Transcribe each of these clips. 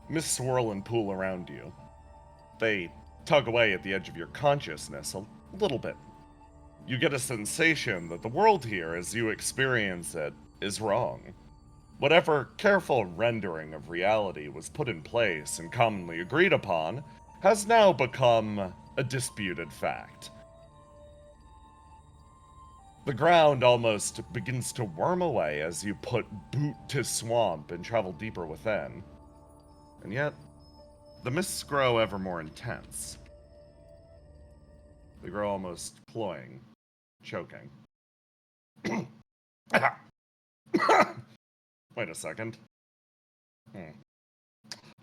mists swirl and pool around you. They tug away at the edge of your consciousness a little bit. You get a sensation that the world here, as you experience it, is wrong. Whatever careful rendering of reality was put in place and commonly agreed upon has now become a disputed fact. The ground almost begins to worm away as you put boot to swamp and travel deeper within. And yet, the mists grow ever more intense. They grow almost cloying, choking. Wait a second.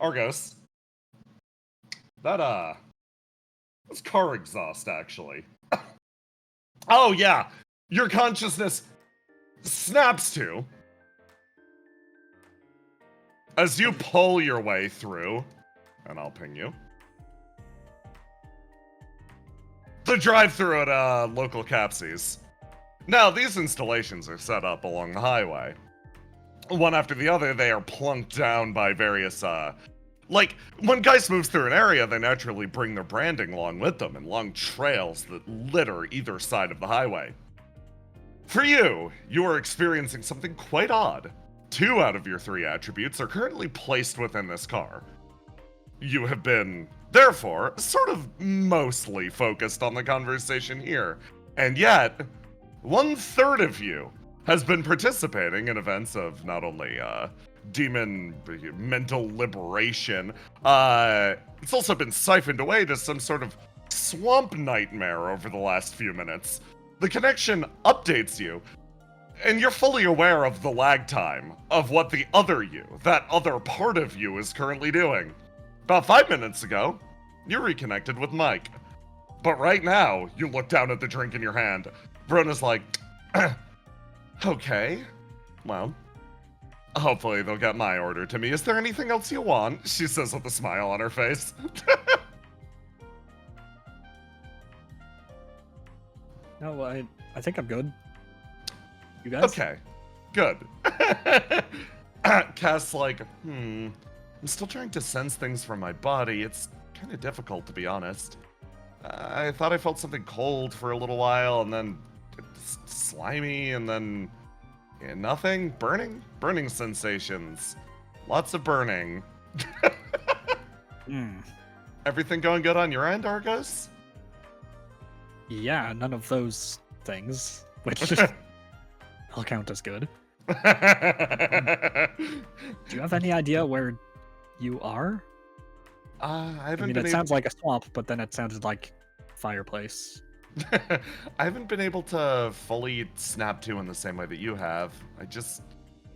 Argos. That's car exhaust, actually. Oh, yeah. Your consciousness snaps to as you pull your way through, and I'll ping you, the drive-thru at local Capsies. Now, these installations are set up along the highway. One after the other, they are plunked down by various, like, when Geist moves through an area, they naturally bring their branding along with them in long trails that litter either side of the highway. For you, you are experiencing something quite odd. 2 out of your 3 attributes are currently placed within this car. You have been, therefore, sort of mostly focused on the conversation here. And yet, 1/3 of you has been participating in events of not only demon mental liberation, it's also been siphoned away to some sort of swamp nightmare over the last few minutes. The connection updates you, and you're fully aware of the lag time of what the other you, that other part of you, is currently doing. About 5 minutes ago, you reconnected with Mike. But right now, you look down at the drink in your hand. Verona's like, okay, well, hopefully they'll get my order to me. Is there anything else you want? She says with a smile on her face. No, I think I'm good. You guys? Okay, good. Cass like, I'm still trying to sense things from my body. It's kind of difficult, to be honest. I thought I felt something cold for a little while, and then slimy, and then nothing. Burning sensations. Lots of burning. Everything going good on your end, Argos? Yeah, none of those things, which I'll count as good. Do you have any idea where you are? I mean, it sounds like a swamp, but then it sounded like fireplace. I haven't been able to fully snap to in the same way that you have. I just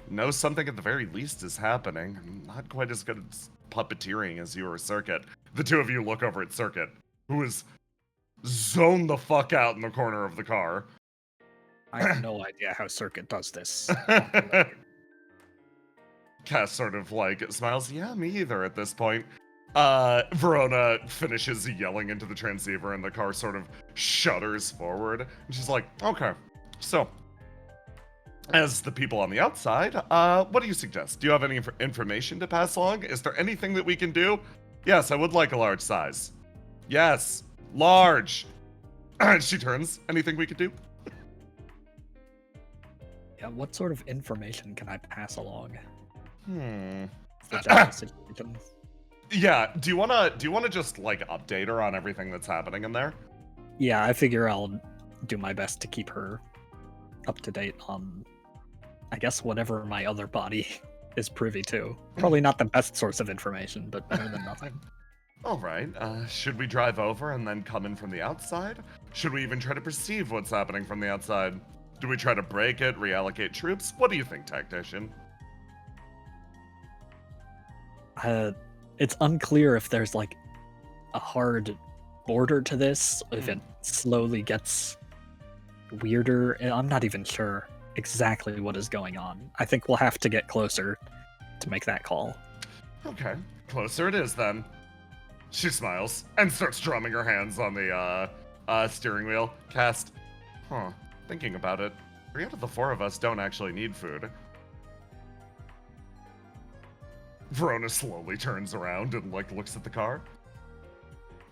know something at the very least is happening. I'm not quite as good at puppeteering as you or Circuit. The 2 of you look over at Circuit, who is zoned the fuck out in the corner of the car. I have no idea how Circuit does this. Cass sort of like smiles. Yeah, me either at this point. Verona finishes yelling into the transceiver and the car sort of shudders forward. And she's like, okay, so as the people on the outside, what do you suggest? Do you have any information to pass along? Is there anything that we can do? Yes, I would like a large size. Yes, large. She turns. Anything we could do? Yeah, what sort of information can I pass along? The general situation. Yeah, do you wanna just like update her on everything that's happening in there? Yeah, I figure I'll do my best to keep her up to date on, I guess, whatever my other body is privy to. Probably not the best source of information, but better than nothing. All right, should we drive over and then come in from the outside? Should we even try to perceive what's happening from the outside? Do we try to break it, reallocate troops? What do you think, Tactician? It's unclear if there's like a hard border to this, if it slowly gets weirder. I'm not even sure exactly what is going on. I think we'll have to get closer to make that call. Okay, closer it is then. She smiles and starts drumming her hands on the steering wheel. Cast. Thinking about it, 3 out of the 4 of us don't actually need food. Verona slowly turns around and looks at the car.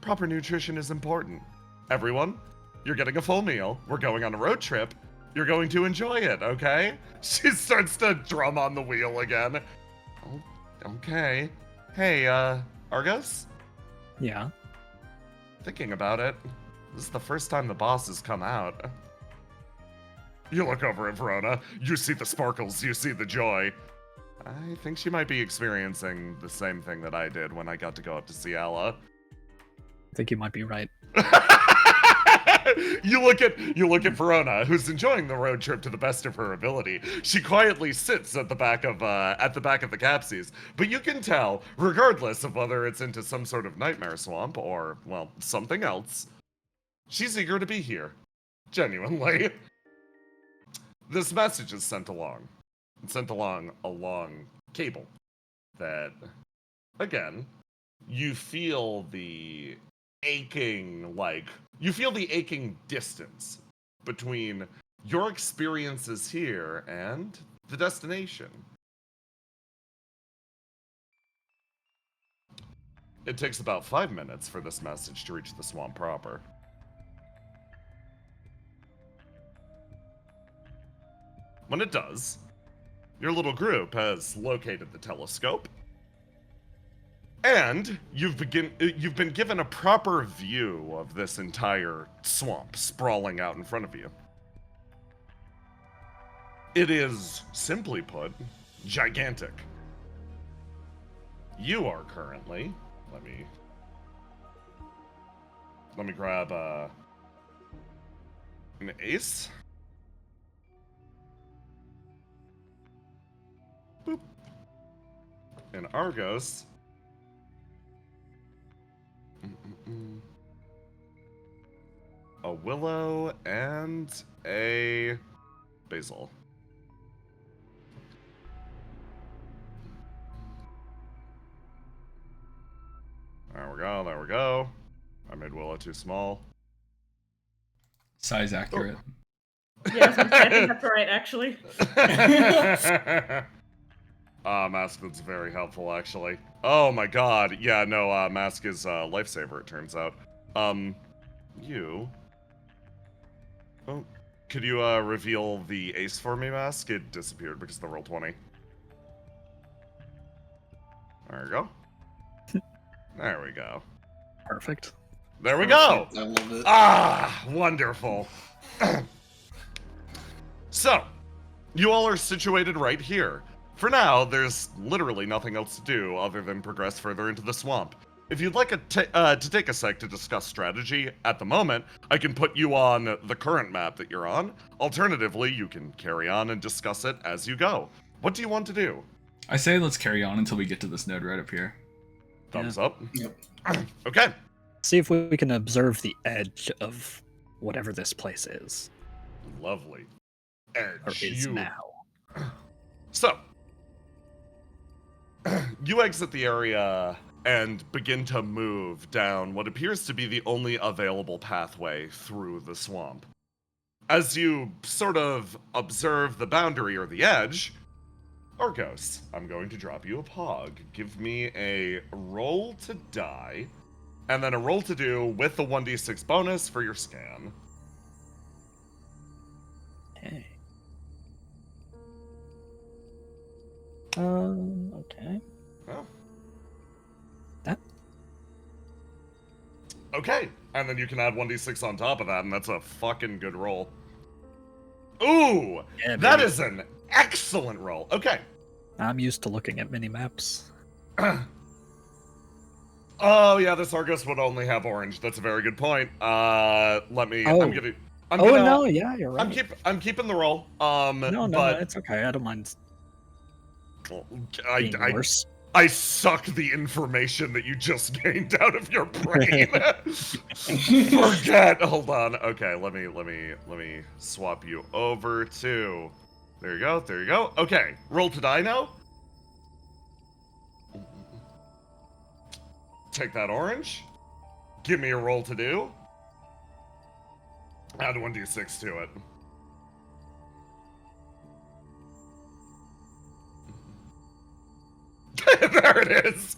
Proper nutrition is important. Everyone, you're getting a full meal. We're going on a road trip. You're going to enjoy it, okay? She starts to drum on the wheel again. Oh, okay. Hey, Argos? Yeah. Thinking about it, this is the first time the boss has come out. You look over at Verona, you see the sparkles, you see the joy. I think she might be experiencing the same thing that I did when I got to go up to see Alla. I think you might be right. You look at Verona, who's enjoying the road trip to the best of her ability. She quietly sits at the back of the Capsies, but you can tell, regardless of whether it's into some sort of nightmare swamp or, well, something else, she's eager to be here. Genuinely. This message is sent along. It's sent along a long cable that, again, you feel the aching distance between your experiences here and the destination. It takes about 5 minutes for this message to reach the swamp proper. When it does, your little group has located the telescope, and you've been given a proper view of this entire swamp sprawling out in front of you. It is, simply put, gigantic. You are currently, let me grab an ace. Boop. An Argos. A willow and a basil. There we go. I made willow too small. Size accurate. Yes, I think that's right, actually. Mask is very helpful, actually. Oh my god. Yeah, no, Mask is lifesaver, it turns out. You... Oh, could you, reveal the ace for me, Mask? It disappeared because of the roll 20. There you go. There we go. Perfect. There we go! I love it. Ah, wonderful. So, you all are situated right here. For now, there's literally nothing else to do other than progress further into the swamp. If you'd like to take a sec to discuss strategy at the moment, I can put you on the current map that you're on. Alternatively, you can carry on and discuss it as you go. What do you want to do? I say let's carry on until we get to this node right up here. Thumbs up. Yep. Okay. See if we can observe the edge of whatever this place is. Lovely. Or Edge. is now. So, you exit the area and begin to move down what appears to be the only available pathway through the swamp. As you sort of observe the boundary or the edge, Argos, I'm going to drop you a pog. Give me a roll to die, and then a roll to do with the 1d6 bonus for your scan. Okay. Okay. Oh. That? Okay, and then you can add 1d6 on top of that, and that's a fucking good roll. Ooh! Yeah, that baby. is an excellent roll. Okay. I'm used to looking at mini-maps. Oh, yeah, this Argos would only have orange. That's a very good point. Let me... Oh. I'm gonna... No, yeah, you're right. I'm keeping the roll. No, but it's okay. I don't mind I, being I, worse. I suck the information that you just gained out of your brain. Forget. Hold on. Okay, let me swap you over to. There you go. There you go. Okay, roll to die now. Take that orange. Give me a roll to do. Add 1d6 to it. There it is.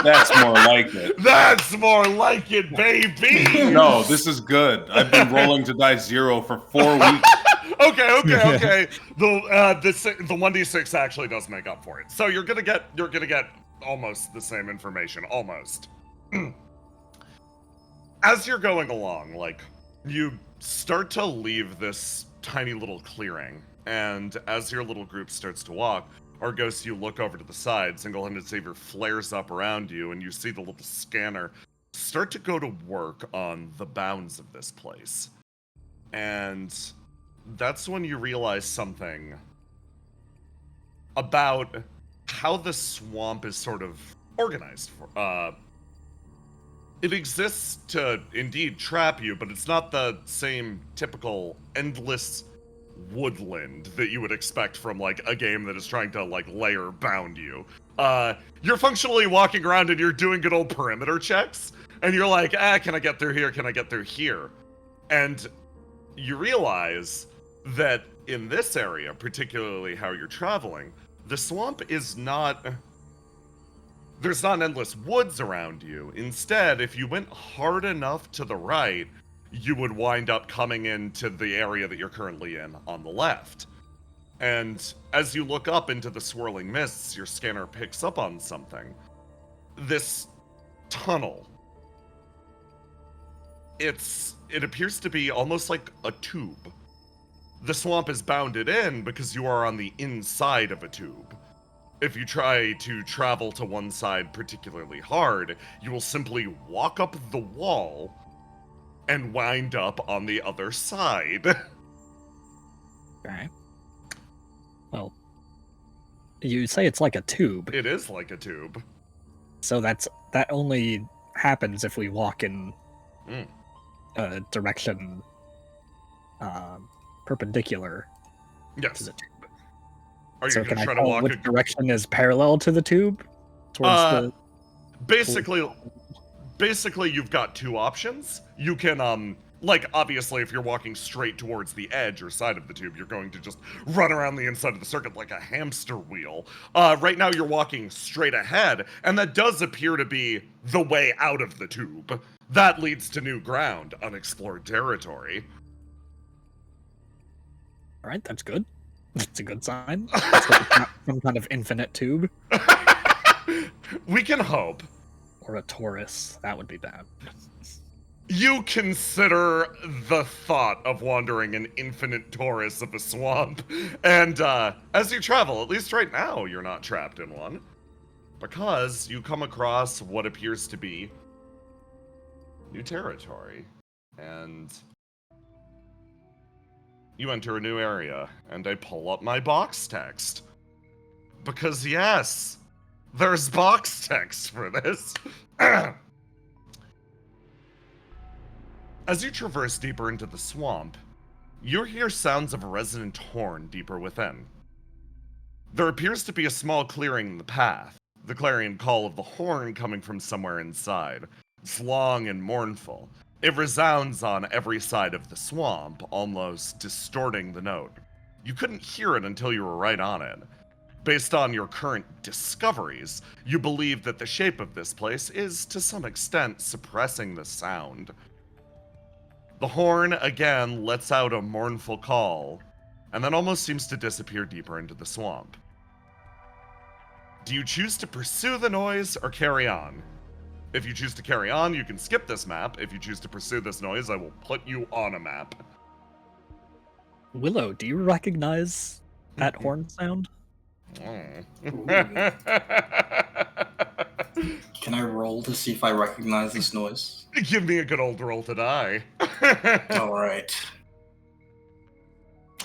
That's more like it. That's more like it, baby. No, this is good. I've been rolling to die 0 for 4 weeks. Okay. The 1d6 actually does make up for it. So you're gonna get almost the same information, almost. As you're going along, like, you start to leave this tiny little clearing, and as your little group starts to walk, Argos, you look over to the side, Single-Handed Savior flares up around you, and you see the little scanner start to go to work on the bounds of this place. And that's when you realize something about how the swamp is sort of organized. It exists to indeed trap you, but it's not the same typical endless woodland that you would expect from like a game that is trying to like layer bound you. You're functionally walking around and you're doing good old perimeter checks, and you're like, can I get through here? Can I get through here? And you realize that in this area, particularly how you're traveling, the swamp is not... There's not endless woods around you. Instead, if you went hard enough to the right, you would wind up coming into the area that you're currently in on the left. And as you look up into the swirling mists, your scanner picks up on something. This tunnel. It appears to be almost like a tube. The swamp is bounded in because you are on the inside of a tube. If you try to travel to one side particularly hard, you will simply walk up the wall and wind up on the other side. Okay. Well, you say it's like a tube. It is like a tube. So that only happens if we walk in a direction perpendicular to Yes. the tube. Are you So going can to I try to tell walk which direction is parallel to the tube? Towards Basically, you've got two options. You can, like, obviously, if you're walking straight towards the edge or side of the tube, you're going to just run around the inside of the circuit like a hamster wheel. Right now, you're walking straight ahead, and that does appear to be the way out of the tube. That leads to new ground, unexplored territory. All right, that's good. That's a good sign. It's not some kind of infinite tube We can hope. or a torus. That would be bad. You consider the thought of wandering an infinite torus of a swamp, and as you travel, at least right now, you're not trapped in one, because you come across what appears to be new territory, and you enter a new area, and I pull up my box text. Because yes, there's box text for this. As you traverse deeper into the swamp, you hear sounds of a resonant horn deeper within. There appears to be a small clearing in the path, the clarion call of the horn coming from somewhere inside. It's long and mournful. It resounds on every side of the swamp, almost distorting the note. You couldn't hear it until you were right on it. Based on your current discoveries, you believe that the shape of this place is, to some extent, suppressing the sound. The horn, again, lets out a mournful call, and then almost seems to disappear deeper into the swamp. Do you choose to pursue the noise or carry on? If you choose to carry on, you can skip this map. If you choose to pursue this noise, I will put you on a map. Willow, do you recognize that horn sound? Can I roll to see if I recognize this noise? Give me a good old roll to die. Alright.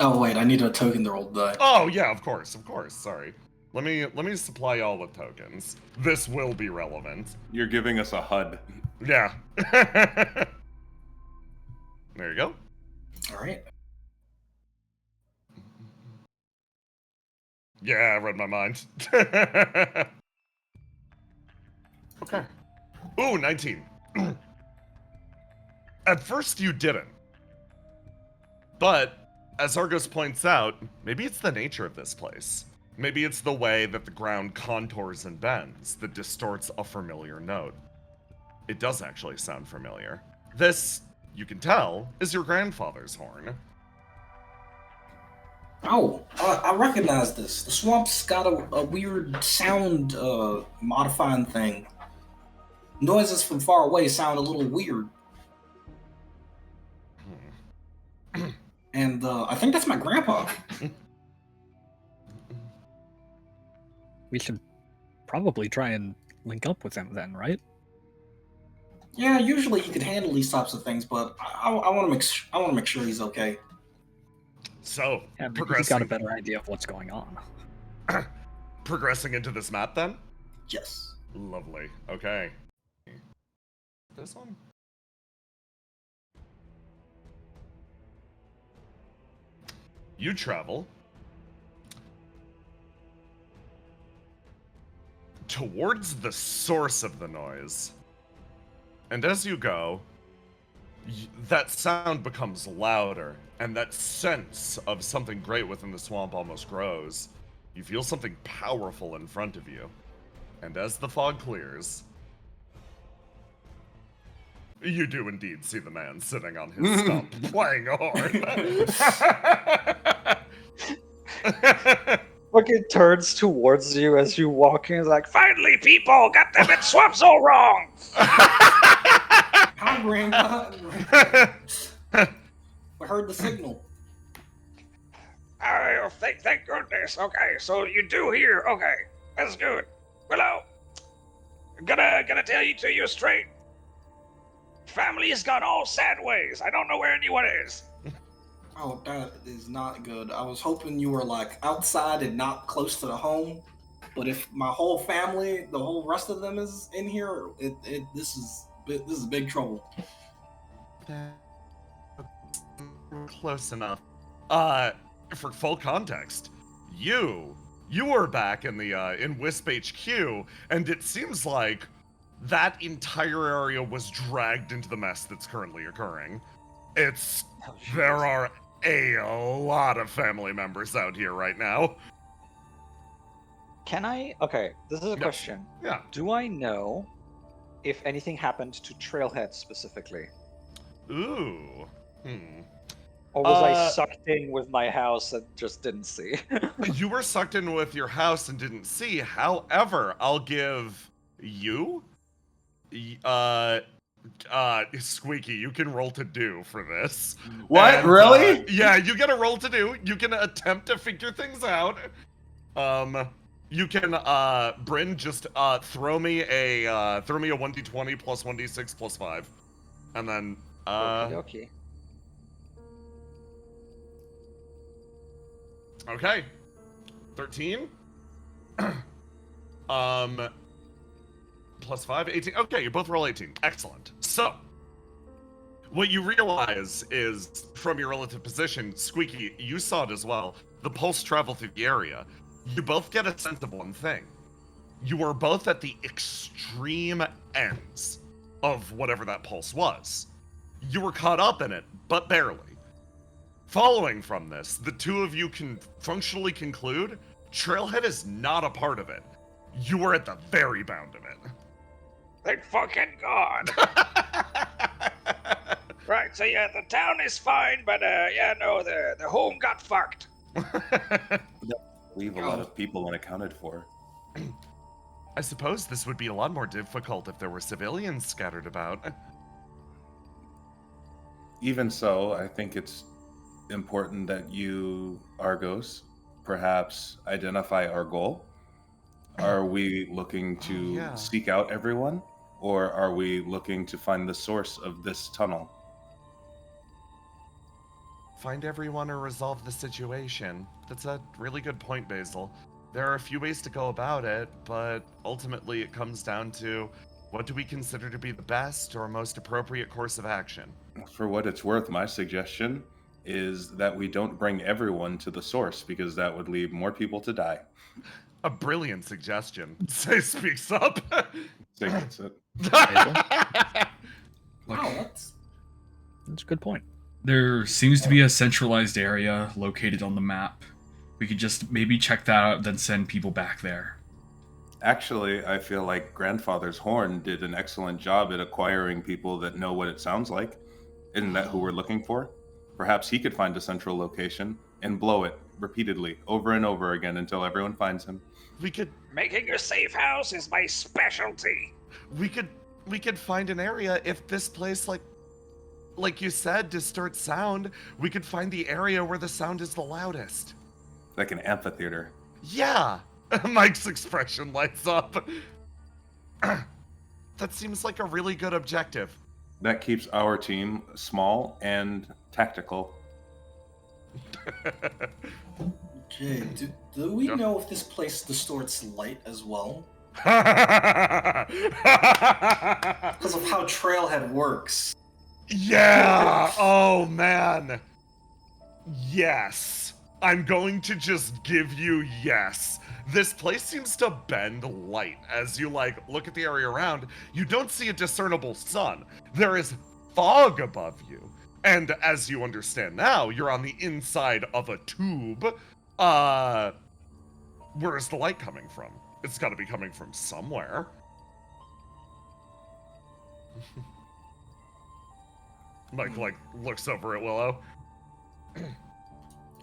Oh wait, I need a token to roll the die. Oh yeah, of course, sorry. Let me supply y'all with tokens. This will be relevant. You're giving us a HUD. Yeah. There you go. Alright. Yeah, I read my mind. Okay. Ooh, 19. At first you didn't. But, as Argos points out, maybe it's the nature of this place. Maybe it's the way that the ground contours and bends that distorts a familiar note. It does actually sound familiar. This, you can tell, is your grandfather's horn. Oh, I recognize this. The swamp's got a weird sound modifying thing. Noises from far away sound a little weird. And I think that's my grandpa. We should probably try and link up with him then, right? Yeah, usually he could handle these types of things, but I want to make sure he's okay. So, Yeah, maybe he's progressing, got a better idea of what's going on. progressing into this map then? Yes. Lovely. Okay. This one? You travel towards the source of the noise. And as you go, that sound becomes louder, and that sense of something great within the swamp almost grows. You feel something powerful in front of you. And as the fog clears, you do indeed see the man sitting on his stump playing a horn. Fucking turns towards you as you walk in. He's like, finally, people, got them in swamps all wrong. Hi, Grandpa. We heard the signal. Oh, thank goodness. Okay, so you do hear. Okay, that's good. Well, I'm gonna tell you to you straight. Family has gone all sad ways. I don't know where anyone is. Oh, that is not good. I was hoping you were like outside and not close to the home. But if my whole family, the whole rest of them is in here, this is big trouble. Close enough. For full context, you were back in the in Wisp HQ, and it seems like that entire area was dragged into the mess that's currently occurring. There are a lot of family members out here right now. Can I? Okay, this is a question. Yeah. Do I know if anything happened to Trailhead specifically? Ooh. Or was I sucked in with my house and just didn't see? You were sucked in with your house and didn't see. However, I'll give you, Squeaky, you can roll to do for this. What? And, Really? Yeah, you get a roll to do. You can attempt to figure things out. You can, Bryn, just throw me a 1d20 plus 1d6 plus 5, and then Okay. Okay. 13. Plus 5, 18. Okay, you both roll 18. Excellent. So, what you realize is, from your relative position, Squeaky, you saw it as well, the pulse travel through the area. You both get a sense of one thing. You are both at the extreme ends of whatever that pulse was. You were caught up in it, but barely. Following from this, the two of you can functionally conclude Trailhead is not a part of it. You are at the very bound of it. Thank fucking God. Right, so yeah, the town is fine, but the home got fucked. Leave a lot of people unaccounted for. I suppose this would be a lot more difficult if there were civilians scattered about. Even so, I think it's important that you, Argos, perhaps identify our goal. Are we looking to seek out everyone, or are we looking to find the source of this tunnel? Find everyone or resolve the situation. That's a really good point, Basil. There are a few ways to go about it, but ultimately it comes down to what do we consider to be the best or most appropriate course of action? For what it's worth, my suggestion is that we don't bring everyone to the source, because that would leave more people to die. A brilliant suggestion. Say speaks up. Say that's it. Wow, that's That's a good point. There seems to be a centralized area located on the map We could just maybe check that out, then send people back there. Actually, I feel like Grandfather's Horn did an excellent job at acquiring people that know what it sounds like. Isn't that who we're looking for? Perhaps he could find a central location and blow it repeatedly, over and over again, until everyone finds him. We could Making a safe house is my specialty. we could find an area if this place like you said distorts sound. We could find the area where the sound is the loudest. Like an amphitheater. Yeah. Mike's expression lights up. That seems like a really good objective. That keeps our team small and tactical. Okay, do we know if this place distorts light as well? Yeah. Because of how Trailhead works. Oh man. Yes. I'm going to just give you yes. This place seems to bend light. As you look at the area around, you don't see a discernible sun. There is fog above you. And as you understand now, you're on the inside of a tube. Where is the light coming from? It's got to be coming from somewhere. Mike looks over at Willow.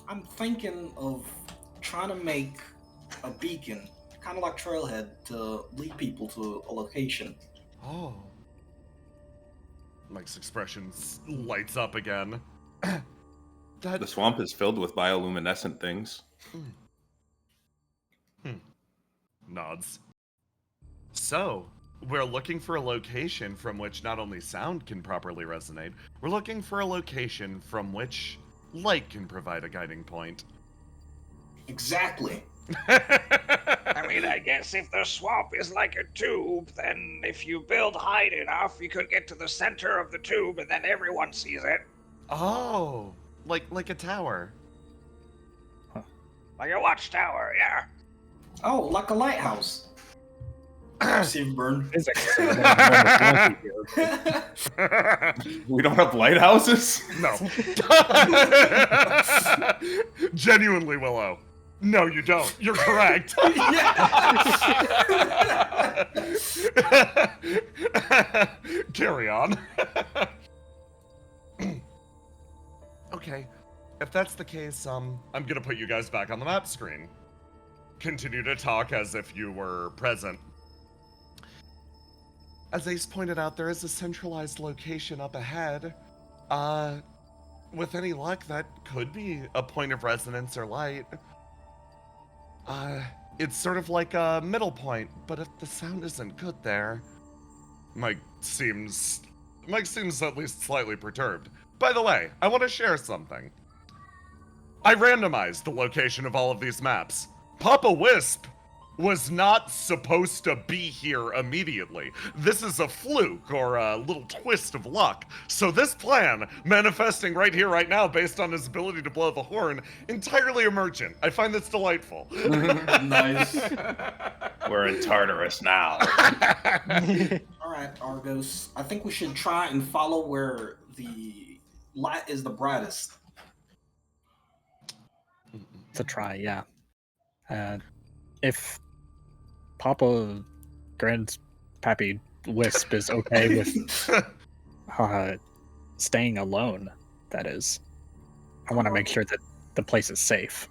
I'm thinking of trying to make a beacon, kind of like Trailhead, to lead people to a location. Oh. Mike's expression lights up again. The swamp is filled with bioluminescent things. Nods. So, we're looking for a location from which not only sound can properly resonate, we're looking for a location from which light can provide a guiding point. Exactly. I mean, I guess if the swamp is like a tube, then if you build high enough, you could get to the center of the tube and then everyone sees it. Oh, like a tower. Like a watchtower, yeah. Oh, like a lighthouse. Steve Byrne. Physics. We don't have lighthouses? No. Genuinely, Willow. No, you don't. You're correct. Carry on. Okay. If that's the case, I'm gonna put you guys back on the map screen. Continue to talk as if you were present. As Ace pointed out, there is a centralized location up ahead. With any luck, that could be a point of resonance or light. It's sort of like a middle point, but if the sound isn't good there... Mike seems at least slightly perturbed. By the way, I want to share something. I randomized the location of all of these maps. Papa Wisp was not supposed to be here immediately. This is a fluke or a little twist of luck. So this plan, manifesting right here, right now, based on his ability to blow the horn, entirely emergent. I find this delightful. Nice. We're in Tartarus now. Alright, Argos. I think we should try and follow where the light is the brightest. To try, yeah. If Papa Grandpappy Wisp is okay with staying alone, that is. I want to make sure that the place is safe.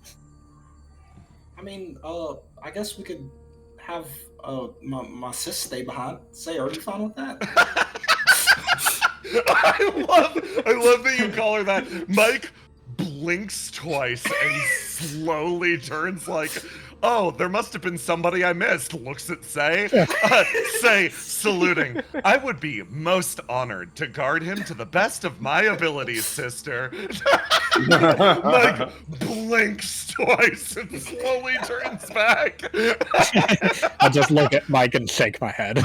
I mean, I guess we could have my sis stay behind. Say, are you fine with that? I love that you call her that. Mike blinks twice and slowly turns oh, there must have been somebody I missed. Looks at Say. Say, saluting. I would be most honored to guard him to the best of my abilities, sister. Mike blinks twice and slowly turns back. I just look at Mike and shake my head.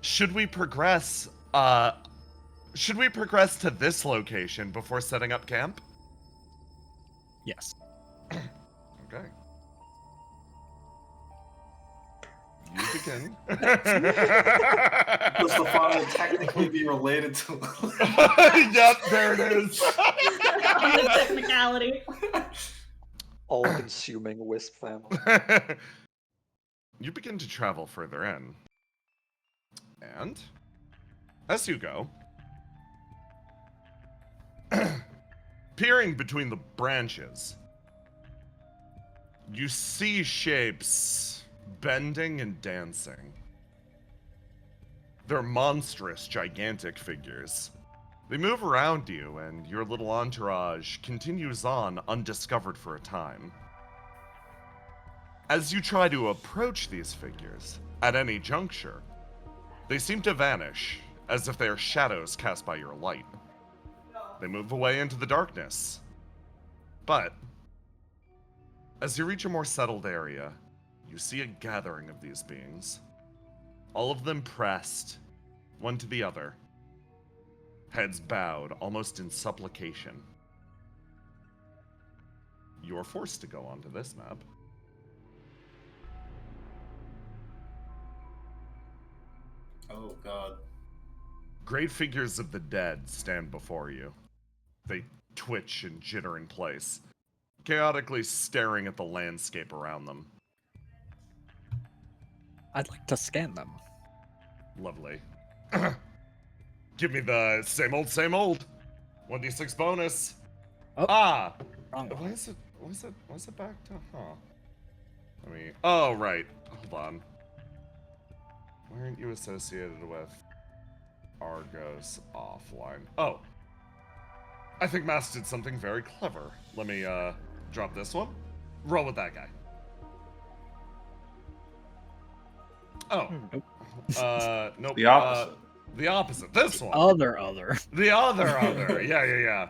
Should we progress to this location before setting up camp? Yes. Okay. You begin. Does the funnel technically be related to? Yep, there it is. On the technicality. All-consuming wisp family. You begin to travel further in. And as you go, peering between the branches, you see shapes bending and dancing. They're monstrous, gigantic figures. They move around you, and your little entourage continues on undiscovered for a time. As you try to approach these figures, at any juncture, they seem to vanish, as if they are shadows cast by your light. They move away into the darkness. But, as you reach a more settled area, you see a gathering of these beings. All of them pressed, one to the other, heads bowed, almost in supplication. You are forced to go onto this map. Oh God. Great figures of the dead stand before you. They twitch and jitter in place, chaotically staring at the landscape around them. I'd like to scan them. Lovely. Give me the same old, same old. 1d6 bonus. Oh, Ah! wrong one. Why is it back to, oh, right. Hold on. Why aren't you associated with Argos offline? Oh. I think Mass did something very clever. Let me, drop this one. Roll with that guy. Oh. Nope. The opposite. The opposite. This one. Other. The other. Yeah.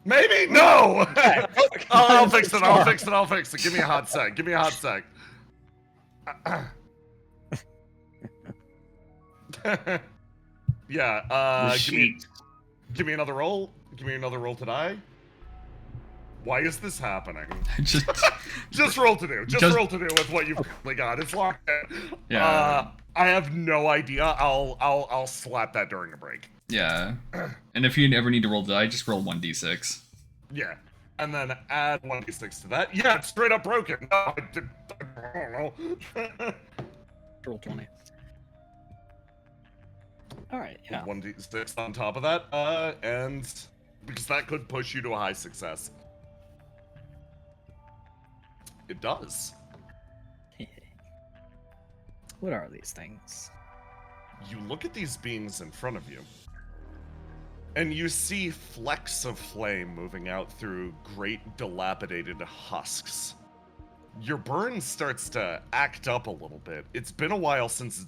Maybe? No! I'll fix it. Give me a hot sec. Yeah, give me another roll. Give me another roll to die. Why is this happening? Just roll to do. Just roll to do with what you've currently got. It's locked in. Yeah. I have no idea. I'll slap that during a break. Yeah. And if you ever need to roll die, just roll 1d6. Yeah. And then add 1d6 to that. Yeah, it's straight up broken. No, I don't know. Roll 20. Alright, yeah. 1d6 on top of that, and because that could push you to a high success. It does. What are these things? You look at these beings in front of you, and you see flecks of flame moving out through great dilapidated husks. Your burn starts to act up a little bit. It's been a while since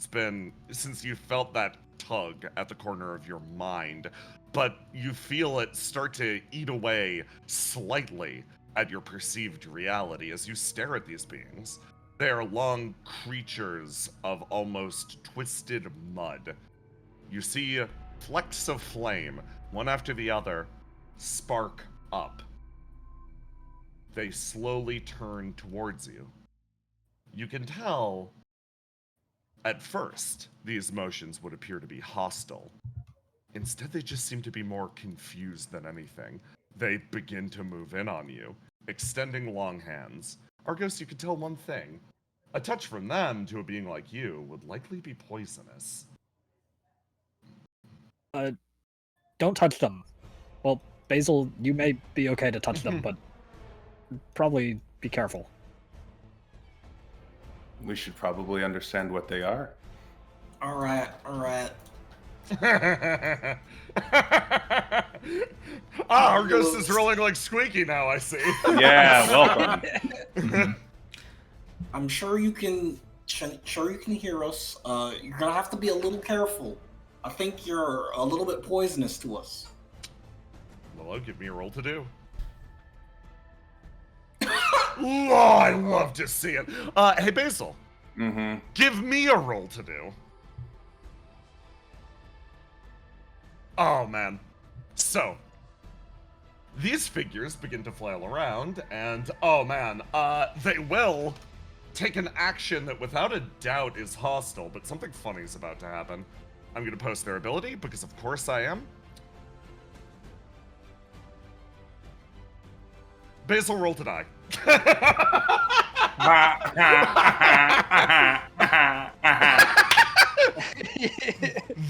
you felt that tug at the corner of your mind, but you feel it start to eat away slightly at your perceived reality as you stare at these beings. They are long creatures of almost twisted mud. You see flecks of flame, one after the other, spark up. They slowly turn towards you. You can tell, at first, these motions would appear to be hostile. Instead, they just seem to be more confused than anything. They begin to move in on you, extending long hands. Argos, you can tell one thing. A touch from them to a being like you would likely be poisonous. Don't touch them. Well, Basil, you may be okay to touch them, but probably be careful. We should probably understand what they are. All right. Argos is rolling like Squeaky now, I see. Yeah, welcome. I'm sure you can hear us. You're gonna have to be a little careful. I think you're a little bit poisonous to us. Well, give me a roll to do. Oh, I love to see it. Hey, Basil. Mm-hmm. Give me a roll to do. Oh, man. So, these figures begin to flail around, and, oh, man, they will take an action that without a doubt is hostile, but something funny is about to happen. I'm going to post their ability, because of course I am. Basil, roll to die.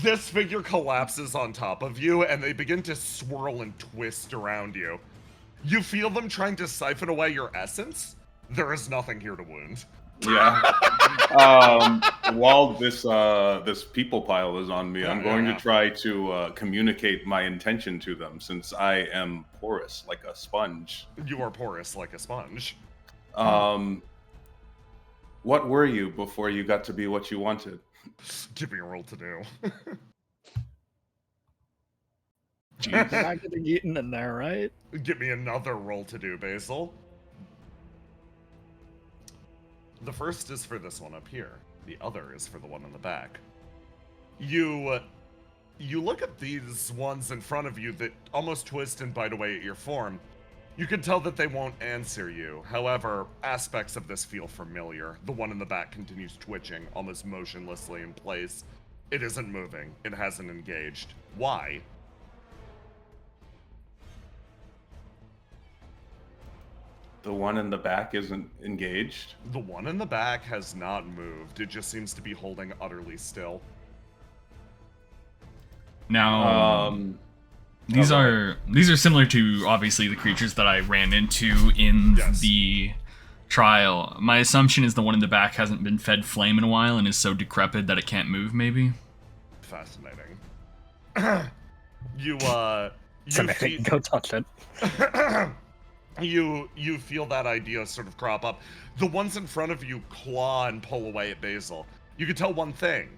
This figure collapses on top of you, and they begin to swirl and twist around you. You feel them trying to siphon away your essence. There is nothing here to wound. Yeah. While this people pile is on me, I'm going to try to communicate my intention to them, since I am porous like a sponge. You are porous like a sponge. What were you before you got to be what you wanted? Give me a roll to do. Jeez. You're not getting eaten in there, right? Give me another roll to do, Basil. The first is for this one up here. The other is for the one in the back. You look at these ones in front of you that almost twist and bite away at your form. You can tell that they won't answer you. However, aspects of this feel familiar. The one in the back continues twitching, almost motionlessly in place. It isn't moving. It hasn't engaged. Why? The one in the back isn't engaged? The one in the back has not moved. It just seems to be holding utterly still. Now, these are similar to, obviously, the creatures that I ran into in the trial. My assumption is the one in the back hasn't been fed flame in a while and is so decrepit that it can't move, maybe? Fascinating. Go touch it. You feel that idea sort of crop up. The ones in front of you claw and pull away at Basil. You can tell one thing.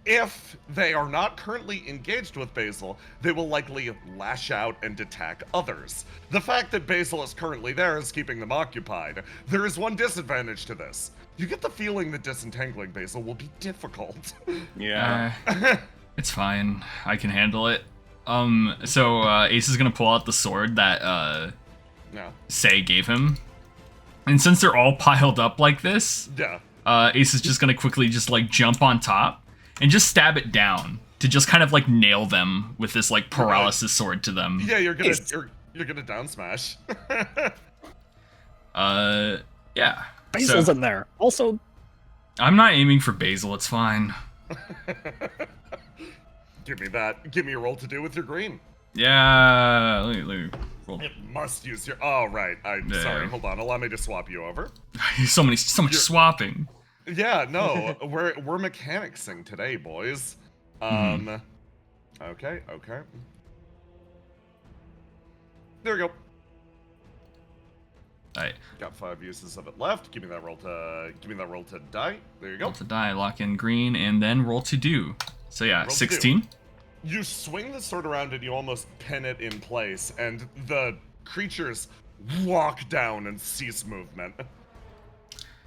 If they are not currently engaged with Basil, they will likely lash out and attack others. The fact that Basil is currently there is keeping them occupied. There is one disadvantage to this. You get the feeling that disentangling Basil will be difficult. Yeah. It's fine. I can handle it. So Ace is gonna pull out the sword that Say gave him. And since they're all piled up like this, Ace is just gonna quickly just like jump on top and just stab it down to just kind of like nail them with this like paralysis sword to them. Yeah, you're gonna down smash. Yeah. Basil's in there. Also, I'm not aiming for Basil, it's fine. Give me that. Give me a roll to do with your green. Yeah, let me roll. It must use your. Oh right. I'm sorry. Hold on. Allow me to swap you over. so much swapping. Yeah. No. we're mechanicsing today, boys. Okay. There we go. Alright. Got 5 uses of it left. Give me that roll to die. There you go. Roll to die, lock in green, and then roll to do. So yeah, 16. You swing the sword around and you almost pin it in place, and the creatures walk down and cease movement.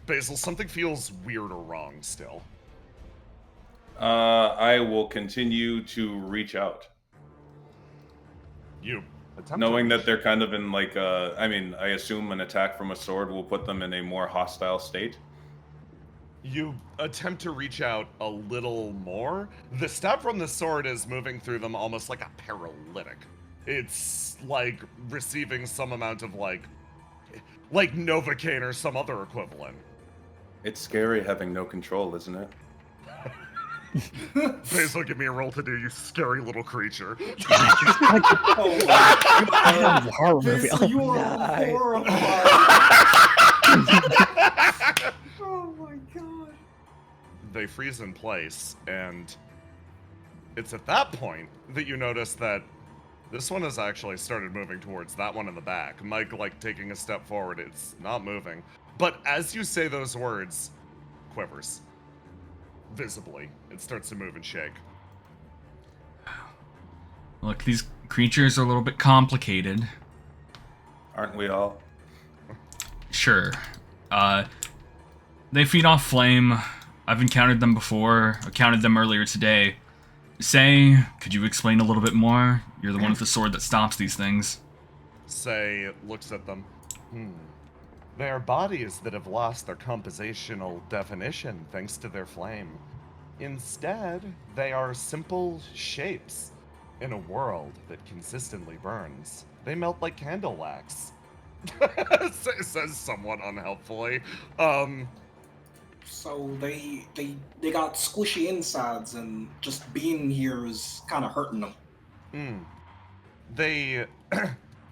Basil, something feels weird or wrong still. I will continue to reach out. Knowing that they're kind of in like I assume an attack from a sword will put them in a more hostile state. You attempt to reach out a little more. The stab from the sword is moving through them almost like a paralytic. It's like receiving some amount of like Novocaine or some other equivalent. It's scary having no control, isn't it? Basil, give me a roll to do, you scary little creature. Oh my god. Horror movie. Basil, you are horrified. Oh my god. They freeze in place, and it's at that point that you notice that this one has actually started moving towards that one in the back. Mike, like, taking a step forward, it's not moving. But as you say those words, quivers. Visibly, it starts to move and shake. Look, these creatures are a little bit complicated. Aren't we all? Sure. They feed off flame. I've encountered them before. I counted them earlier today. Say, could you explain a little bit more? You're the one with the sword that stops these things. Say looks at them. They are bodies that have lost their compositional definition thanks to their flame. Instead, they are simple shapes in a world that consistently burns. They melt like candle wax. Says somewhat unhelpfully. So they got squishy insides, and just being here is kind of hurting them. They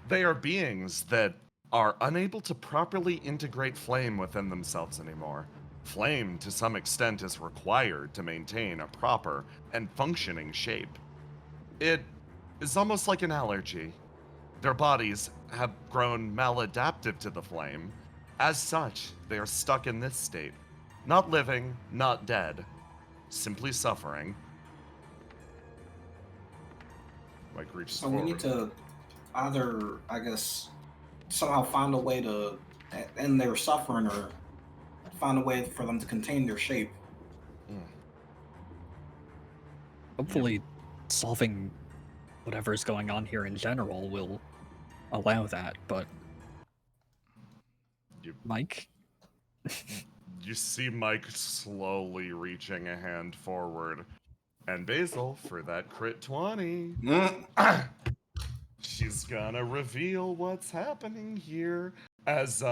they are beings that are unable to properly integrate flame within themselves anymore. Flame, to some extent, is required to maintain a proper and functioning shape. It is almost like an allergy. Their bodies have grown maladaptive to the flame. As such, they are stuck in this state. Not living, not dead, simply suffering. Mike reaches So forward. we need to either, I guess, somehow find a way to end their suffering, or find a way for them to contain their shape. Hopefully, solving whatever's going on here in general will allow that, but... Mike? You see Mike slowly reaching a hand forward. And Basil, for that crit 20, she's gonna reveal what's happening here as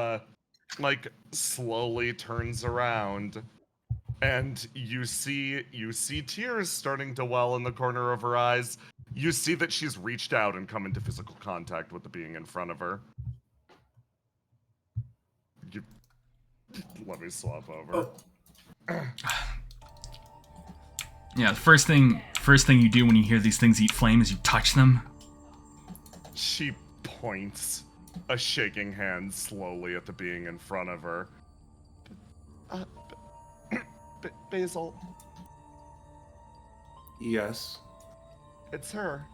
Mike slowly turns around, and you see tears starting to well in the corner of her eyes. You see that she's reached out and come into physical contact with the being in front of her. Let me swap over. Yeah, the first thing you do when you hear these things eat flame is you touch them. She points a shaking hand slowly at the being in front of her. Basil. Yes. It's her.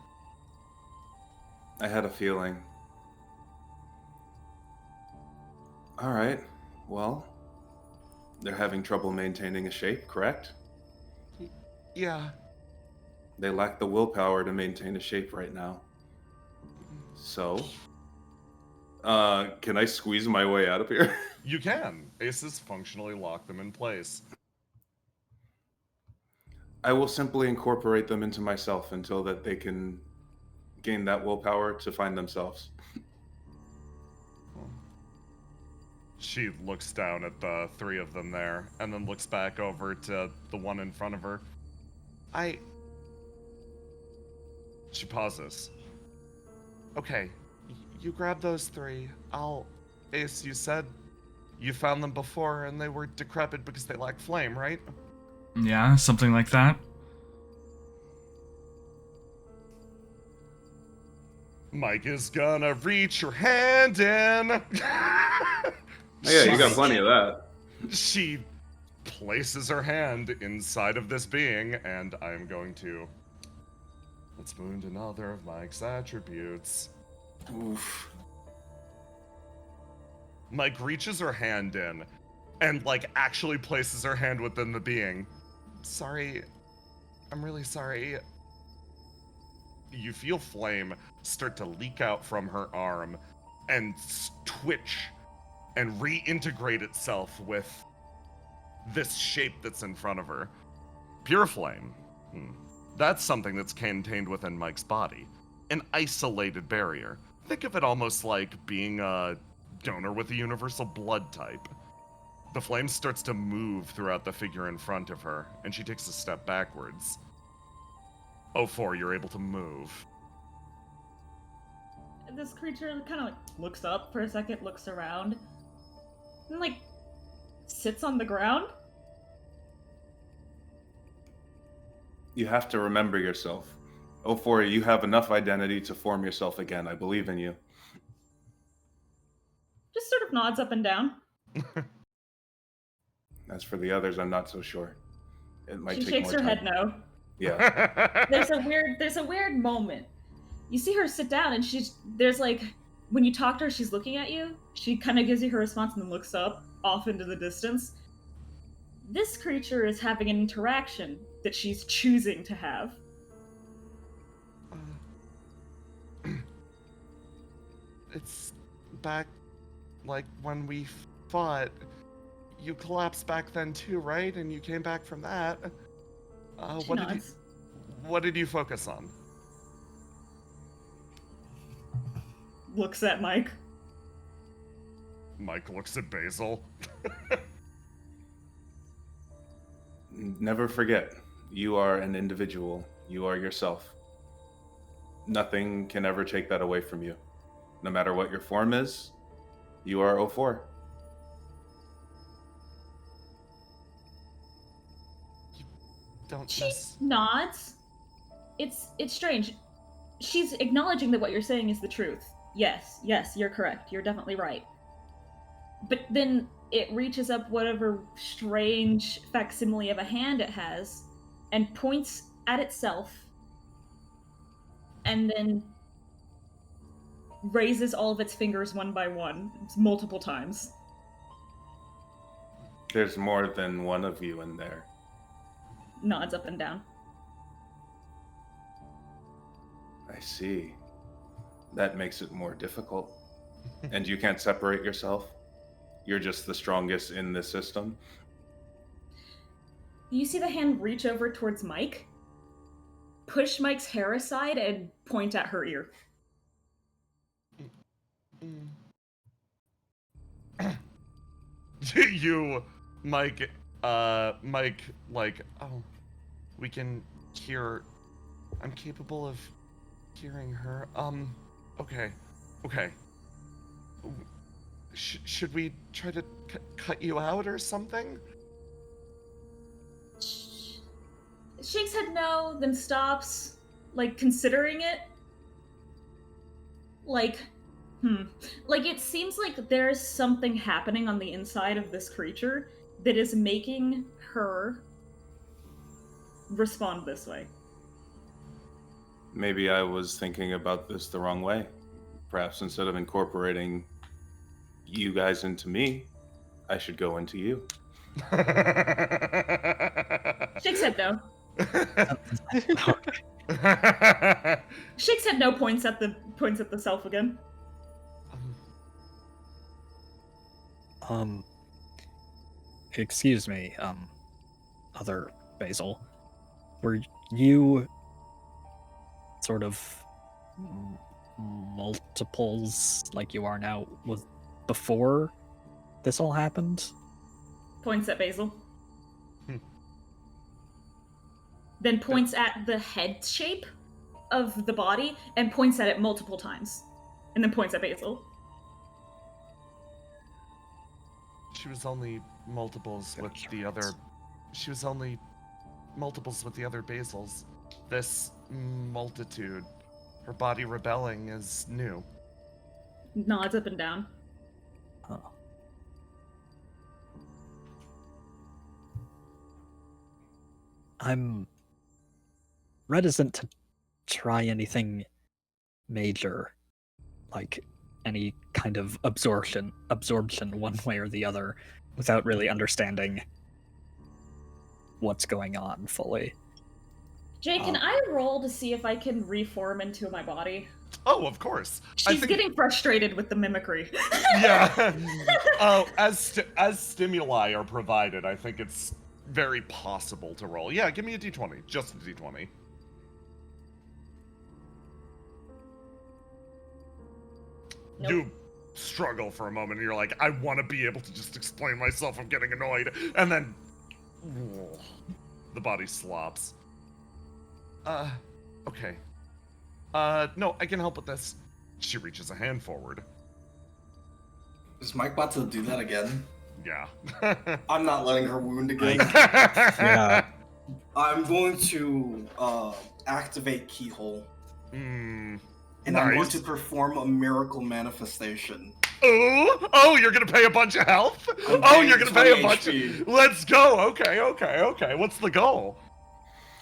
I had a feeling. All right. Well, they're having trouble maintaining a shape, correct? Yeah. They lack the willpower to maintain a shape right now. So, can I squeeze my way out of here? You can. Aces functionally lock them in place. I will simply incorporate them into myself until that they can gain that willpower to find themselves. She looks down at the three of them there, and then looks back over to the one in front of her. She pauses. Okay, you grab those three. Ace, you said you found them before and they were decrepit because they lack flame, right? Yeah, something like that. Mike is gonna reach her hand in. Yeah, you got plenty of that. She places her hand inside of this being, and I'm going to... Let's move into another of Mike's attributes. Oof. Mike reaches her hand in, and, actually places her hand within the being. Sorry. I'm really sorry. You feel flame start to leak out from her arm and twitch and reintegrate itself with this shape that's in front of her. Pure flame. That's something that's contained within Mike's body. An isolated barrier. Think of it almost like being a donor with a universal blood type. The flame starts to move throughout the figure in front of her, and she takes a step backwards. 04, you're able to move. This creature kind of looks up for a second, looks around, and sits on the ground. You have to remember yourself. 04, you have enough identity to form yourself again. I believe in you. Just sort of nods up and down. As for the others, I'm not so sure. It might She take shakes more her time. head no. Yeah. There's a weird moment. You see her sit down, and there's when you talk to her, she's looking at you. She kind of gives you her response and then looks up off into the distance. This creature is having an interaction that she's choosing to have. It's back when we fought, you collapsed back then too, right? And you came back from that. What did you focus on? Looks at Mike. Mike looks at Basil. Never forget, you are an individual. You are yourself. Nothing can ever take that away from you. No matter what your form is, you are 04. She nods. It's strange. She's acknowledging that what you're saying is the truth. Yes, you're correct. You're definitely right. But then it reaches up whatever strange facsimile of a hand it has and points at itself and then raises all of its fingers one by one, multiple times. There's more than one of you in there. Nods up and down. I see. That makes it more difficult. And you can't separate yourself? You're just the strongest in this system? You see the hand reach over towards Mike, push Mike's hair aside, and point at her ear. Mike, like, oh, we can hear. I'm capable of hearing her. Okay. Should we try to cut you out or something? Shakes head no, then stops, like, considering it. Like, Like, it seems like there's something happening on the inside of this creature that is making her respond this way. Maybe I was thinking about this the wrong way. Perhaps instead of incorporating you guys into me, I should go into you. Shakes head no. Shakes head no, points at the self again. Excuse me, other Basil. Were you sort of multiples like you are now was before this all happened? Points at Basil. Then points at the head shape of the body and points at it multiple times. And then points at Basil. She was only multiples with the other... She was only multiples with the other Basils. This multitude, her body rebelling, is new. Nods up and down. Oh. I'm reticent to try anything major, like any kind of absorption one way or the other, without really understanding what's going on fully. Jay, can I roll to see if I can reform into my body? Oh, of course. She's getting frustrated with the mimicry. Yeah. Oh, as stimuli are provided, I think it's very possible to roll. Yeah, give me a d20. Just a d20. Nope. You struggle for a moment, and you're like, I want to be able to just explain myself. I'm getting annoyed. And then... the body slops. Okay. No, I can help with this. She reaches a hand forward. Is Mike about to do that again? Yeah. I'm not letting her wound again. Yeah. I'm going to activate Keyhole. And nice. I'm going to perform a miracle manifestation. Oh, you're gonna pay a bunch of health? Oh, you're gonna pay a bunch of... Let's go. Okay. What's the goal?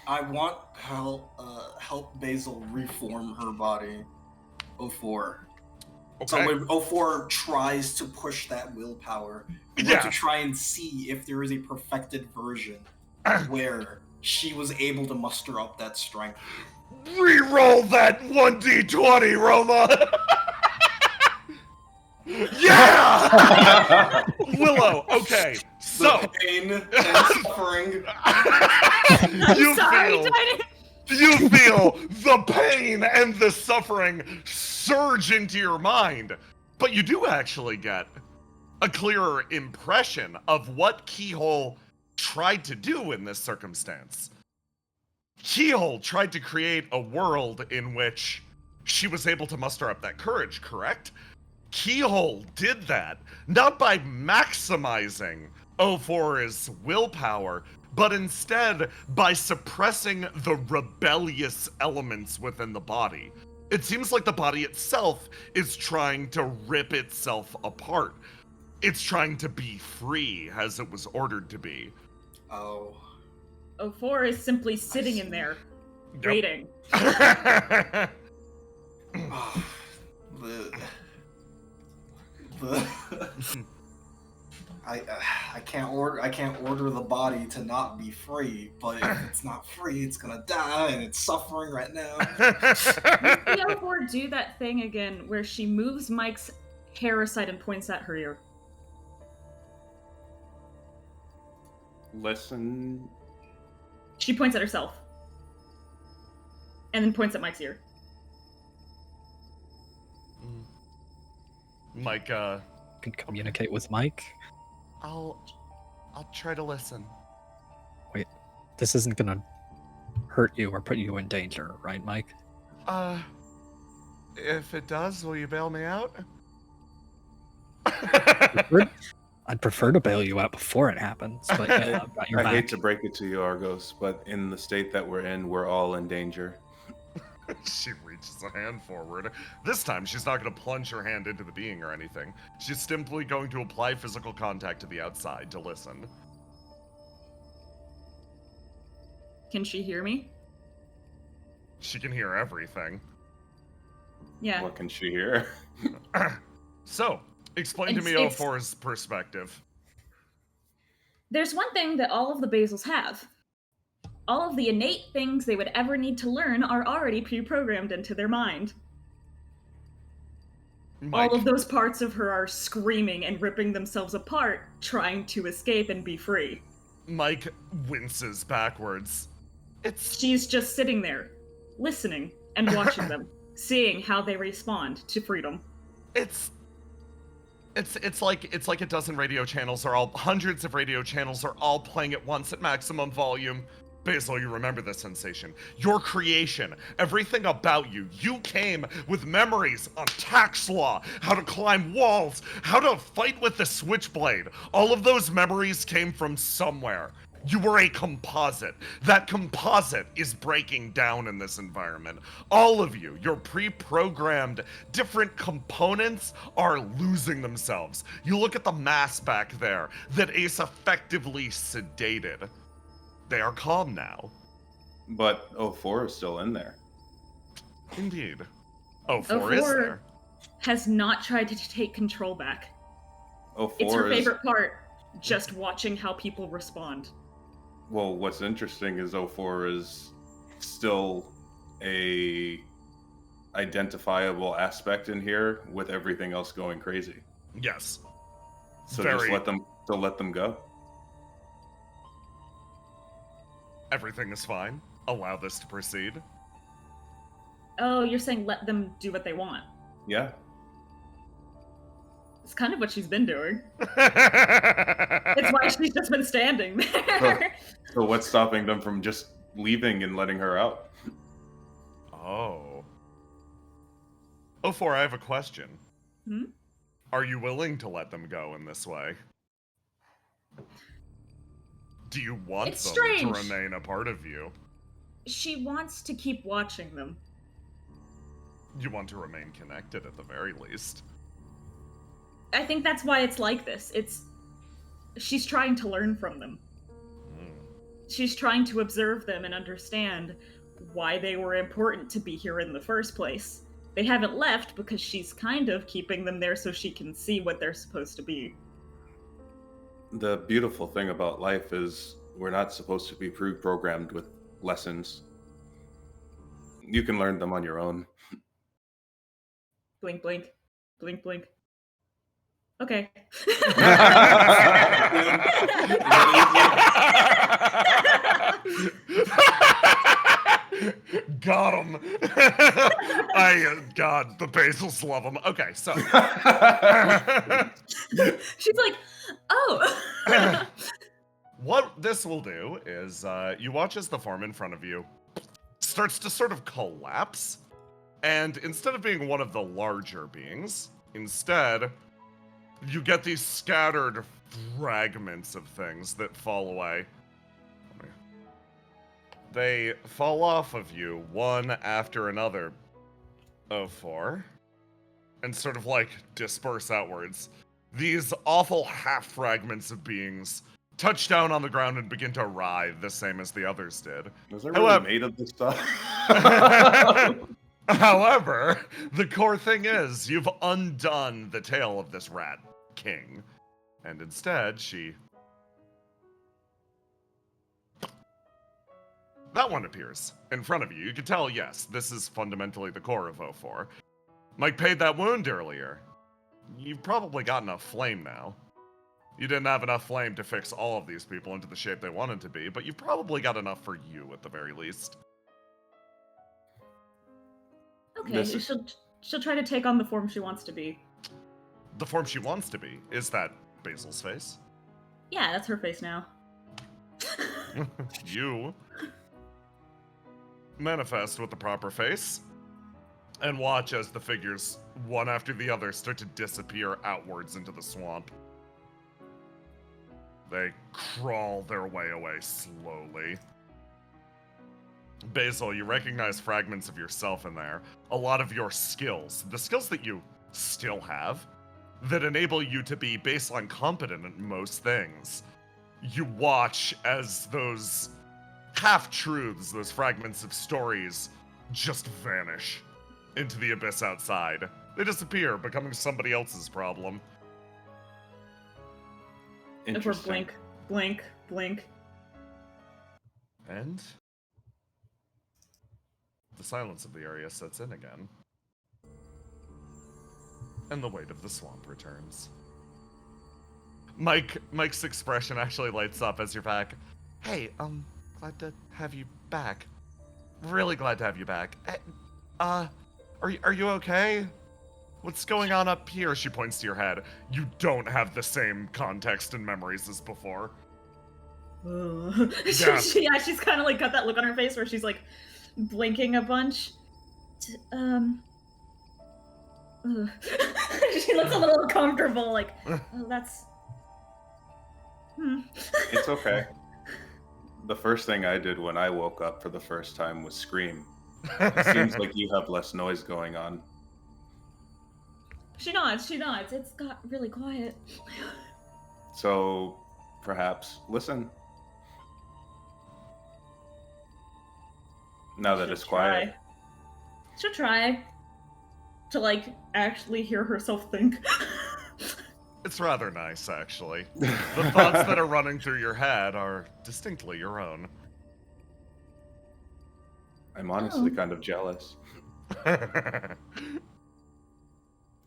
I want help Basil reform her body. 04. Okay. So when 04 tries to push that willpower, I want to try and see if there is a perfected version where she was able to muster up that strength. Reroll that 1d20, Roma! Yeah! Willow, okay, so... The pain and suffering. You feel the pain and the suffering surge into your mind, but you do actually get a clearer impression of what Keyhole tried to do in this circumstance. Keyhole tried to create a world in which she was able to muster up that courage, correct? Keyhole did that, not by maximizing O4's willpower, but instead by suppressing the rebellious elements within the body. It seems like the body itself is trying to rip itself apart. It's trying to be free, as it was ordered to be. Oh. O4 is simply sitting in there, waiting. I can't order the body to not be free, but if it's not free, it's gonna die, and it's suffering right now. You see O4 do that thing again, where she moves Mike's hair aside and points at her ear. Listen. She points at herself. And then points at Mike's ear. Mike, Can communicate with Mike. I'll try to listen. Wait, this isn't gonna hurt you or put you in danger, right, Mike? If it does, will you bail me out? I'd prefer to bail you out before it happens, but yeah, I've got your back. I hate to break it to you, Argos, but in the state that we're in, we're all in danger. She reaches a hand forward. This time, she's not going to plunge her hand into the being or anything. She's simply going to apply physical contact to the outside to listen. Can she hear me? She can hear everything. Yeah. What can she hear? So, explain to me O4's perspective. There's one thing that all of the Basils have. All of the innate things they would ever need to learn are already pre-programmed into their mind. Mike. All of those parts of her are screaming and ripping themselves apart, trying to escape and be free. Mike winces backwards. She's just sitting there, listening and watching them, seeing how they respond to freedom. It's like a dozen radio channels hundreds of radio channels are all playing at once at maximum volume. Basil, you remember this sensation. Your creation, everything about you. You came with memories on tax law, how to climb walls, how to fight with the switchblade. All of those memories came from somewhere. You were a composite. That composite is breaking down in this environment. All of you, your pre-programmed different components are losing themselves. You look at the mass back there that Ace effectively sedated. They are calm now. But O4 is still in there. Indeed. O4 is there. Has not tried to take control back. It's her favorite part, just watching how people respond. Well, what's interesting is O4 is still a identifiable aspect in here with everything else going crazy. Yes. So just let them go. Everything is fine. Allow this to proceed. Oh, you're saying let them do what they want. Yeah. It's kind of what she's been doing. It's why she's just been standing there. So what's stopping them from just leaving and letting her out? Oh. O4, I have a question. Are you willing to let them go in this way? Do you want them to remain a part of you? She wants to keep watching them. You want to remain connected at the very least. I think that's why it's like this. She's trying to learn from them. She's trying to observe them and understand why they were important to be here in the first place. They haven't left because she's kind of keeping them there so she can see what they're supposed to be. The beautiful thing about life is we're not supposed to be pre-programmed with lessons. You can learn them on your own. Blink, blink. Blink, blink. Okay. Got him. God, the basils love him. Okay, so. She's like, oh. What this will do is you watch as the form in front of you starts to sort of collapse. And instead of being one of the larger beings, instead, you get these scattered fragments of things that fall away. They fall off of you, one after another. 04. And sort of like disperse outwards. These awful half fragments of beings touch down on the ground and begin to writhe the same as the others did. Was there really made of this stuff? However, the core thing is, you've undone the tail of this rat king. And instead, that one appears in front of you. You can tell, yes, this is fundamentally the core of 04. Mike paid that wound earlier. You've probably got enough flame now. You didn't have enough flame to fix all of these people into the shape they wanted to be, but you've probably got enough for you at the very least. Okay, she'll try to take on the form she wants to be. The form she wants to be? Is that Basil's face? Yeah, that's her face now. You manifest with the proper face and watch as the figures, one after the other, start to disappear outwards into the swamp. They crawl their way away slowly. Basil, you recognize fragments of yourself in there. A lot of your skills, the skills that you still have, that enable you to be baseline competent in most things. You watch as those half-truths, those fragments of stories, just vanish into the abyss outside. They disappear, becoming somebody else's problem. If we're blink, blink, blink. And the silence of the area sets in again. And the weight of the swamp returns. Mike's expression actually lights up as you're back. Hey, glad to have you back. Really glad to have you back. Are you okay? What's going on up here? She points to your head. You don't have the same context and memories as before. Yeah. She's kind of like got that look on her face where she's like blinking a bunch. She looks a little uncomfortable, like, oh, that's... It's okay. The first thing I did when I woke up for the first time was scream. It seems like you have less noise going on. She nods. It's got really quiet. So, perhaps, listen. Now that it's quiet. She'll try to, like, actually hear herself think. It's rather nice, actually. The thoughts that are running through your head are distinctly your own. I'm honestly kind of jealous.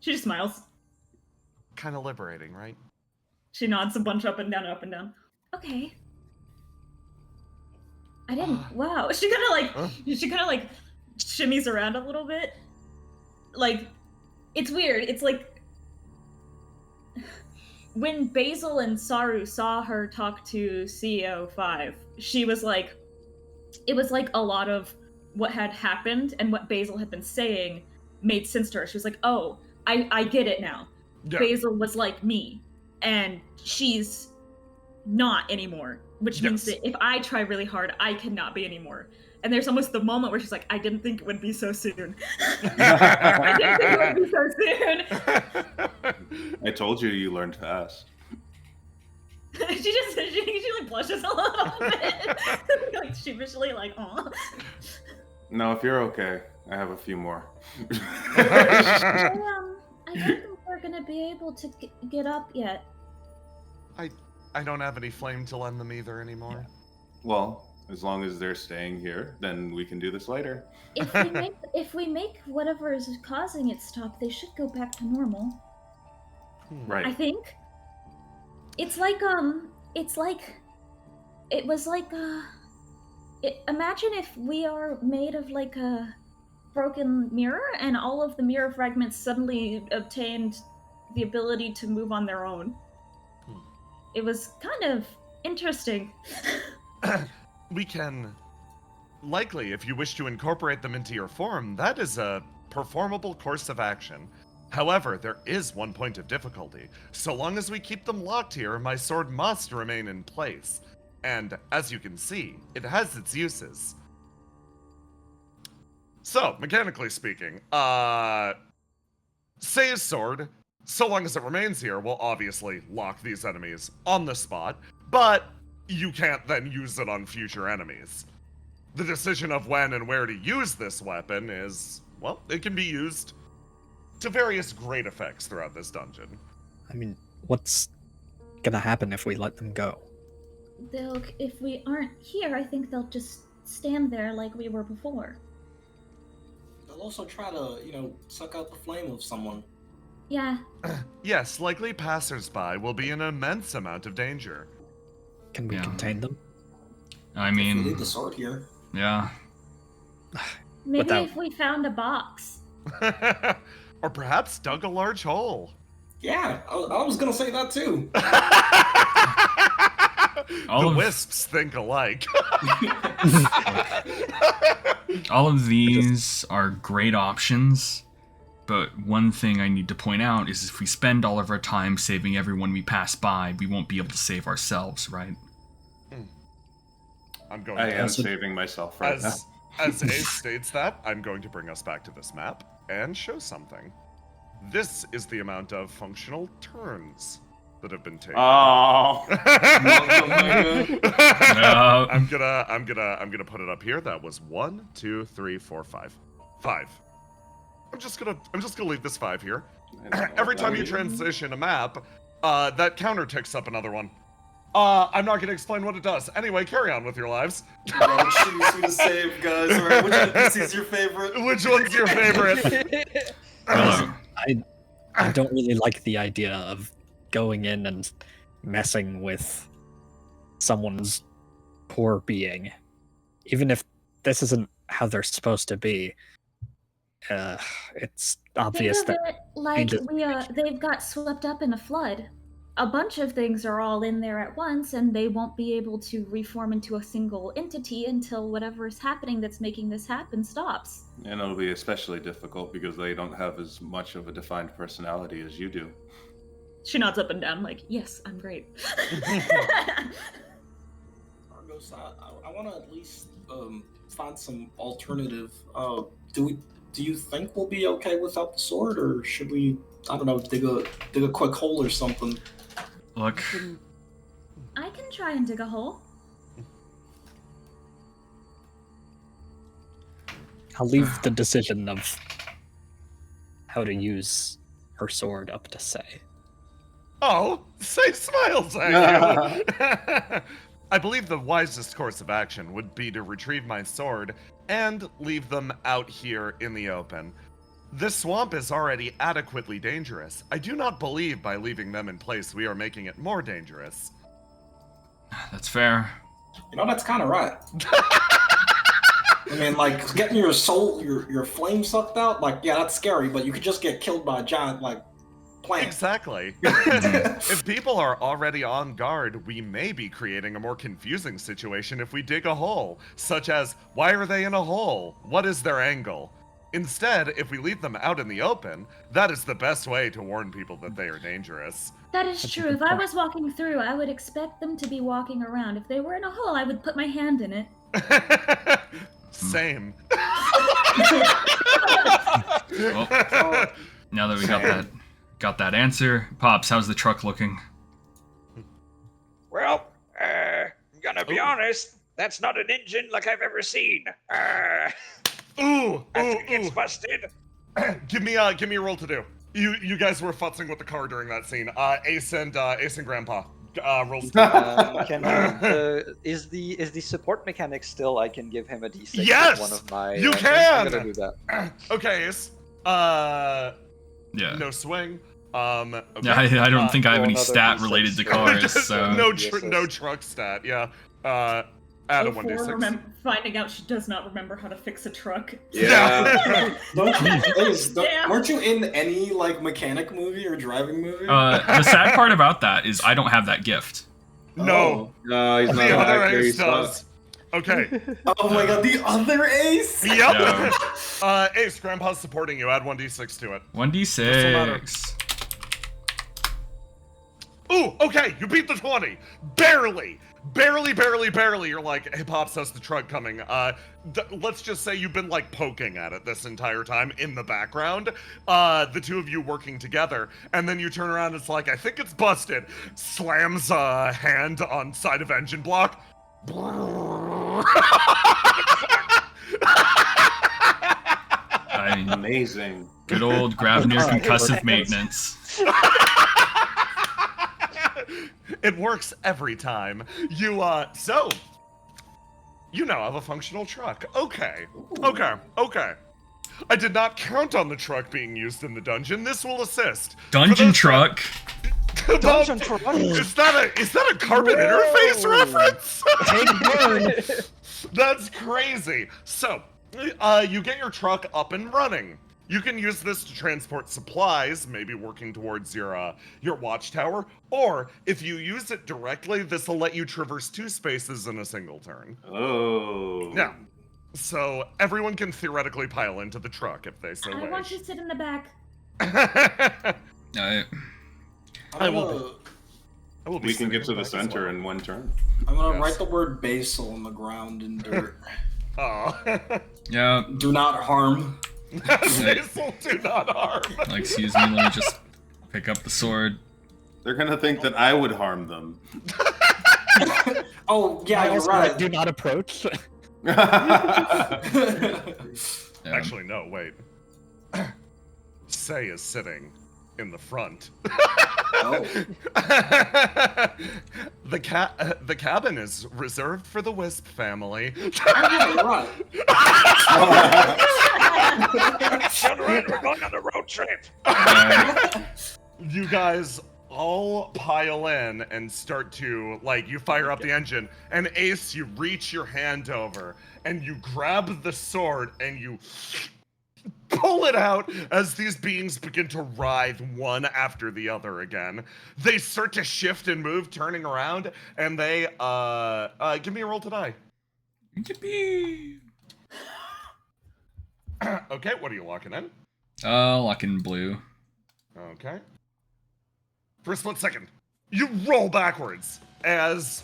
She just smiles. Kind of liberating, right? She nods a bunch up and down, up and down. Okay. I didn't. Wow. She kind of like shimmies around a little bit. Like, it's weird. It's like when Basil and Saru saw her talk to CEO 5, she was like, it was like a lot of what had happened and what Basil had been saying made sense to her. She was like, oh, I get it now. Yeah. Basil was like me, and she's not anymore, which means that if I try really hard, I cannot be anymore. And there's almost the moment where she's like, I didn't think it would be so soon. I didn't think it would be so soon. I told you learned fast. she like blushes a little bit. Like sheepishly, like, aw. No, if you're okay, I have a few more. I don't think we're gonna be able to get up yet. I don't have any flame to lend them either anymore. Well, as long as they're staying here, then we can do this later. If we make whatever is causing it stop, they should go back to normal. Right. I think. It's like it was like imagine if we are made of like a broken mirror and all of the mirror fragments suddenly obtained the ability to move on their own. It was kind of interesting. We can... Likely, if you wish to incorporate them into your form, that is a performable course of action. However, there is one point of difficulty. So long as we keep them locked here, my sword must remain in place. And, as you can see, it has its uses. So, mechanically speaking, Say's sword, so long as it remains here, will obviously lock these enemies on the spot, but you can't then use it on future enemies. The decision of when and where to use this weapon is, well, it can be used to various great effects throughout this dungeon. I mean, what's gonna happen if we let them go? If we aren't here, I think they'll just stand there like we were before. They'll also try to, suck out the flame of someone. Yeah. Yes, likely passersby will be in an immense amount of danger. Can we contain them? I If we mean, leave the sword here. yeah. Maybe if we found a box. Or perhaps dug a large hole. Yeah, I was gonna say that too. The wisps think alike. All of these are great options, but one thing I need to point out is if we spend all of our time saving everyone we pass by, we won't be able to save ourselves, right? I am saving myself right now. As Ace states that, I'm going to bring us back to this map and show something. This is the amount of functional turns that have been taken. Oh. No. I'm gonna put it up here. That was 1, 2, 3, 4, 5. 5. I'm just gonna leave this 5 here. Every time you transition a map, that counter ticks up another one. I'm not gonna explain what it does. Anyway, carry on with your lives. Which should to save, guys? Alright, which NPC is your favorite? Which one's your favorite? I don't really like the idea of going in and messing with someone's poor being. Even if this isn't how they're supposed to be, it's obvious Think of that it like they've got swept up in a flood. A bunch of things are all in there at once, and they won't be able to reform into a single entity until whatever is happening that's making this happen stops. And it'll be especially difficult because they don't have as much of a defined personality as you do. She nods up and down like, yes, I'm great. Argos, I want to at least find some alternative. Do you think we'll be okay without the sword, or should we, I don't know, dig a quick hole or something? Look, I can try and dig a hole. I'll leave the decision of how to use her sword up to Say. Oh, Say smiles at you. I believe the wisest course of action would be to retrieve my sword and leave them out here in the open. This swamp is already adequately dangerous. I do not believe by leaving them in place we are making it more dangerous. that's fair. That's kind of right. I mean, like, getting your soul, your flame sucked out, like, yeah, that's scary, but you could just get killed by a giant, like, plant. Exactly. If people are already on guard, we may be creating a more confusing situation if we dig a hole, such as, why are they in a hole? What is their angle? Instead, if we leave them out in the open, that is the best way to warn people that they are dangerous. That is true. If I was walking through, I would expect them to be walking around. If they were in a hole, I would put my hand in it. Same. Well, now that we got that answer, Pops, how's the truck looking? Well, I'm gonna be honest, that's not an engine like I've ever seen. It's busted. Give me a roll to do. You guys were futzing with the car during that scene. Ace and Grandpa. Rolls. Is the support mechanic still? I can give him a d6. Yes, one of my. You can. I'm gonna do that. Okay, Ace. Yeah. No swing. Okay. Yeah, I don't think I have roll any another stat D6 related to for- cars, so... no truck stat. Yeah. Add a 1d6. Finding out she does not remember how to fix a truck. Yeah. Damn. Weren't you in any like mechanic movie or driving movie? The sad part about that is I don't have that gift. No. No, he's not The an other actor. ace He's not. does. Okay. Oh my god, the other ace? Yep. Ace, Grandpa's supporting you. Add 1d6 to it. 1d6. Ooh, okay, you beat the 20. Barely. You're like, hey, Pops, how's the truck coming? Let's just say you've been, like, poking at it this entire time in the background. The two of you working together, and then you turn around and it's like, I think it's busted. Slams a hand on side of engine block. Amazing. Good old Grabner concussive maintenance. It works every time. You now have a functional truck. Okay. I did not count on the truck being used in the dungeon. This will assist. Dungeon truck. Dungeon truck. Is that a carbon interface reference? That's crazy. So, you get your truck up and running. You can use this to transport supplies, maybe working towards your watchtower, or if you use it directly, this will let you traverse 2 spaces in a single turn. Oh. Yeah. So everyone can theoretically pile into the truck if they so wish. I want to sit in the back. I will be We can get to the back as center well. in one turn. I'm gonna write the word basil on the ground in dirt. Oh. Yeah. Do not harm. Basil, do not harm. Like, excuse me, let me just pick up the sword. They're gonna think that I would harm them. Oh, yeah, you're Also, right. do not approach. Actually, no, wait. Say is sitting in the front. Oh. The cabin is reserved for the Wisp family. Oh, yeah, you're right. Children, we're going on a road trip. You guys all pile in and start to, like, you fire up the engine, and Ace, you reach your hand over, and you grab the sword, and you pull it out as these beings begin to writhe one after the other again. They start to shift and move, turning around, and they, give me a roll to die. Yippee! Okay, what are you locking in? Lock in blue. Okay. For a split second, you roll backwards as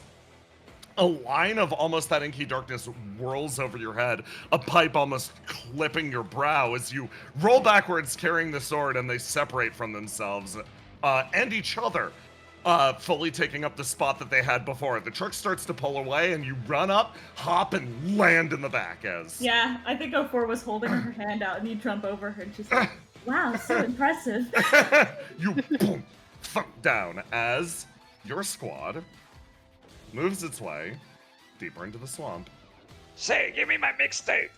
a line of almost that inky darkness whirls over your head, a pipe almost clipping your brow as you roll backwards carrying the sword, and they separate from themselves and each other, fully taking up the spot that they had before. The truck starts to pull away, and you run up, hop, and land in the back as... Yeah, I think 04 was holding her hand out, and you jump over her, and she's like, Wow, so impressive. You boom, thump down as your squad moves its way deeper into the swamp. Say, give me my mixtape.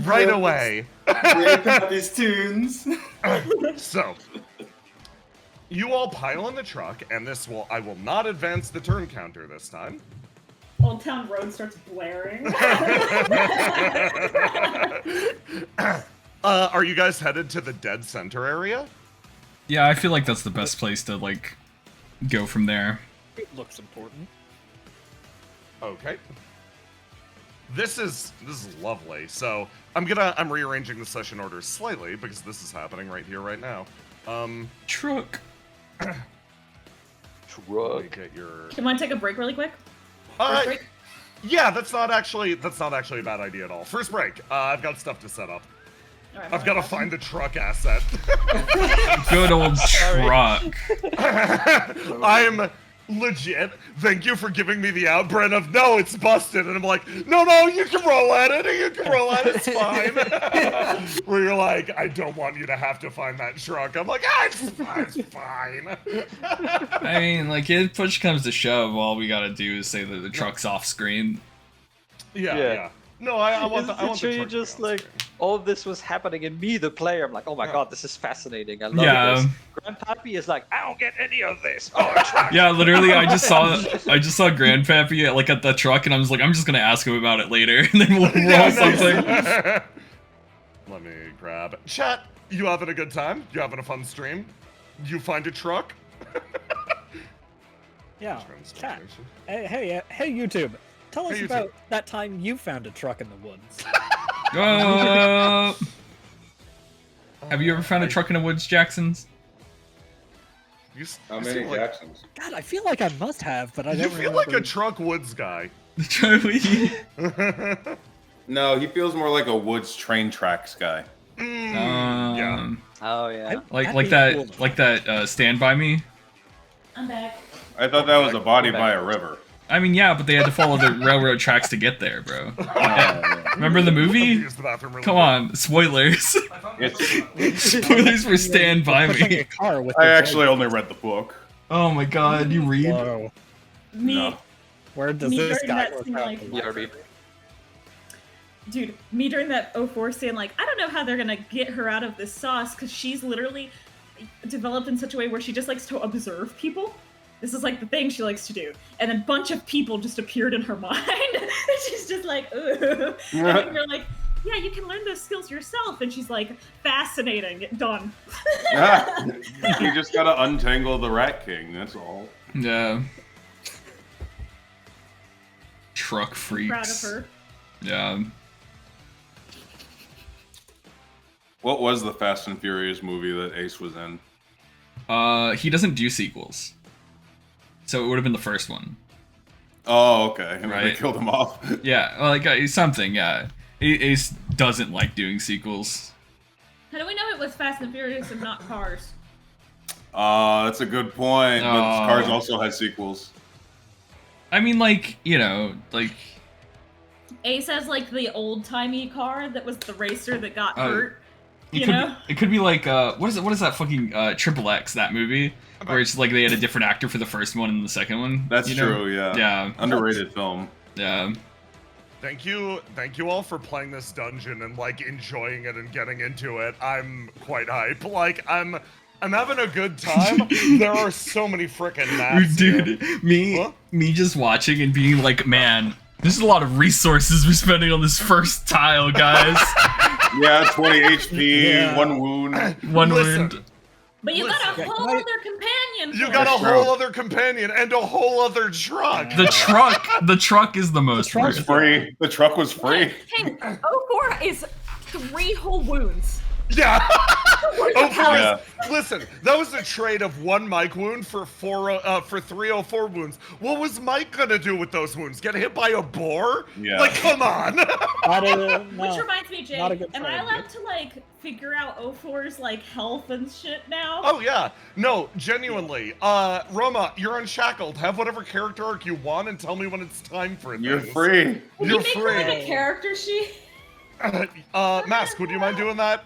Right away. These tunes. So, you all pile in the truck, and I will not advance the turn counter this time. Old Town Road starts blaring. Are you guys headed to the dead center area? Yeah, I feel like that's the best place to, like, go from there. It looks important. Okay. This is lovely. So I'm rearranging the session order slightly because this is happening right here, right now. Truck. Truck. Get your. You want to take a break really quick? First break? Yeah, that's not actually a bad idea at all. First break. I've got stuff to set up. All right, I've got to find the truck asset. Good old truck. I'm legit. Thank you for giving me the out, Brent, of no, it's busted. And I'm like, no, you can roll at it. It's fine. Where you're like, I don't want you to have to find that truck. I'm like, it's fine. I mean, like, if push comes to shove, all we gotta do is say that the truck's off screen. Yeah. No, I want the Should you truck to be just on like screen. all of this was happening in me, the player. I'm like, oh my god, this is fascinating. I love this. Grandpappy is like, I don't get any of this. Oh, truck. Yeah, literally, I just saw Grandpappy like at the truck, and I was like, I'm just gonna ask him about it later, and then we'll roll something. Let me grab chat. You having a good time? You having a fun stream? You find a truck? Yeah. Chat. Hey, YouTube. Tell us about that time you found a truck in the woods. Have you ever found a truck in the woods, Jacksons? How many Jacksons? God, I feel like I must have, but I don't remember. You feel like a truck woods guy. No, he feels more like a woods train tracks guy. Yeah. oh yeah. Like that Stand By Me? I'm back. I thought that was a body by a river. I mean, yeah, but they had to follow the railroad tracks to get there, bro. Remember the movie? Come on, spoilers. Spoilers for Stand By Me. I actually only read the book. Oh my god, you read? Whoa. No. Where does this guy work out? Dude, me during that 04 saying, like, I don't know how they're gonna get her out of this sauce, because she's literally developed in such a way where she just likes to observe people. This is like the thing she likes to do. And then a bunch of people just appeared in her mind. And she's just like, ugh. And then you're like, yeah, you can learn those skills yourself. And she's like, fascinating, done. You just gotta untangle the Rat King, that's all. Yeah. Truck freaks. Proud of her. Yeah. What was the Fast and Furious movie that Ace was in? He doesn't do sequels. So it would have been the first one. Oh, okay. And right. They killed him off. Yeah, like something, yeah. Ace doesn't like doing sequels. How do we know it was Fast and Furious and not Cars? That's a good point. But Cars also has sequels. I mean, like, you know, like... Ace has, like, the old-timey car that was the racer that got hurt. It could be like, what is that fucking Triple X, that movie? Where it's like they had a different actor for the first one and the second one. That's true, yeah. Yeah. Underrated film. Yeah. Thank you all for playing this dungeon and like enjoying it and getting into it. I'm quite hype. Like I'm having a good time. There are so many freaking maps. Dude, me just watching and being like, man, there's a lot of resources we're spending on this first tile, guys. Yeah, 20 HP, 1 wound. One wound. But you got a whole other companion. You got a whole other companion and a whole other truck. The truck is the most free. Free. The truck was free. Hey, 04 is 3 whole wounds. Yeah. Listen, that was a trade of 1 Mike wound for 304 wounds. What was Mike gonna do with those wounds? Get hit by a boar? Yeah. Like, come on. Which reminds me, Jay, am I allowed to like figure out 04's like health and shit now? Oh yeah. No, genuinely. Roma, you're unshackled. Have whatever character arc you want and tell me when it's time for it. You're free. You're free. Her like a character sheet? Mask, would you mind doing that?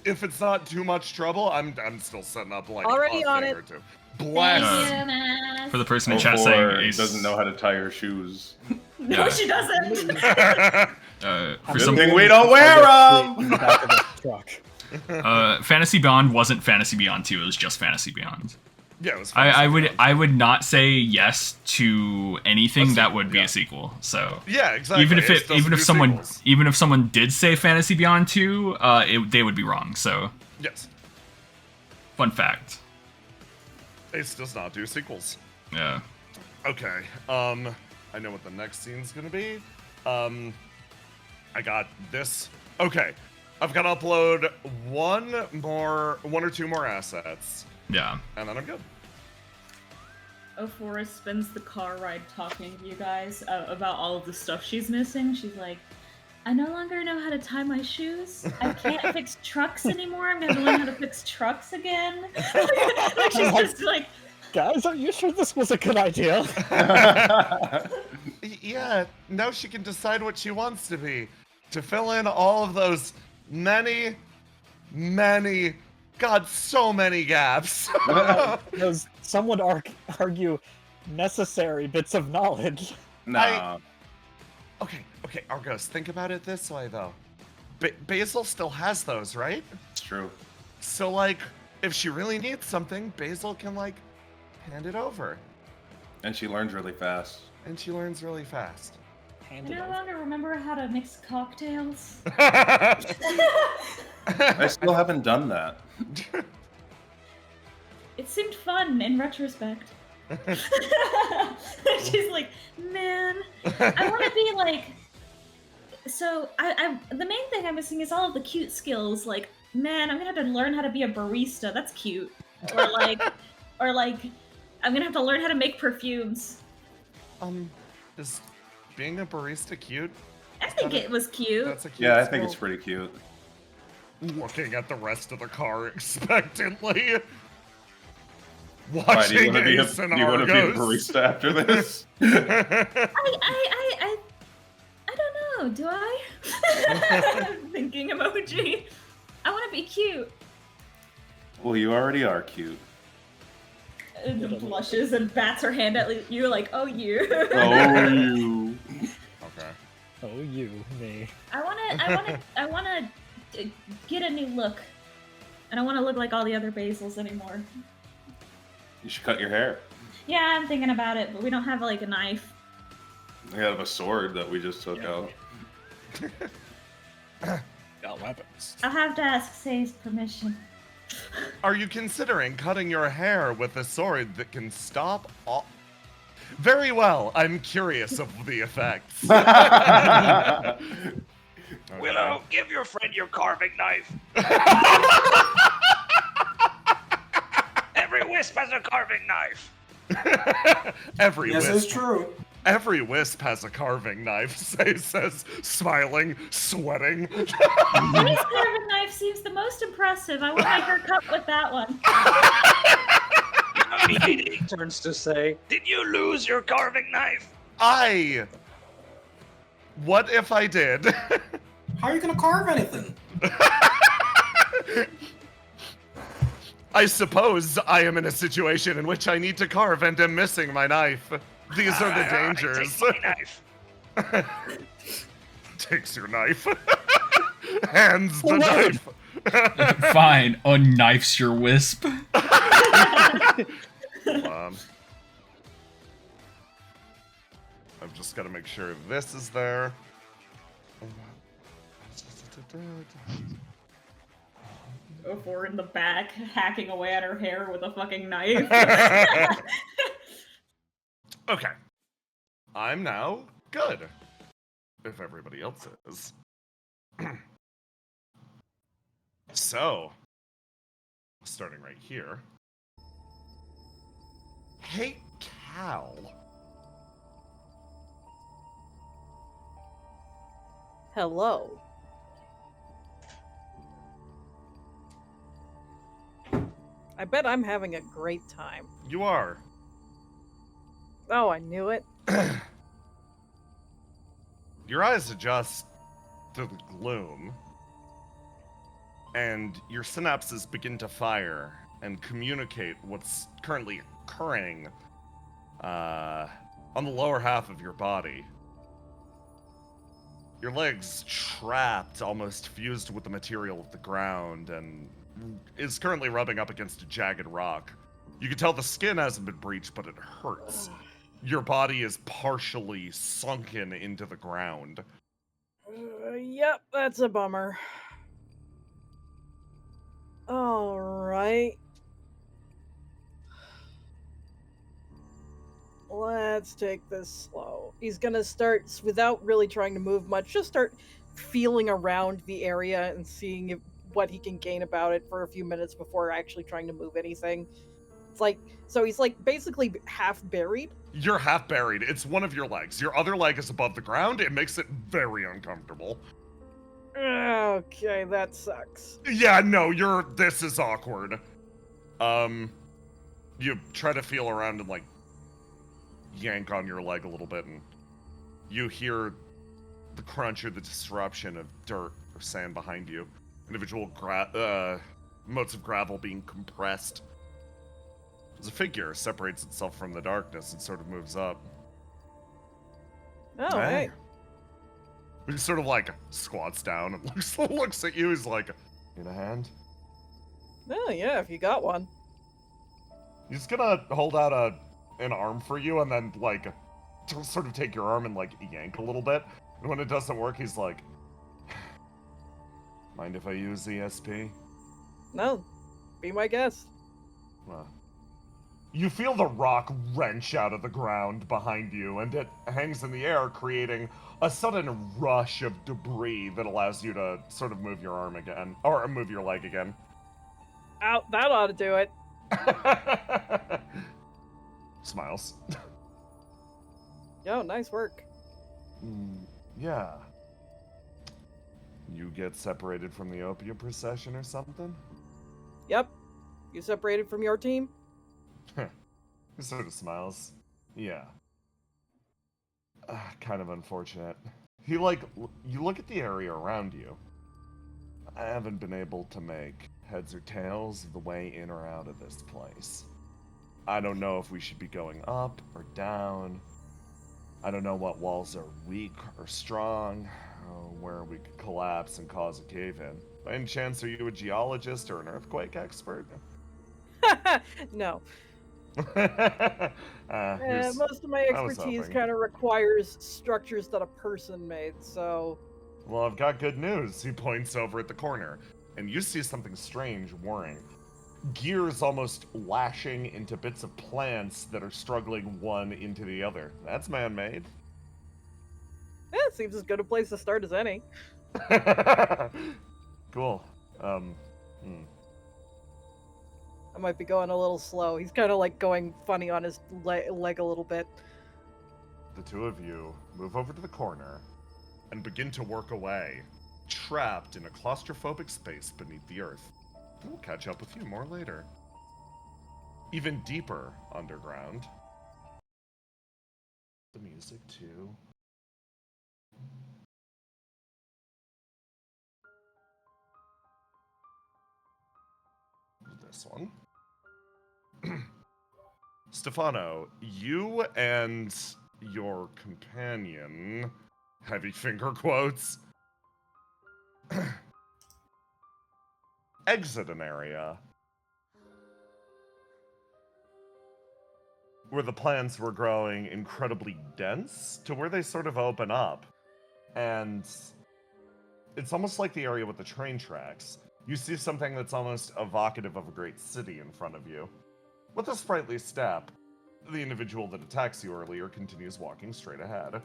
If it's not too much trouble, I'm still setting up like already on it. Bless. For the person in chat saying Ace doesn't know how to tie her shoes. No, she doesn't. For something we don't wear them. Fantasy Beyond wasn't Fantasy Beyond 2. It was just Fantasy Beyond. Yeah, it was. I would not say yes to anything that would be a sequel. So yeah, exactly. Even if someone did say Fantasy Beyond 2, they would be wrong. So yes. Fun fact. Ace does not do sequels. Yeah. Okay. I know what the next scene's gonna be. I got this. Okay. I've got to upload one or two more assets. Yeah. And then I'm good. 04 spends the car ride talking to you guys about all of the stuff she's missing. She's like, I no longer know how to tie my shoes. I can't fix trucks anymore. I'm going to learn how to fix trucks again. Like she's just like... Guys, are you sure this was a good idea? Yeah, now she can decide what she wants to be. To fill in all of those many, God, so many gaps. Those, some would argue, necessary bits of knowledge. No. Okay, Argos, think about it this way, though. Basil still has those, right? It's true. So, like, if she really needs something, Basil can, like, hand it over. And she learns really fast. And she learns really fast. I no longer remember how to mix cocktails. I still haven't done that. It seemed fun in retrospect. She's like, man, I want to be like. So I the main thing I'm missing is all of the cute skills. Like, man, I'm gonna have to learn how to be a barista. That's cute. Or like, I'm gonna have to learn how to make perfumes. Is being a barista cute? I think it was cute. That's a cute Yeah, I think skill. it's pretty cute. Looking at the rest of the car expectantly. Why, do you Watching want to be Ace and a Argos. barista after this? I don't know. Do I? Thinking emoji. I want to be cute. Well, you already are cute. And blushes and bats her hand at you like, oh, you. Oh, you. Okay. Oh, you, me. I wanna get a new look. I don't want to look like all the other Basils anymore. You should cut your hair. Yeah, I'm thinking about it, but we don't have like a knife. We have a sword that we just took out. Got weapons. I'll have to ask Say's permission. Are you considering cutting your hair with a sword that can stop all... Very well. I'm curious of the effects. Willow, give your friend your carving knife. Every wisp has a carving knife. Every Yes, wisp. it's true. Every wisp has a carving knife, Say says, smiling, sweating. Say's carving knife seems the most impressive. I want my hair cut with that one. He turns to say, Did you lose your carving knife? What if I did? How are you gonna carve anything? I suppose I am in a situation in which I need to carve and am missing my knife. These are the dangers. Take my knife. Takes your knife. Hands the knife. Fine, unknifes your wisp. I've just got to make sure this is there. Go for in the back, hacking away at her hair with a fucking knife. Okay. I'm now good. If everybody else is. So, starting right here. Hey, Cal. Hello. I bet I'm having a great time. You are. Oh, I knew it. Your eyes adjust to the gloom, and your synapses begin to fire and communicate what's currently occurring on the lower half of your body. Your legs trapped, almost fused with the material of the ground, and is currently rubbing up against a jagged rock. You can tell the skin hasn't been breached, but it hurts. Your body is partially sunken into the ground. Yep, that's a bummer. Alright. Let's take this slow. He's gonna start, without really trying to move much, just start feeling around the area and seeing what he can gain about it for a few minutes before actually trying to move anything. It's like, so he's like basically half buried. You're half buried. It's one of your legs. Your other leg is above the ground. It makes it very uncomfortable. Okay, that sucks. Yeah, no, this is awkward. You try to feel around and, like, yank on your leg a little bit, and you hear the crunch or the disruption of dirt or sand behind you. Individual motes of gravel being compressed. As a figure separates itself from the darkness and sort of moves up. Oh, hey. He sort of like squats down and looks at you. He's like, "In a hand?" Oh yeah, if you got one. He's gonna hold out an arm for you and then like sort of take your arm and like yank a little bit. And when it doesn't work, he's like, "Mind if I use ESP?" No, be my guest. You feel the rock wrench out of the ground behind you, and it hangs in the air, creating a sudden rush of debris that allows you to sort of move your arm again, or move your leg again. Out, that ought to do it. Smiles. Yo, nice work. Yeah. You get separated from the OPIA procession or something? Yep. You separated from your team? He sort of smiles. Yeah. Kind of unfortunate. You look at the area around you. I haven't been able to make heads or tails of the way in or out of this place. I don't know if we should be going up or down. I don't know what walls are weak or strong, or where we could collapse and cause a cave-in. By any chance, are you a geologist or an earthquake expert? No. Most of my expertise kind of requires structures that a person made, so... Well, I've got good news. He points over at the corner, and you see something strange whirring. Gears almost lashing into bits of plants that are struggling one into the other. That's man-made. Yeah, it seems as good a place to start as any. Cool. I might be going a little slow. He's kind of like going funny on his leg a little bit. The two of you move over to the corner and begin to work away, trapped in a claustrophobic space beneath the earth. We'll catch up with you more later. Even deeper underground. The music too. This one. Stefano, you and your companion, heavy finger quotes, exit an area where the plants were growing incredibly dense to where they sort of open up. And it's almost like the area with the train tracks. You see something that's almost evocative of a great city in front of you. With a sprightly step, the individual that attacks you earlier continues walking straight ahead.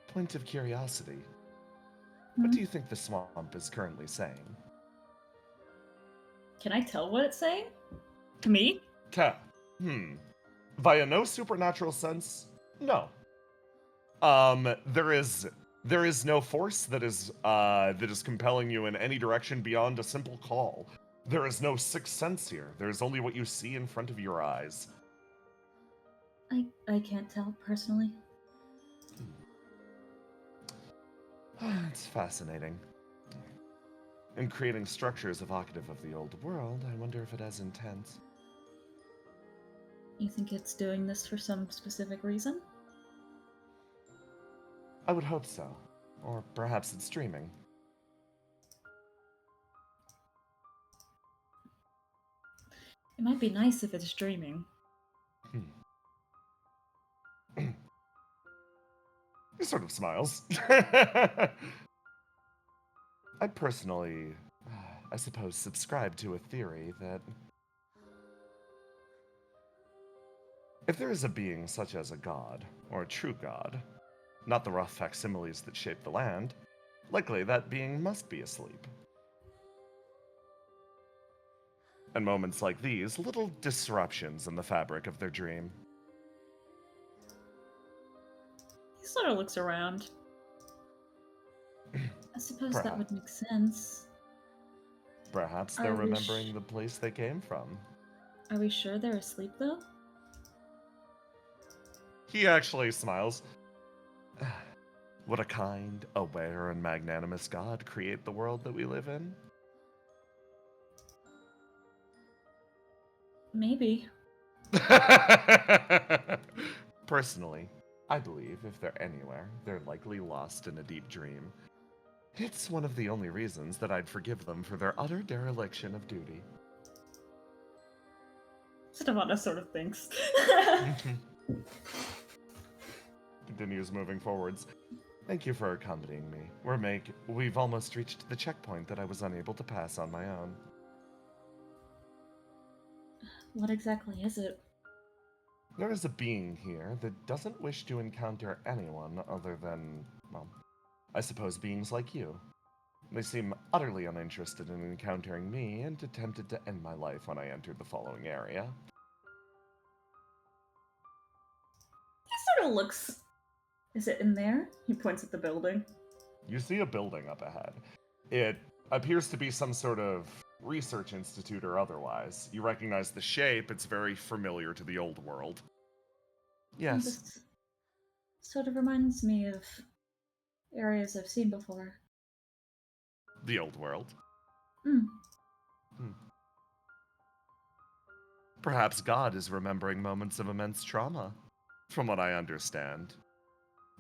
Point of curiosity. What do you think the swamp is currently saying? Can I tell what it's saying? To me? Via no supernatural sense, no. There is no force that is compelling you in any direction beyond a simple call. There is no sixth sense here. There's only what you see in front of your eyes. I can't tell personally. It's fascinating. In creating structures evocative of the old world, I wonder if it has intent. You think it's doing this for some specific reason? I would hope so. Or perhaps it's dreaming. It might be nice if it's dreaming. He sort of smiles. I personally, I suppose, subscribe to a theory that if there is a being such as a god, or a true god, not the rough facsimiles that shape the land, likely that being must be asleep. And moments like these, little disruptions in the fabric of their dream. He sort of looks around. I suppose that would make sense. Perhaps they're remembering the place they came from. Are we sure they're asleep, though? He actually smiles. Would a kind, aware, and magnanimous God create the world that we live in? Maybe. Personally, I believe if they're anywhere, they're likely lost in a deep dream. It's one of the only reasons that I'd forgive them for their utter dereliction of duty. Stefano sort of thinks. Continues moving forwards. Thank you for accompanying me. We've almost reached the checkpoint that I was unable to pass on my own. What exactly is it? There is a being here that doesn't wish to encounter anyone other than, well, I suppose beings like you. They seem utterly uninterested in encountering me and attempted to end my life when I entered the following area. He sort of looks. Is it in there? He points at the building. You see a building up ahead. It appears to be some sort of research institute or otherwise. You recognize the shape, it's very familiar to the old world. Yes. This sort of reminds me of areas I've seen before. The old world. Hmm. Perhaps God is remembering moments of immense trauma. From what I understand,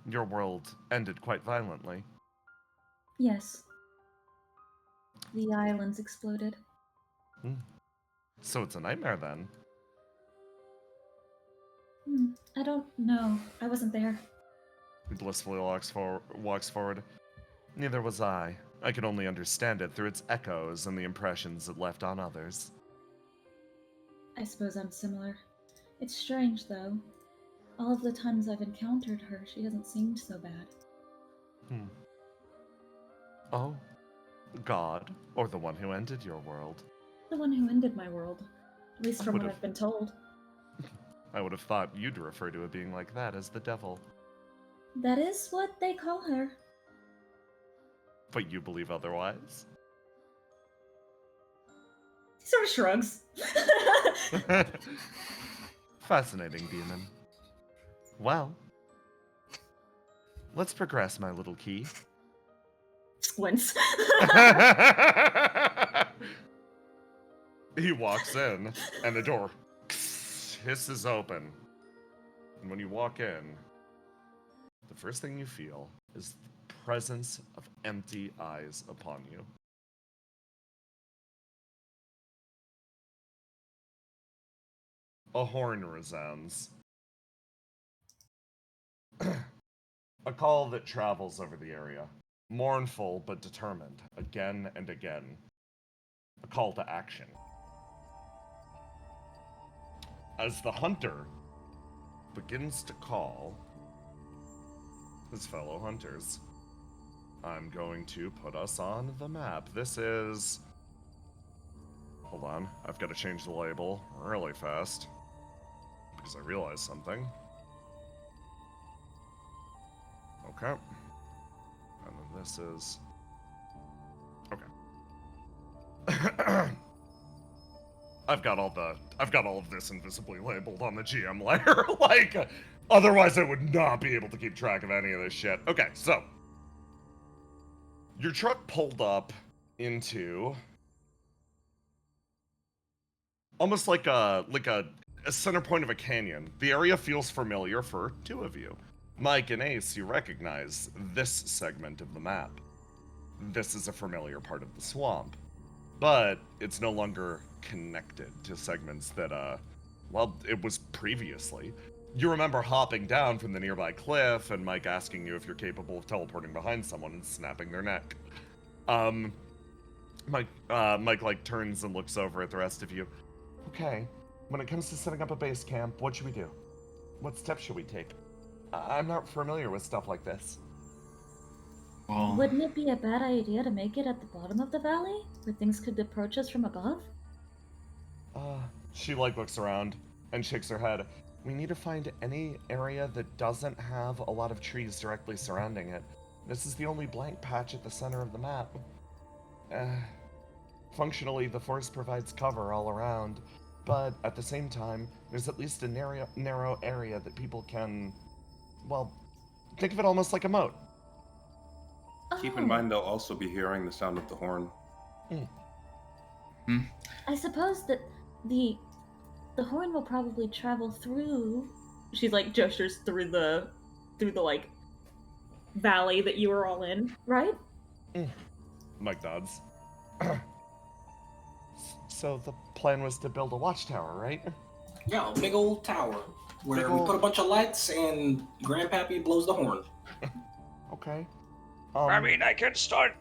your world ended quite violently. Yes. The islands exploded. So it's a nightmare then? I don't know. I wasn't there. He blissfully walks forward. Neither was I. I could only understand it through its echoes and the impressions it left on others. I suppose I'm similar. It's strange, though. All of the times I've encountered her, she hasn't seemed so bad. Oh, God, or the one who ended your world? The one who ended my world. At least from what I've been told. I would have thought you'd refer to a being like that as the devil. That is what they call her. But you believe otherwise? He sort of shrugs. Fascinating, demon. Well, let's progress, my little key. Squints. He walks in, and the door hisses open. And when you walk in, the first thing you feel is the presence of empty eyes upon you. A horn resounds. A call that travels over the area. Mournful but determined, again and again. A call to action. As the hunter begins to call his fellow hunters, I'm going to put us on the map. This is... Hold on, I've got to change the label really fast, because I realized something. Okay. And then this is... Okay. I've got all of this invisibly labeled on the GM layer. Like, otherwise I would not be able to keep track of any of this shit. Okay, so your truck pulled up into almost like a center point of a canyon. The area feels familiar for two of you. Mike and Ace, you recognize this segment of the map. This is a familiar part of the swamp. But it's no longer connected to segments that, well, it was previously. You remember hopping down from the nearby cliff and Mike asking you if you're capable of teleporting behind someone and snapping their neck. Mike, like, turns and looks over at the rest of you. Okay, when it comes to setting up a base camp, what should we do? What steps should we take? I'm not familiar with stuff like this. Well, Wouldn't it be a bad idea to make it at the bottom of the valley, where things could approach us from above? She, like, looks around and shakes her head. We need to find any area that doesn't have a lot of trees directly surrounding it. This is the only blank patch at the center of the map. Functionally, the forest provides cover all around, but at the same time, there's at least a narrow area that people can, well, think of it almost like a moat. Keep in mind they'll also be hearing the sound of the horn. I suppose that the The horn will probably travel through. She like gestures through the like valley that you were all in, right? Mike nods. So the plan was to build a watchtower, right? Yeah, a big old tower where we put a bunch of lights and Grandpappy blows the horn. Okay. I mean, I can start,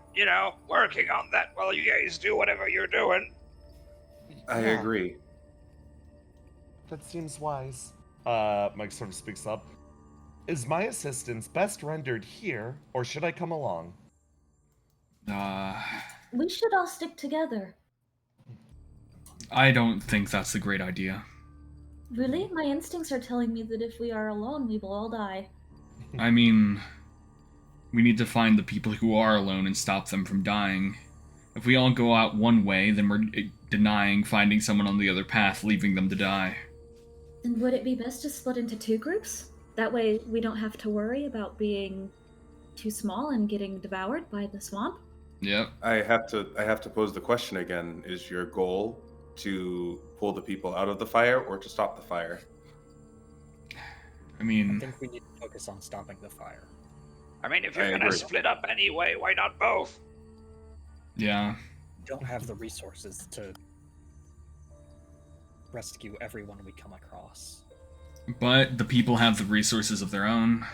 working on that while you guys do whatever you're doing. I agree. That seems wise. Mike sort of speaks up. Is my assistance best rendered here, or should I come along? We should all stick together. I don't think that's a great idea. Really? My instincts are telling me that if we are alone, we will all die. I mean, we need to find the people who are alone and stop them from dying. If we all go out one way, then we're denying finding someone on the other path, leaving them to die. Then would it be best to split into 2 groups? That way we don't have to worry about being too small and getting devoured by the swamp? Yep. I have to pose the question again. Is your goal to pull the people out of the fire or to stop the fire? I mean, I think we need to focus on stopping the fire. I mean, if you're I gonna agree. split up anyway, why not both? yeah. We don't have the resources to rescue everyone we come across. But the people have the resources of their own.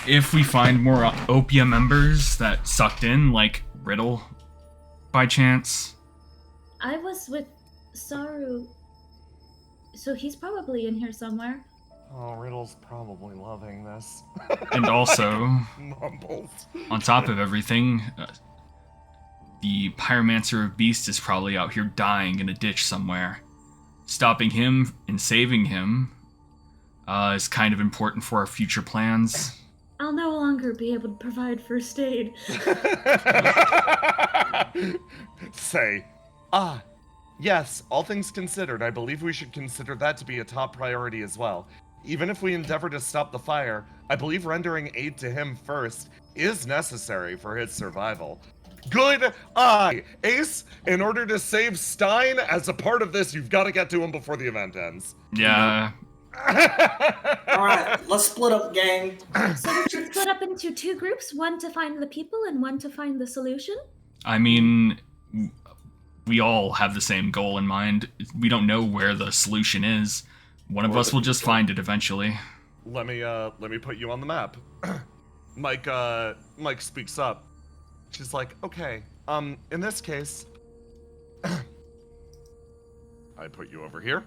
If we find more OPIA members that sucked in, like Riddle, by chance. I was with Saru, so he's probably in here somewhere. Oh, Riddle's probably loving this. And also, Mumbles. on top of everything, the Pyromancer of Beast is probably out here dying in a ditch somewhere. Stopping him and saving him is kind of important for our future plans. I'll no longer be able to provide first aid. Say, yes, all things considered, I believe we should consider that to be a top priority as well. Even if we endeavor to stop the fire, I believe rendering aid to him first is necessary for his survival. Good eye! Ace, in order to save Stein, as a part of this, you've got to get to him before the event ends. Yeah. Alright, let's split up, gang. So we should split up into 2 groups, one to find the people and one to find the solution? I mean, we all have the same goal in mind. We don't know where the solution is. One of us will just find it eventually. Let me put you on the map. Mike speaks up. She's like, okay, in this case, I put you over here.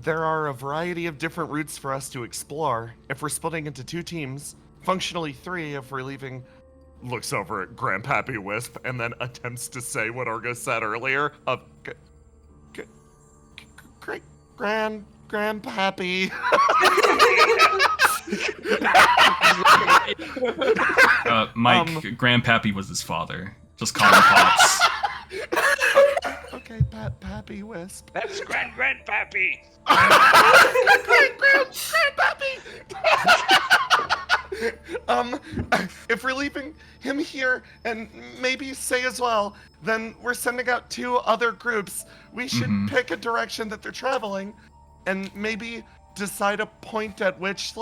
There are a variety of different routes for us to explore. If we're splitting into 2 teams, functionally 3 if we're leaving. Looks over at Grandpappy Wisp and then attempts to say what Argo said earlier of Grandpappy. Mike, Grandpappy was his father. Just call him Pops. Okay, Pappy Wisp. That's Grandpappy. Grandpappy. If we're leaving him here, and maybe say as well, then we're sending out 2 other groups. We should pick a direction that they're traveling, and maybe decide a point at which,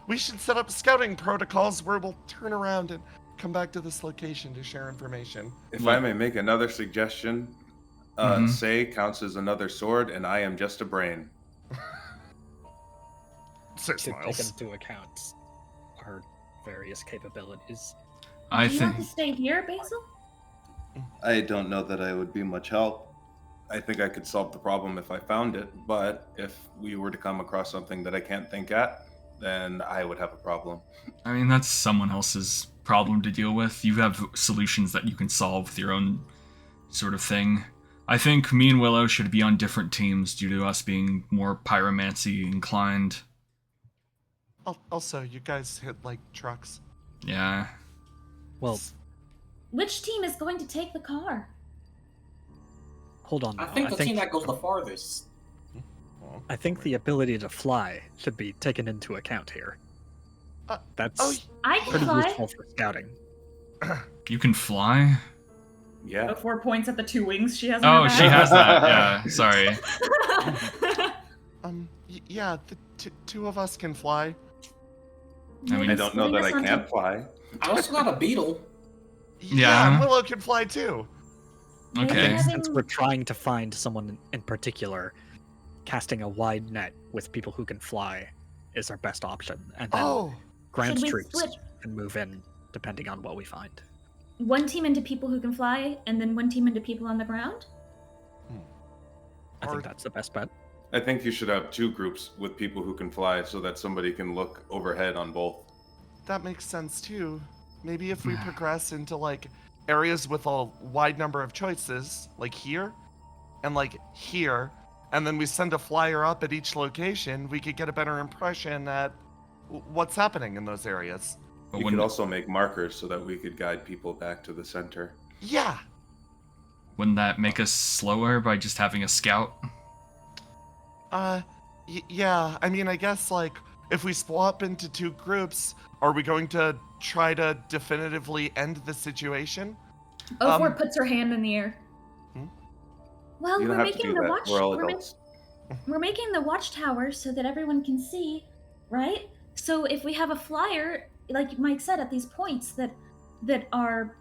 we should set up scouting protocols where we'll turn around and come back to this location to share information. If I may make another suggestion, Say counts as another sword, and I am just a brain. Say To smiles. take into account our various capabilities. Do you want to stay here, Basil? I don't know that I would be much help. I think I could solve the problem if I found it, but if we were to come across something that I can't think at, then I would have a problem. I mean, that's someone else's problem to deal with. You have solutions that you can solve with your own sort of thing. I think me and Willow should be on different teams due to us being more pyromancy inclined. Also, you guys hit trucks. Yeah. Well, Which team is going to take the car? hold on. I now. think the team that goes the farthest. I think the ability to fly should be taken into account here. That's I can pretty fly. useful for scouting. You can fly? Yeah. Before points at the 2 wings she has. Oh, she has that. Yeah, sorry. Yeah, the two of us can fly. I mean, I don't know that I can fly. I also got a beetle. Yeah. Willow can fly too. Okay. Since we're trying to find someone in particular, casting a wide net with people who can fly is our best option. And then Grant's Should we troops split? can move in depending on what we find. One team into people who can fly, and then one team into people on the ground? I think that's the best bet. I think you should have 2 groups with people who can fly so that somebody can look overhead on both. That makes sense too. Maybe if we progress into like areas with a wide number of choices, like here and like here, and then we send a flyer up at each location, we could get a better impression at what's happening in those areas. You could also make markers so that we could guide people back to the center. Yeah. Wouldn't that make us slower by just having a scout? Yeah. I mean, I guess like if we split up into 2 groups, are we going to try to definitively end the situation? Ophor puts her hand in the air. Well, You don't we're have to making do the that. watch. We're all adults. We're making the watchtower so that everyone can see, right? So if we have a flyer, like Mike said, at these points that are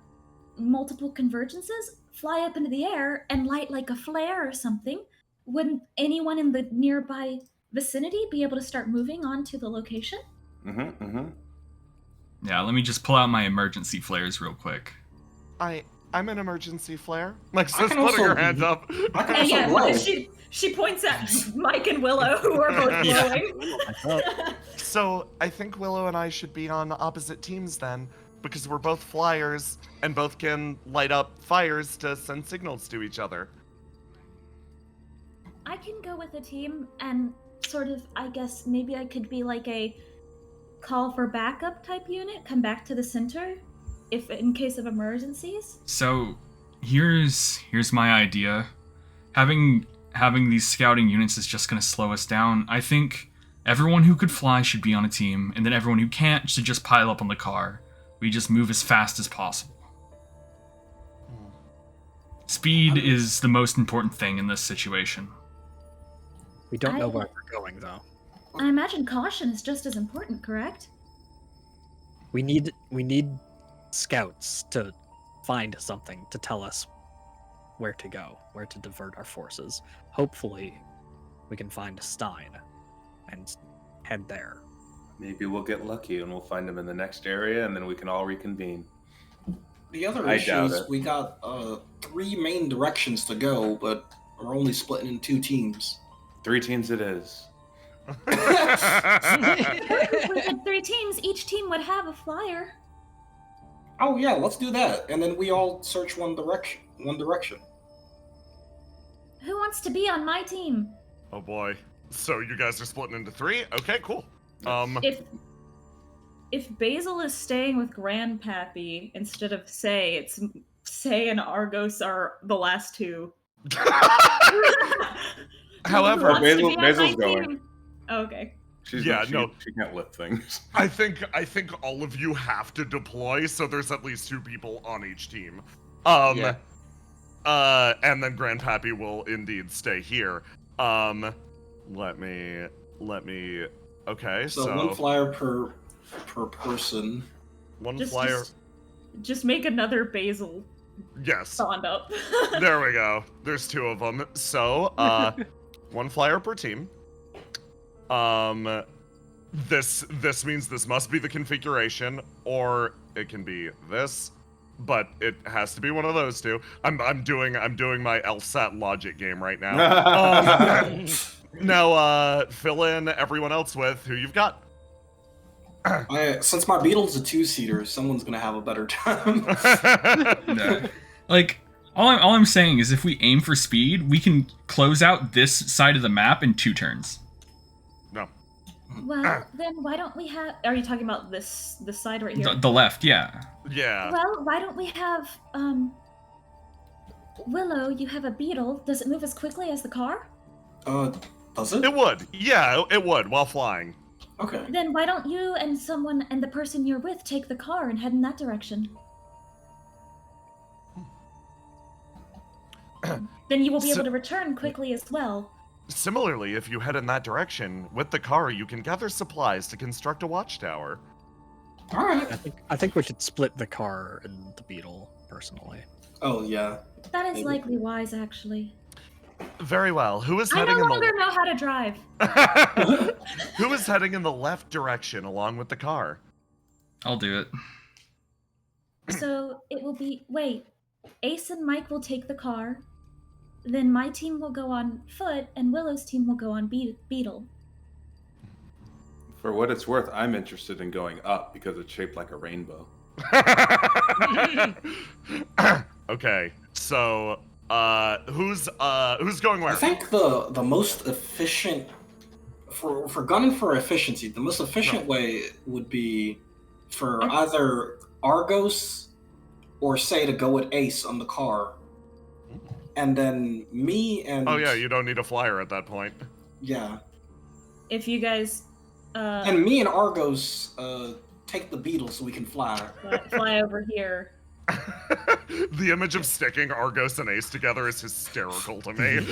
multiple convergences, fly up into the air and light like a flare or something. Wouldn't anyone in the nearby vicinity be able to start moving on to the location? Yeah, let me just pull out my emergency flares real quick. I'm an emergency flare. Mike's just putting her hand up. She points at Mike and Willow, who are both glowing. So I think Willow and I should be on opposite teams then, because we're both flyers and both can light up fires to send signals to each other. I can go with a team and sort of, I guess, maybe I could be like a call for backup type unit, come back to the center if in case of emergencies. So, here's my idea. Having these scouting units is just going to slow us down. I think everyone who could fly should be on a team, and then everyone who can't should just pile up on the car. We just move as fast as possible. Speed is the most important thing in this situation. We don't know where we're going, though. I imagine caution is just as important, correct? We need scouts to find something to tell us where to go, where to divert our forces. Hopefully, we can find Stein and head there. Maybe we'll get lucky and we'll find him in the next area, and then we can all reconvene. The other issue is we got 3 main directions to go, but we're only splitting in 2 teams. 3 teams it is. If we had 3 teams, each team would have a flyer. Oh yeah, let's do that, and then we all search one direction. Who wants to be on my team? Oh boy. So you guys are splitting into 3? Okay, cool. If Basil is staying with Grandpappy instead of Say, it's Say and Argos are the last 2. However, Basil's going. Okay. She can't lift things. I think all of you have to deploy, so there's at least 2 people on each team. And then Grandpappy will indeed stay here. Let me. Okay, so 1 flyer per person. Flyer. Just make another Basil. Yes. Spawned up. There we go. There's 2 of them. So 1 flyer per team. This means this must be the configuration, or it can be this, but it has to be one of those 2. I'm doing my LSAT logic game right now. Now fill in everyone else with who you've got. Since my Beetle's a 2-seater, someone's gonna have a better time. Like, all I'm saying is if we aim for speed, we can close out this side of the map in 2 turns. No. Well, then why don't we have... Are you talking about this side right here? The left, yeah. Yeah. Well, why don't we have... Willow, you have a beetle. Does it move as quickly as the car? Does it? It would. Yeah, it would, while flying. Okay. Then why don't you and the person you're with take the car and head in that direction? then you will be able to return quickly as well. Similarly, if you head in that direction, with the car, you can gather supplies to construct a watchtower. All right. I think we should split the car and the beetle, personally. Oh, yeah. That is likely wise, actually. Very well. Who is I heading no in longer know how to drive. Who is heading in the left direction along with the car? I'll do it. So it will be... Wait. Ace and Mike will take the car. Then my team will go on foot, and Willow's team will go on beetle. For what it's worth, I'm interested in going up because it's shaped like a rainbow. Okay, so who's going where? I think the most efficient for gunning for efficiency, the most efficient way would be for either Argos or say to go with Ace on the car. And then me and... Oh yeah, you don't need a flyer at that point. Yeah. If you guys... And me and Argos take the beetle so we can fly. Fly over here. The image of sticking Argos and Ace together is hysterical to me.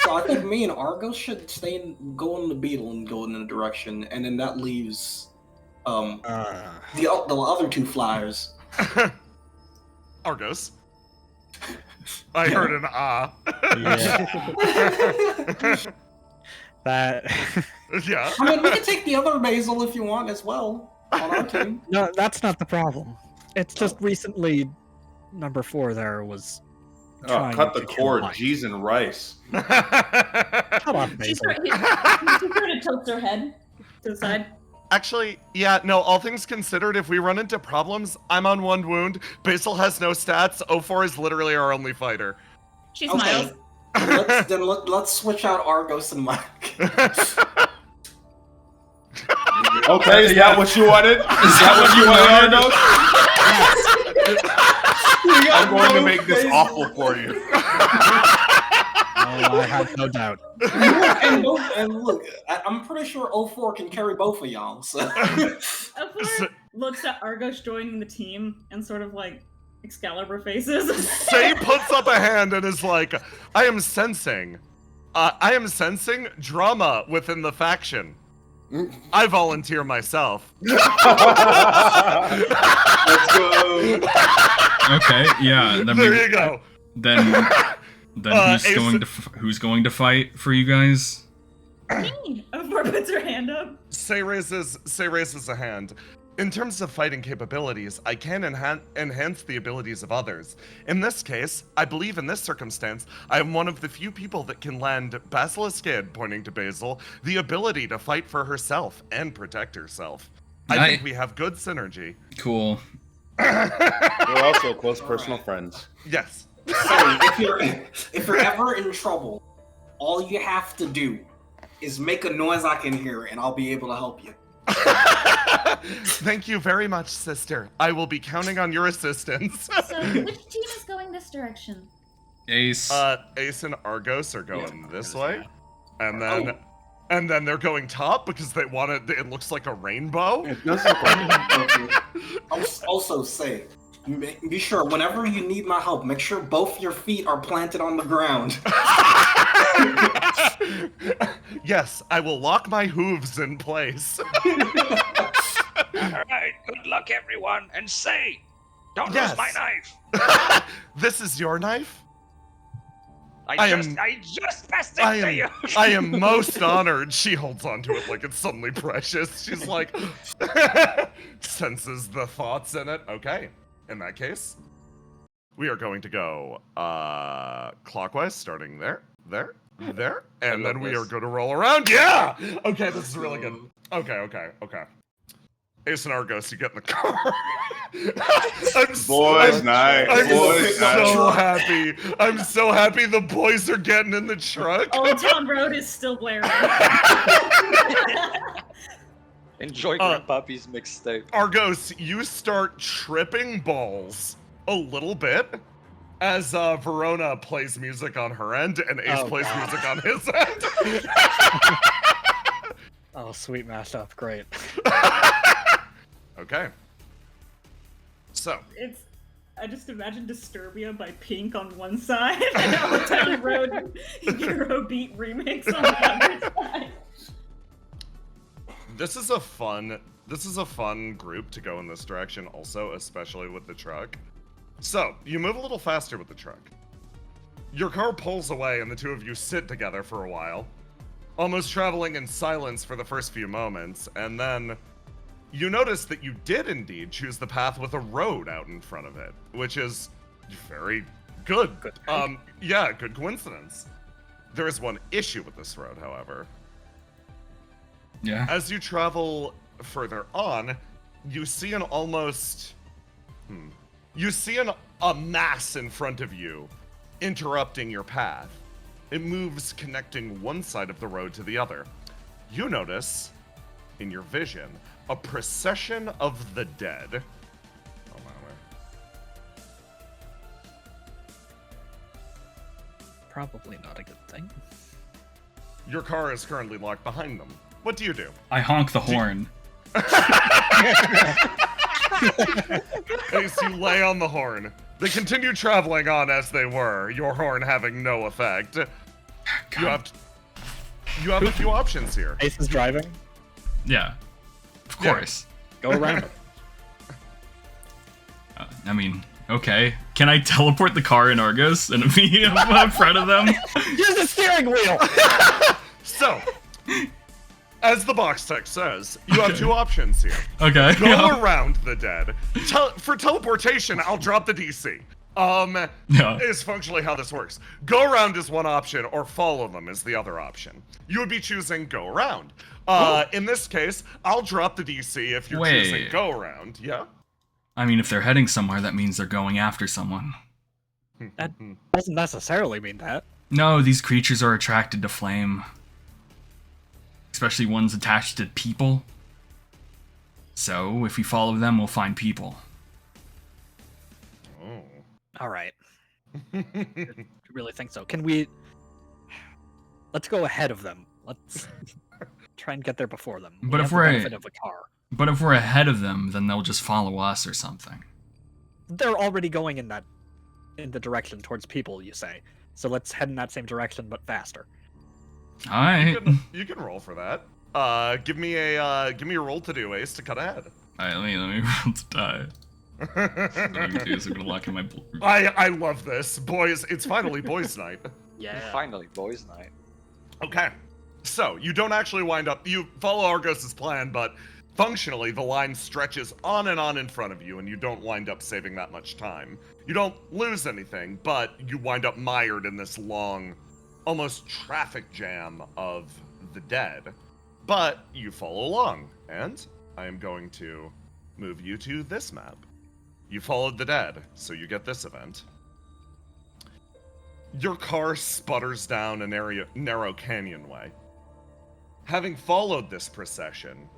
So I think me and Argos should go on the beetle and go in a direction, and then that leaves the other two flyers. Argos. I heard an ah. Yeah. That. Yeah. I mean, we can take the other basil if you want as well on our team. No, that's not the problem. It's just recently, number 4 there was. Cut the cord, G's and rice. Come on, She's Basil. trying to tilt her head to the side. Actually, yeah, no, all things considered, if we run into problems, I'm on 1 wound, Basil has no stats, 04 is literally our only fighter. She smiles. Let's switch out Argos and Mike. Okay, is that what you wanted? Is that what you wanted, Argos? I'm going to make this awful for you. Oh, I have no doubt. And look, I'm pretty sure 04 can carry both of y'all. So. 04 looks at Argos joining the team and sort of like Excalibur faces. Say puts up a hand and is like, I am sensing drama within the faction. I volunteer myself. Let's go. Okay, yeah. Then There you go. Then who's going to fight for you guys? Me. 04 puts her hand up. Say raises a hand. In terms of fighting capabilities, I can enhance the abilities of others. In this case, I believe in this circumstance, I am one of the few people that can lend Basilisk Kid, pointing to Basil, the ability to fight for herself and protect herself. I think we have good synergy. Cool. We're also close personal friends. Yes. So if you're ever in trouble, all you have to do is make a noise I can hear, and I'll be able to help you. Thank you very much, sister. I will be counting on your assistance. So, which team is going this direction? Ace. Ace and Argos are going this way, and then they're going top because they want it. It looks like a rainbow. It does look like. Also, say, be sure whenever you need my help, make sure both your feet are planted on the ground. Yes, I will lock my hooves in place. Alright, good luck everyone, and say, don't lose my knife. This is your knife? I just passed it to you. I am most honored. She holds onto it like it's suddenly precious. She's like, senses the thoughts in it. Okay, in that case, we are going to go clockwise, starting there, and then we are going to roll around. Yeah! Okay, this is really good. Okay. Ace and Argos, you get in the car. I'm so happy. I'm so happy the boys are getting in the truck. Old Town Road is still blaring. Enjoy Grandpappy's mixtape. Argos, you start tripping balls a little bit as Verona plays music on her end and Ace plays music on his end. Oh, sweet mashup, great. Okay. So. I just imagine Disturbia by Pink on one side and Old Town Road Eurobeat remix on the other side. This is a fun group to go in this direction also, especially with the truck. So, you move a little faster with the truck. Your car pulls away and the two of you sit together for a while, almost traveling in silence for the first few moments, and then you notice that you did indeed choose the path with a road out in front of it, which is very good. Yeah, good coincidence. There is one issue with this road, however. Yeah. As you travel further on, you see an almost... You see a mass in front of you, interrupting your path. It moves connecting one side of the road to the other. You notice, in your vision, a procession of the dead. Oh my. Probably not a good thing. Your car is currently locked behind them. What do you do? I honk the horn. As you lay on the horn. They continue traveling on as they were, your horn having no effect. You have a few options here. Ace is driving. Yeah, of course. Go around him. I mean, okay. Can I teleport the car in Argos and be in front of them? Use the steering wheel! So, as the box text says, you have two options here. Okay. Go around the dead. For teleportation, I'll drop the DC. Is functionally how this works. Go around is one option, or follow them is the other option. You would be choosing go around. In this case, I'll drop the DC if you're choosing go around. Yeah? I mean, if they're heading somewhere, that means they're going after someone. That doesn't necessarily mean that. No, these creatures are attracted to flame. Especially ones attached to people. So, if we follow them, we'll find people. Oh. Alright. You really think so? Can we... Let's go ahead of them. Let's try and get there before them. But if we're ahead of them, then they'll just follow us or something. They're already going in the direction towards people, you say. So let's head in that same direction, but faster. All right. You can roll for that. Give me a roll to do, Ace, to cut ahead. All right, let me roll to die. What I'm gonna do is I'm gonna lock in my. I love this, boys. It's finally boys' night. Yeah. Finally, boys' night. Okay, so you don't actually wind up. You follow Argos's plan, but functionally the line stretches on and on in front of you, and you don't wind up saving that much time. You don't lose anything, but you wind up mired in this long, almost traffic jam of the dead. But you follow along, and I am going to move you to this map. You followed the dead, so you get this event. Your car sputters down a narrow canyonway. Having followed this procession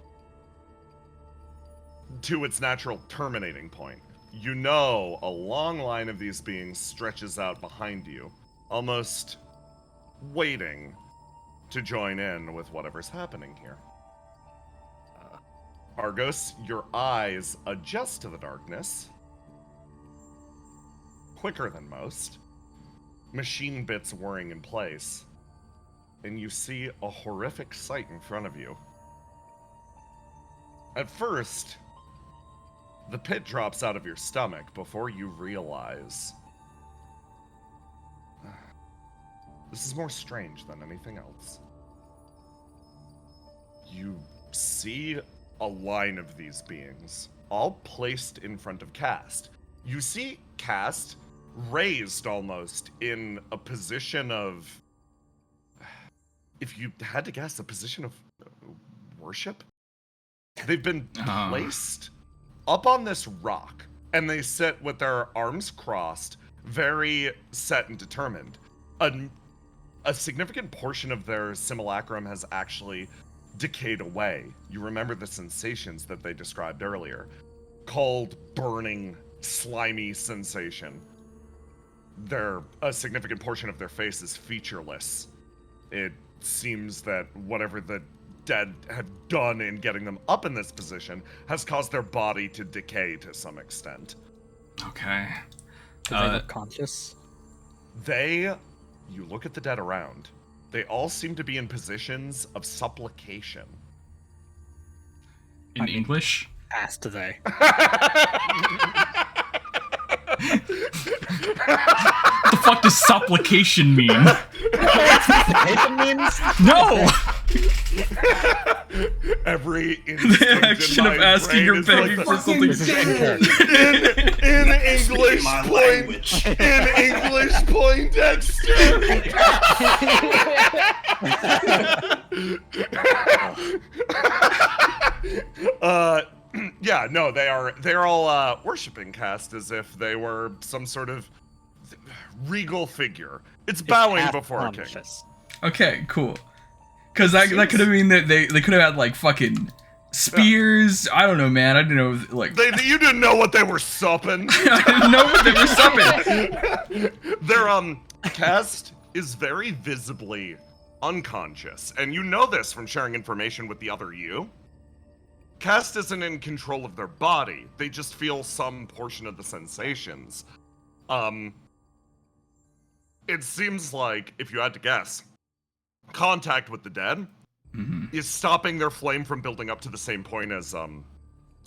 to its natural terminating point, you know a long line of these beings stretches out behind you, almost waiting to join in with whatever's happening here. Argos, your eyes adjust to the darkness quicker than most. Machine bits whirring in place, and you see a horrific sight in front of you. At first, the pit drops out of your stomach before you realize this is more strange than anything else. You see a line of these beings, all placed in front of Cast. You see Cast raised almost in a position of, if you had to guess, a position of worship? They've been placed up on this rock, and they sit with their arms crossed, very set and determined. A significant portion of their simulacrum has actually decayed away. You remember the sensations that they described earlier. Cold, burning, slimy sensation. A significant portion of their face is featureless. It seems that whatever the dead have done in getting them up in this position has caused their body to decay to some extent. Okay. Do they look conscious? You look at the dead around. They all seem to be in positions of supplication. In English? Asked they. What the fuck does supplication mean? Supplication means? No! Every The action of asking your begging for something. In English, point. In English, Poindexter. Yeah, no, they're all worshiping Cast as if they were some sort of regal figure. It's bowing before a king. Okay, cool. Because that could have mean that they could have had like fucking spears. I don't know, man. I didn't know like you didn't know what they were supping. I didn't know what they were supping. Their Cast is very visibly unconscious, and you know this from sharing information with the other you. Cast isn't in control of their body. They just feel some portion of the sensations. It seems like, if you had to guess, contact with the dead is stopping their flame from building up to the same point as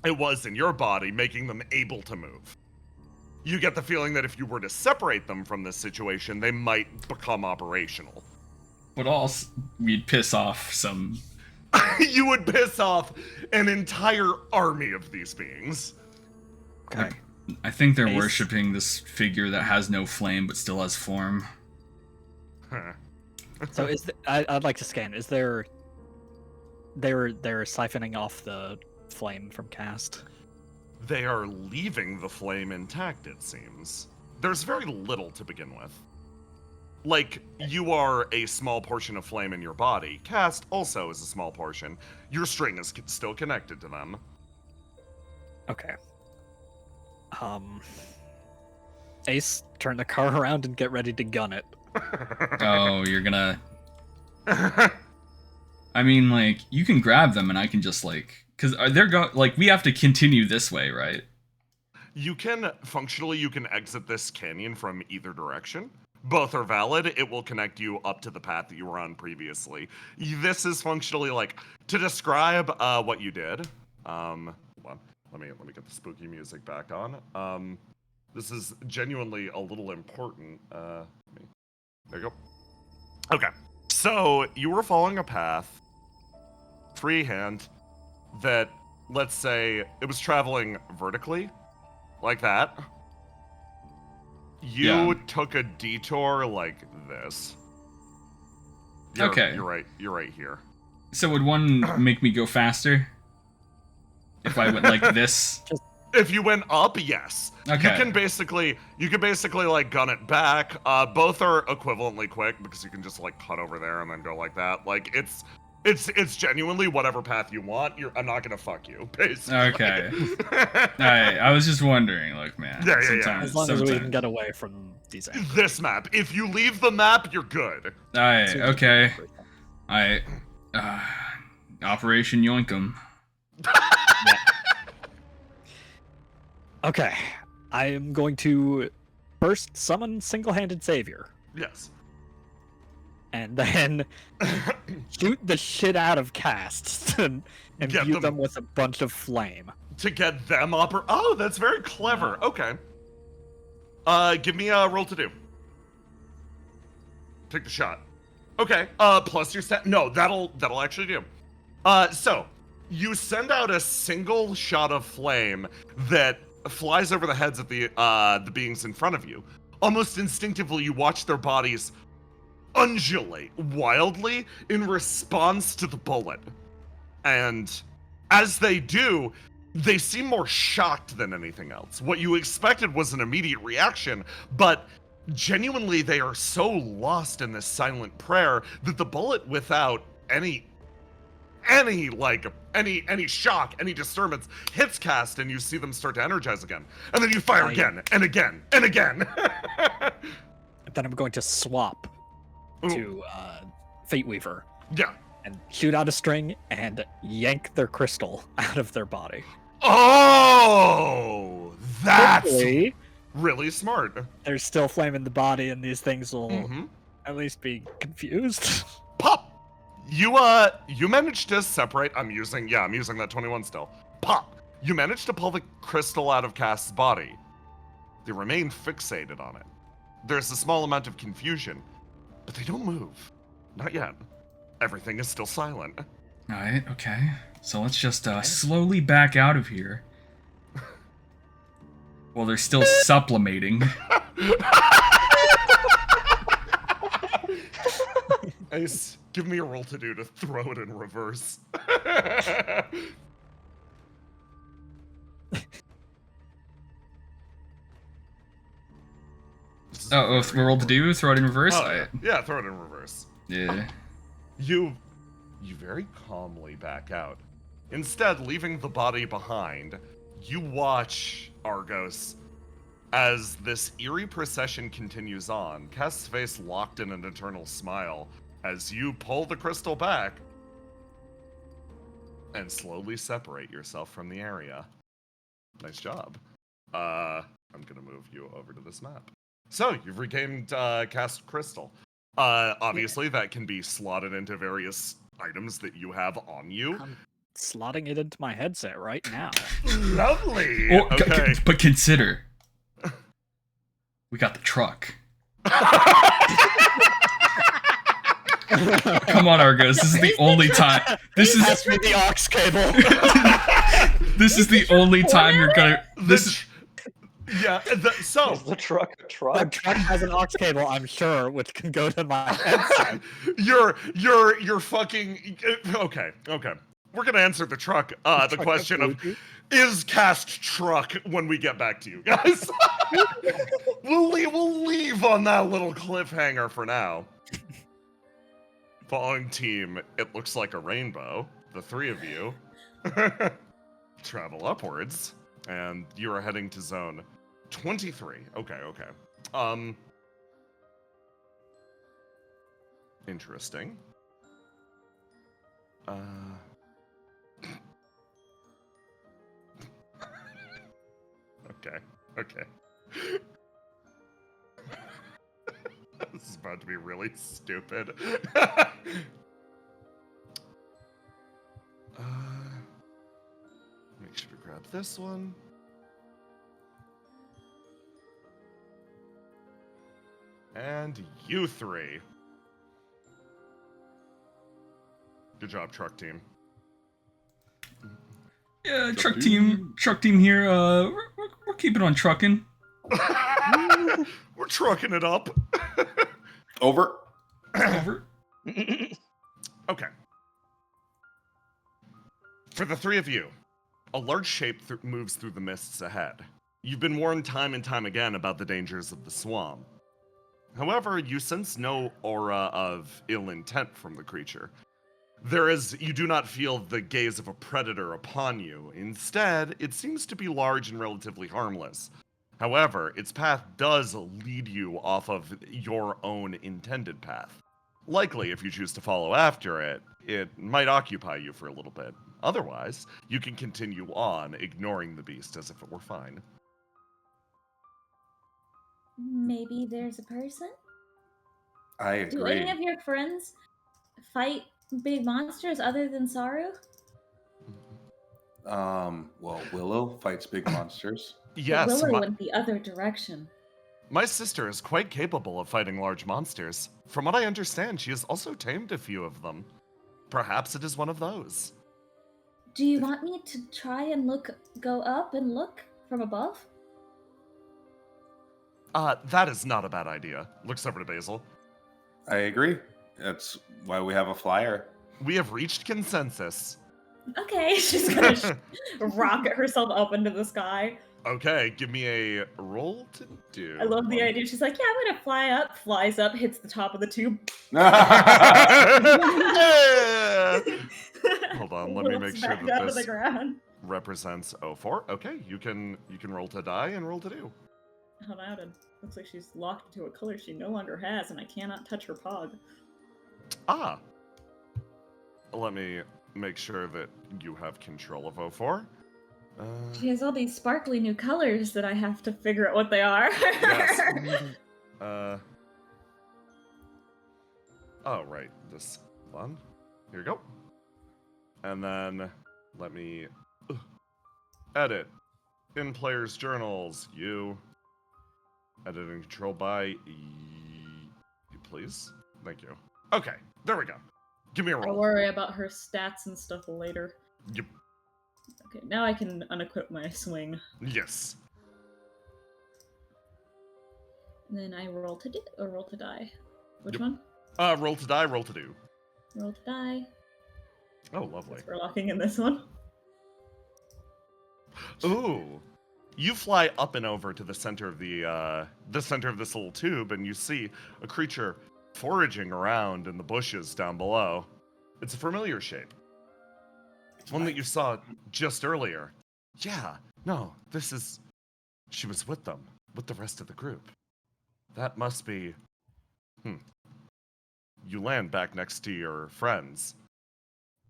it was in your body, making them able to move. You get the feeling that if you were to separate them from this situation, they might become operational. But also, we'd piss off some... You would piss off an entire army of these beings. Okay. I think they're worshipping this figure that has no flame but still has form. Huh. So I'd like to scan. Is they're siphoning off the flame from Cast? They are leaving the flame intact, it seems. There's very little to begin with. Like, you are a small portion of flame in your body. Cast also is a small portion. Your string is still connected to them. Okay. Ace, turn the car around and get ready to gun it. Oh, you're gonna... I mean, like, you can grab them and I can just, like... Because we have to continue this way, right? You can exit this canyon from either direction. Both are valid. It will connect you up to the path that you were on previously. This is functionally like to describe what you did. Hold on. Let me get the spooky music back on. This is genuinely a little important. There you go. Okay. So you were following a path, freehand, that, let's say, it was traveling vertically, like that. You took a detour like this. Okay. You're right here. So would one make me go faster? If I went like this? If you went up, yes. Okay. You can basically like gun it back. Both are equivalently quick because you can just like cut over there and then go like that. Like it's genuinely whatever path you want. I'm not gonna fuck you, basically. Okay. Alright, I was just wondering, like, man. Yeah. As long as we can get away from these angles. This map. If you leave the map, you're good. Alright, okay. Alright. Operation Yoinkum. Okay. I am going to first summon Single-Handed Savior. Yes. And then shoot the shit out of Casts and imbue them with a bunch of flame. To get them Oh, that's very clever. Okay. Give me a roll to do. Take the shot. Okay. Plus your stat. No, that'll actually do. So you send out a single shot of flame that flies over the heads of the beings in front of you. Almost instinctively, you watch their bodies undulate wildly in response to the bullet. And as they do, they seem more shocked than anything else. What you expected was an immediate reaction, but genuinely they are so lost in this silent prayer that the bullet, without any shock, any disturbance, hits Cast, and you see them start to energize again. And then you fire again and again and again. Then I'm going to swap to Fate Weaver. Yeah. And shoot out a string and yank their crystal out of their body. Oh, That's Hopefully, really smart. there's still flame in the body, and these things will at least be confused. Pop! You managed to separate. I'm using that 21 still. Pop! You managed to pull the crystal out of Cass's body. They remain fixated on it. There's a small amount of confusion, but they don't move. Not yet. Everything is still silent. Alright, okay. So let's just slowly back out of here. Well, they're still sublimating. Ace, give me a roll to do to throw it in reverse. Roll to do? Throw it in reverse? Yeah, throw it in reverse. Yeah. You very calmly back out. Instead, leaving the body behind, you watch, Argos, as this eerie procession continues on, Cass's face locked in an eternal smile as you pull the crystal back and slowly separate yourself from the area. Nice job. I'm gonna move you over to this map. So, you've regained Cass crystal. Obviously, that can be slotted into various items that you have on you. I'm slotting it into my headset right now. Lovely! Oh, okay. But consider, we got the truck. Come on, Argos. This is the only time. This is Pass me the aux cable. This is the only time you're gonna. Yeah. So is the truck a truck? The truck has an aux cable, I'm sure, which can go to my headset. You're fucking okay. We're gonna answer the truck. The question of is cast truck when we get back to you guys. We'll leave on that little cliffhanger for now. Following team, it looks like a rainbow. The three of you travel upwards, and you are heading to zone 23. Okay. Interesting. Okay. This is about to be really stupid. Make sure to grab this one. And you three. Good job, truck team. Yeah, truck team here. We're keeping on trucking. We're trucking it up. Over. Okay. For the three of you, a large shape moves through the mists ahead. You've been warned time and time again about the dangers of the swamp. However, you sense no aura of ill intent from the creature. You do not feel the gaze of a predator upon you. Instead, it seems to be large and relatively harmless. However, its path does lead you off of your own intended path. Likely, if you choose to follow after it, it might occupy you for a little bit. Otherwise, you can continue on, ignoring the beast as if it were fine. Maybe there's a person? I agree. Do any of your friends fight big monsters other than Saru? Well, Willow fights big monsters. Yes. Willow went the other direction. My sister is quite capable of fighting large monsters. From what I understand, she has also tamed a few of them. Perhaps it is one of those. Do you want me to try and go up and look from above? That is not a bad idea. Looks over to Basil. I agree. That's why we have a flyer. We have reached consensus. Okay, she's gonna rocket herself up into the sky. Okay, give me a roll to do. I love the idea. She's like, yeah, I'm gonna fly up, flies up, hits the top of the tube. Hold on, let me make sure that this the ground. represents 04. Okay, you can roll to die and roll to do. How loud. Looks like she's locked into a color she no longer has, and I cannot touch her pog. Ah. Let me make sure that you have control of 04. She has all these sparkly new colors that I have to figure out what they are. Yes. Oh, right. This one. Here you go. And then let me edit. In players' journals, you. Editing control by you, please. Thank you. Okay, there we go. Give me a roll. I'll worry about her stats and stuff later. Yep. Okay, now I can unequip my swing. Yes. And then I roll to roll to die. Which Yep. one? Roll to die, roll to do. Roll to die. Oh, lovely. We're locking in this one. Ooh. You fly up and over to the center of the center of this little tube, and you see a creature foraging around in the bushes down below. It's a familiar shape. It's one that you saw just earlier. Yeah, no, this is... She was with them, with the rest of the group. That must be... You land back next to your friends,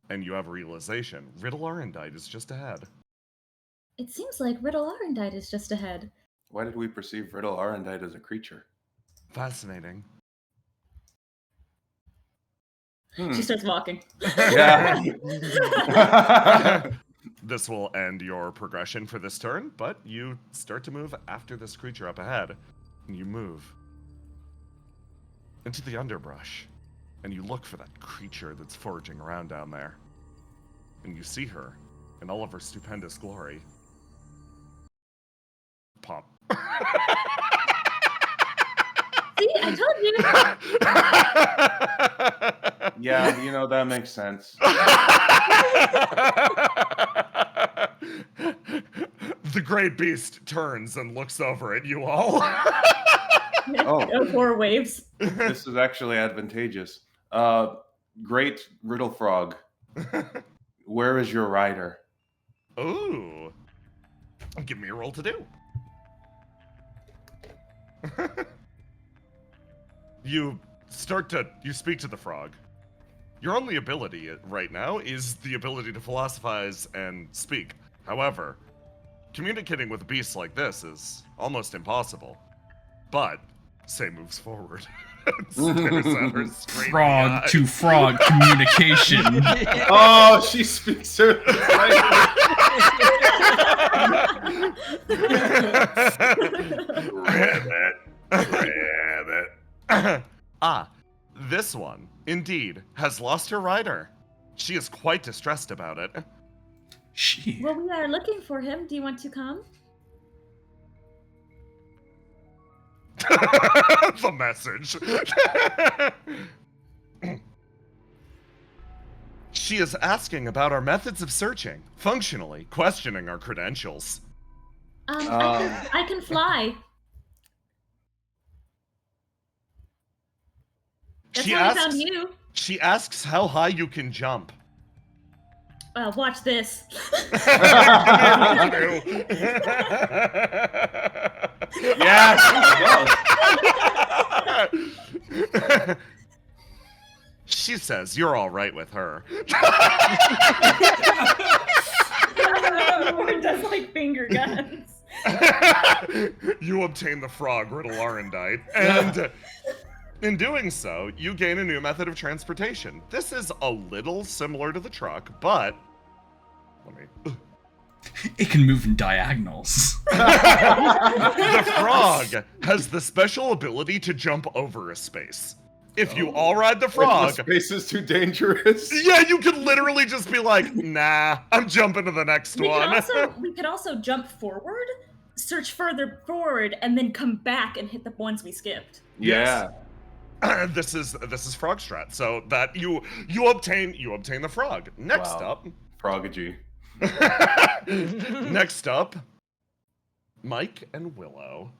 and you have a realization. Riddle Arendite is just ahead. It seems like Riddle Arendite is just ahead. Why did we perceive Riddle Arendite as a creature? Fascinating. She starts walking. Yeah. This will end your progression for this turn, but you start to move after this creature up ahead. And you move into the underbrush, and you look for that creature that's foraging around down there. And you see her in all of her stupendous glory. Pop. See, I told you. Yeah, you know, that makes sense. The great beast turns and looks over at you all. Oh. 4 waves. This is actually advantageous. Great Riddle Frog. Where is your rider? Ooh. Give me a roll to do. You speak to the frog. Your only ability right now is the ability to philosophize and speak. However, communicating with a beast like this is almost impossible. But, Say moves forward. Stares at her straight in the Frog eye. to frog communication. Oh, she speaks her. Rabbit. This one, indeed, has lost her rider. She is quite distressed about it. Well, we are looking for him. Do you want to come? The message. She is asking about our methods of searching, functionally questioning our credentials. I can fly. That's how I found you. She asks how high you can jump. Watch this. She says you're all right with her. Or does like finger guns. You obtain the frog Riddle Arendite, and in doing so, you gain a new method of transportation. This is a little similar to the truck, but it can move in diagonals. The frog has the special ability to jump over a space. If you all ride the frog... If the space is too dangerous. Yeah, you could literally just be like, nah, I'm jumping to the next one. We could also jump forward, search further forward, and then come back and hit the ones we skipped. Yeah. This is frog strat. So that you obtain the frog. Next up, Frogagy. Next up, Mike and Willow.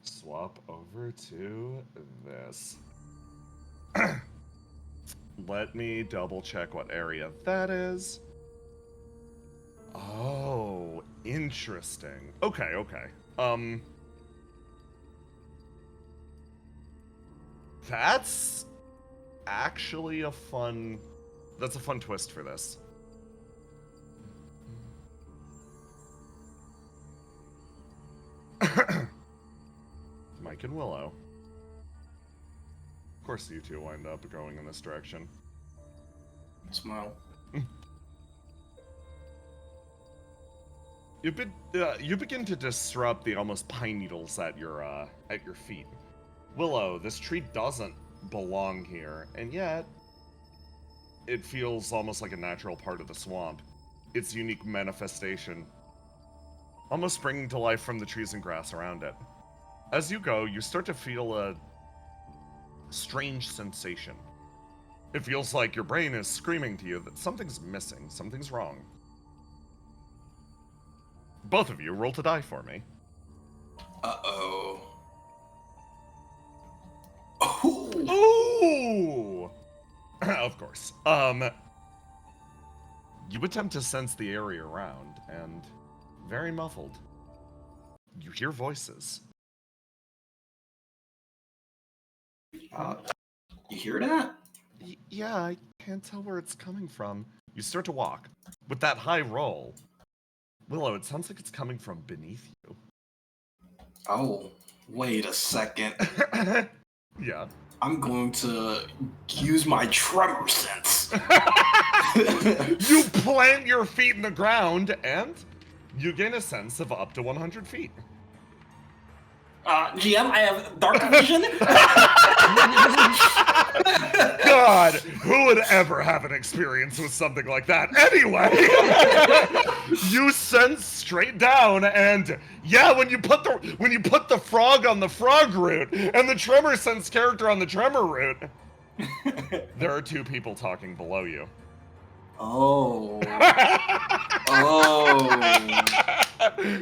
Swap over to this. Let me double check what area that is. Oh, interesting. Okay. That's actually a fun twist for this. Nick and Willow. Of course, you two wind up going in this direction. Smile. You begin to disrupt the almost pine needles at your feet. Willow, this tree doesn't belong here, and yet it feels almost like a natural part of the swamp. Its unique manifestation, almost springing to life from the trees and grass around it. As you go, you start to feel a strange sensation. It feels like your brain is screaming to you that something's missing, something's wrong. Both of you, roll to die for me. Uh-oh. Ooh! Of course. You attempt to sense the area around, and very muffled. You hear voices. You hear that? Yeah, I can't tell where it's coming from. You start to walk. With that high roll, Willow, it sounds like it's coming from beneath you. Oh, wait a second. Yeah. I'm going to use my tremor sense. You plant your feet in the ground, and you gain a sense of up to 100 feet. GM, I have dark vision. God, who would ever have an experience with something like that? Anyway, you sense straight down, and yeah, when you put the frog on the frog root and the tremor sense character on the tremor root, there are two people talking below you. Oh. Oh.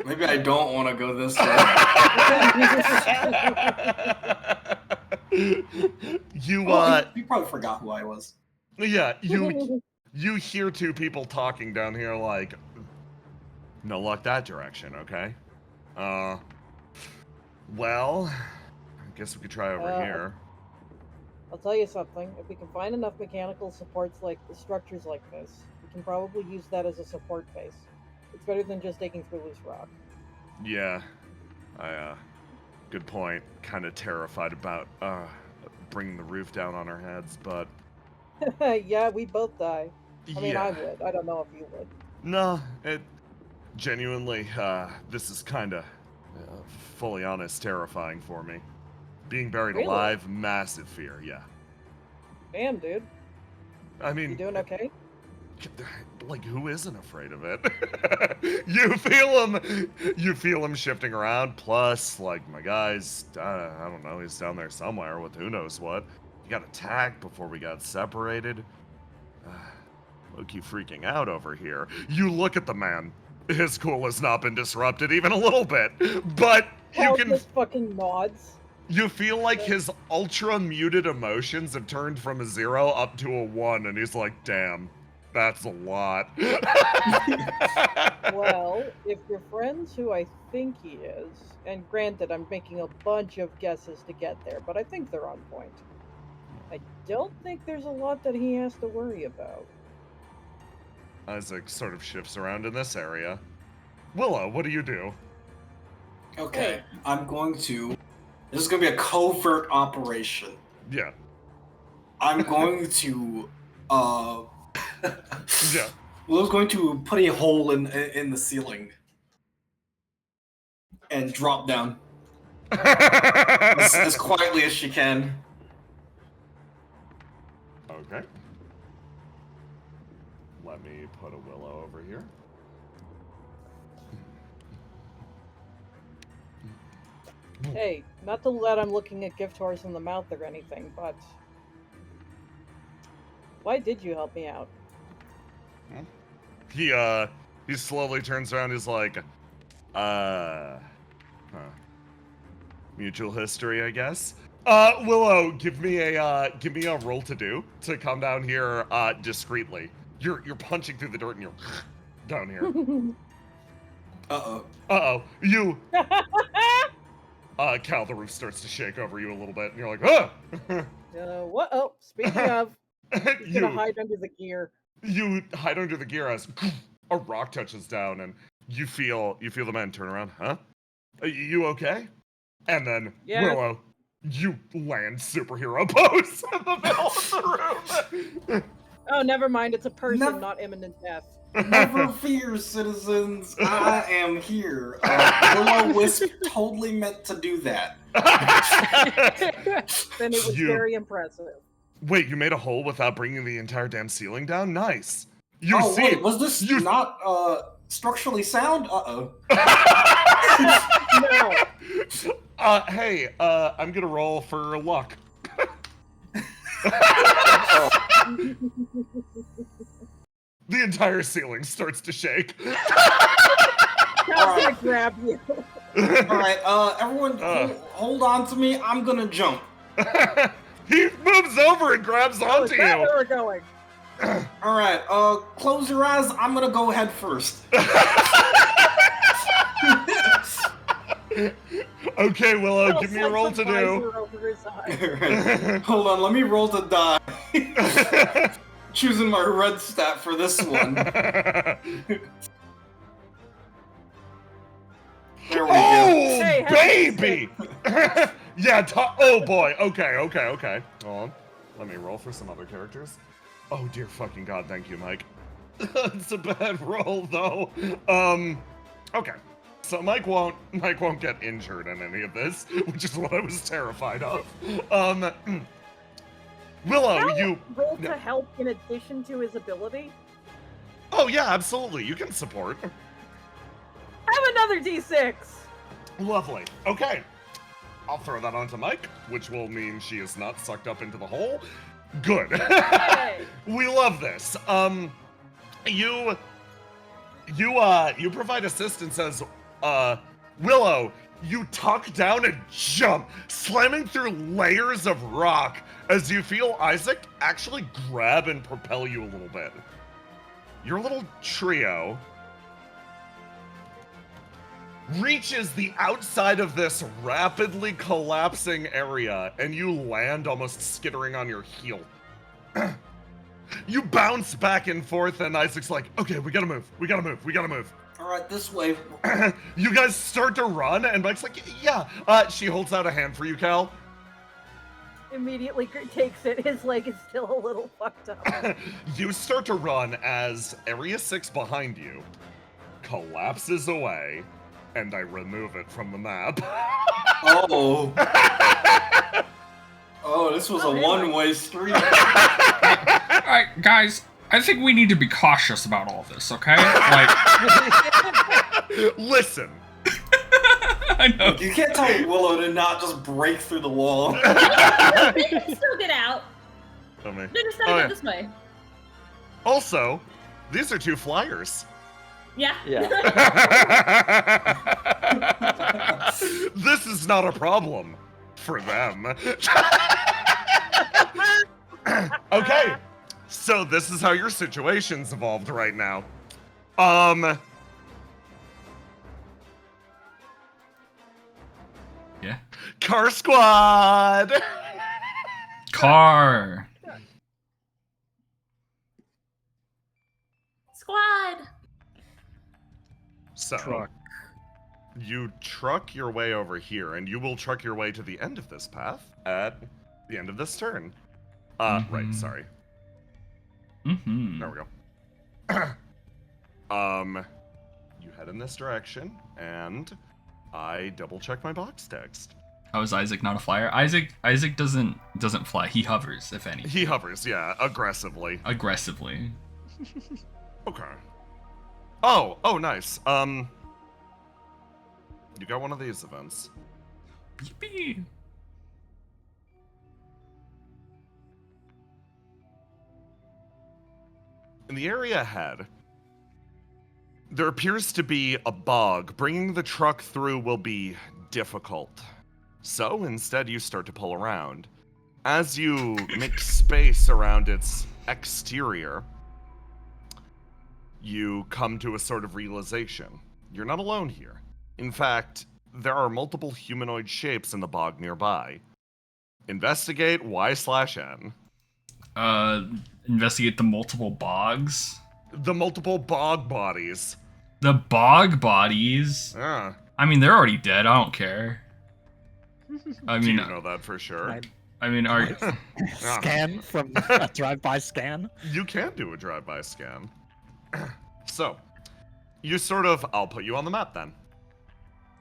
Maybe I don't want to go this way. You probably forgot who I was. Yeah, you hear two people talking down here like, no luck that direction, okay? Well, I guess we could try over here. I'll tell you something. If we can find enough mechanical supports like structures like this, we can probably use that as a support base. It's better than just digging through loose rock. Yeah, good point. Kind of terrified about bringing the roof down on our heads, but yeah, we both die. I mean, yeah. I would. I don't know if you would. No, it genuinely, this is kind of, fully honest, terrifying for me. Being buried alive, massive fear, yeah. Damn, dude. I mean, you doing okay? Like, who isn't afraid of it? You feel him shifting around, plus, like, my guy's, I don't know, he's down there somewhere with who knows what. He got attacked before we got separated. Low-key freaking out over here. You look at the man. His cool has not been disrupted even a little bit, but you can... just fucking nods. You feel like his ultra-muted emotions have turned from a 0 up to a 1, and he's like, damn, that's a lot. Well, if you're friends who I think he is, and granted, I'm making a bunch of guesses to get there, but I think they're on point. I don't think there's a lot that he has to worry about. Isaac sort of shifts around in this area. Willow, what do you do? Okay, I'm going to... This is going to be a covert operation. Yeah. I'm going to... Yeah. Willow's going to put a hole in the ceiling. And drop down. as quietly as she can. Okay. Let me put a Willow over here. Hey, not that I'm looking at gift horse in the mouth or anything, but... Why did you help me out? He slowly turns around, he's like, mutual history, I guess. Willow, give me a roll to do to come down here, discreetly. You're punching through the dirt and you're down here. Uh-oh. Uh-oh. You... Cal, the roof starts to shake over you a little bit, and you're like, ah! What? Oh, speaking of, he's gonna hide under the gear. You hide under the gear as a rock touches down, and you feel the man turn around. Huh? You okay? And then, Yeah. Willow, you land superhero pose in the middle of the room. Oh, never mind. It's a person, not imminent death. Never fear, citizens. I am here. Will-O-Wisp totally meant to do that. Then it was very impressive. Wait, you made a hole without bringing the entire damn ceiling down? Nice. Wait, was this not structurally sound? Uh-oh. No. Hey, I'm gonna roll for luck. The entire ceiling starts to shake. I'm gonna grab you. Alright, everyone hold on to me. I'm gonna jump. He moves over and grabs onto you. Where we're going. Alright, close your eyes. I'm gonna go head first. Okay, Willow, give me a roll to do. Hold on, let me roll to die. Choosing my red stat for this one. There we go. Hey, baby! Yeah, oh boy. Okay. Hold on. Let me roll for some other characters. Oh dear fucking god, thank you, Mike. It's a bad roll though. Okay. So Mike won't get injured in any of this, which is what I was terrified of. Willow, you roll to help in addition to his ability? Oh yeah, absolutely. You can support. Have another D6. Lovely. Okay. I'll throw that onto Mike, which will mean she is not sucked up into the hole. Good. Hey. We love this. You provide assistance as Willow, you tuck down and jump, slamming through layers of rock as you feel Isaac actually grab and propel you a little bit. Your little trio reaches the outside of this rapidly collapsing area, and you land almost skittering on your heel. You bounce back and forth, and Isaac's like, okay, we gotta move. Alright, this way. You guys start to run, and Mike's like, yeah. She holds out a hand for you, Cal. Immediately takes it. His leg is still a little fucked up. You start to run as Area 6 behind you collapses away, and I remove it from the map. Oh. Oh, this was a one-way street. Alright, guys, I think we need to be cautious about all this, okay? Like, listen. I know. You can't tell Willow to not just break through the wall. You can still get out. Tell me. They're just not this way. Also, these are 2 flyers. Yeah. This is not a problem for them. Okay, so this is how your situation's evolved right now. Yeah. Car squad. Car. Squad. So, Truck. you truck your way over here, and you will truck your way to the end of this path at the end of this turn. Right, sorry. Mm-hmm. There we go. You head in this direction, and I double-check my box text. How is Isaac not a flyer? Isaac doesn't fly. He hovers, if any. He hovers, yeah, aggressively. Aggressively. Okay. Oh, nice. You got one of these events. Yippee! In the area ahead, there appears to be a bog. Bringing the truck through will be difficult. So instead you start to pull around. As you make space around its exterior, you come to a sort of realization. You're not alone here. In fact, there are multiple humanoid shapes in the bog nearby. Investigate Y/N. Investigate the multiple bogs. The multiple bog bodies. The bog bodies? Yeah. I mean, they're already dead. I don't care. I Do mean, you know that for sure? I mean, are Scan from a drive-by scan? You can do a drive-by scan. So, you sort of... I'll put you on the map then.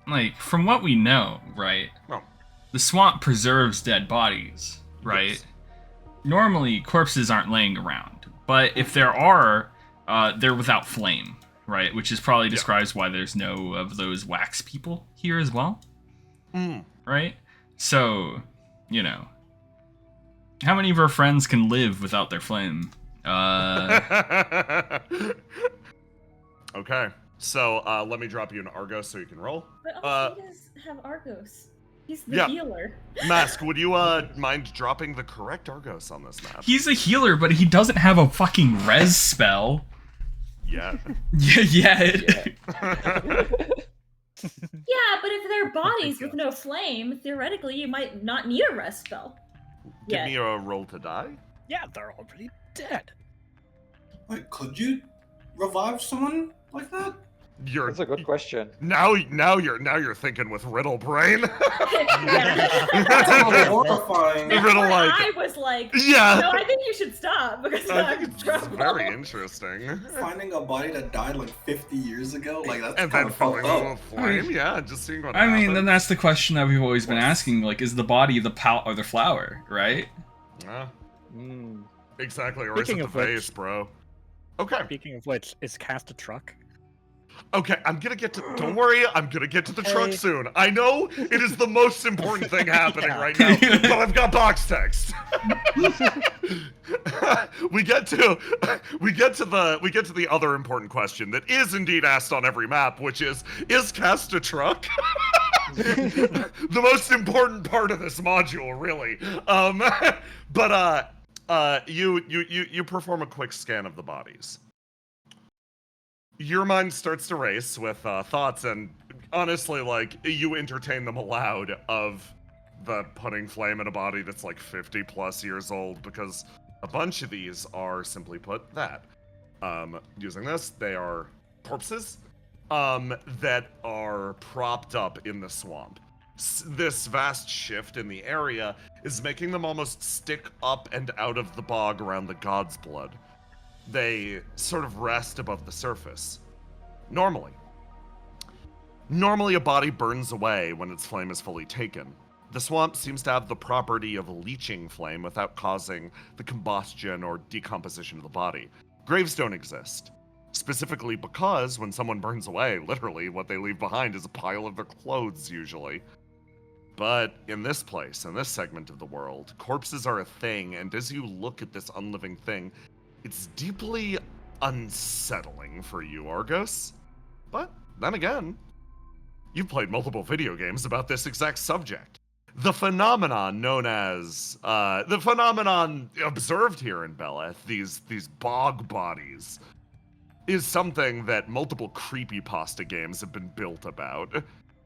like, from what we know, right? Oh. The swamp preserves dead bodies, right? Yes. Normally, corpses aren't laying around, but if there are, they're without flame, right? Which is probably describes why there's no of those wax people here as well, right? So, you know, how many of our friends can live without their flame? Okay, so let me drop you an Argos so you can roll. But also he does have Argos. He's the healer. Mask, would you mind dropping the correct Argos on this map? He's a healer, but he doesn't have a fucking res spell. Yeah. Yeah. Yeah, but if they're bodies with no flame, theoretically you might not need a rest spell. Give me a roll to die. Yeah, they're already dead. Wait, could you revive someone like that? That's a good question. Now you're thinking with riddle brain. That's horrifying. Riddle like. I was like, yeah. No, I think you should stop because I think it's just very interesting. Finding a body that died like 50 years ago, like that's and kind then of falling fucked into a up. flame, yeah, just seeing what I mean, happens. then that's the question that we've always been asking. Like, is the body the pal or the flower, right? Yeah. Exactly, or Speaking is it of the which- vase, bro? Okay. Speaking of which, is cast a truck? Okay, I'm gonna get to. Don't worry, I'm gonna get to the truck soon. I know it is the most important thing happening right now, but I've got box text. we get to the other important question that is indeed asked on every map, which is cast a truck? The most important part of this module, really. You perform a quick scan of the bodies. Your mind starts to race with thoughts, and honestly, like, you entertain them aloud of the putting flame in a body that's like 50 plus years old, because a bunch of these are, simply put, that. Using this, they are corpses that are propped up in the swamp. This vast shift in the area is making them almost stick up and out of the bog around the godsblood. They sort of rest above the surface. Normally a body burns away when its flame is fully taken. The swamp seems to have the property of leeching flame without causing the combustion or decomposition of the body. Graves don't exist, specifically because when someone burns away, literally what they leave behind is a pile of their clothes usually. But in this place, in this segment of the world, corpses are a thing, and as you look at this unliving thing, it's deeply unsettling for you, Argos. But then again, you've played multiple video games about this exact subject. The phenomenon known as, the phenomenon observed here in Beleth, these bog bodies, is something that multiple creepypasta games have been built about.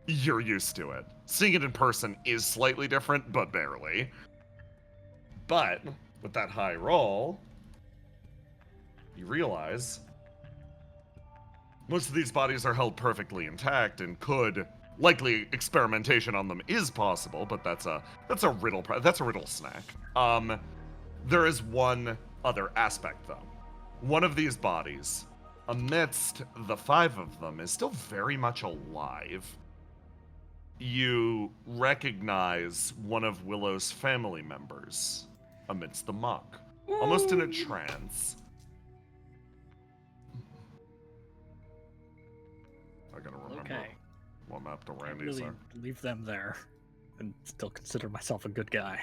You're used to it. Seeing it in person is slightly different, but barely. But with that high roll, you realize most of these bodies are held perfectly intact and could likely experimentation on them is possible, but that's a riddle snack. There is one other aspect though. One of these bodies, amidst the 5 of them, is still very much alive. You recognize one of Willow's family members amidst the muck, almost in a trance. I gotta remember what map the Randys really are. Leave them there and still consider myself a good guy.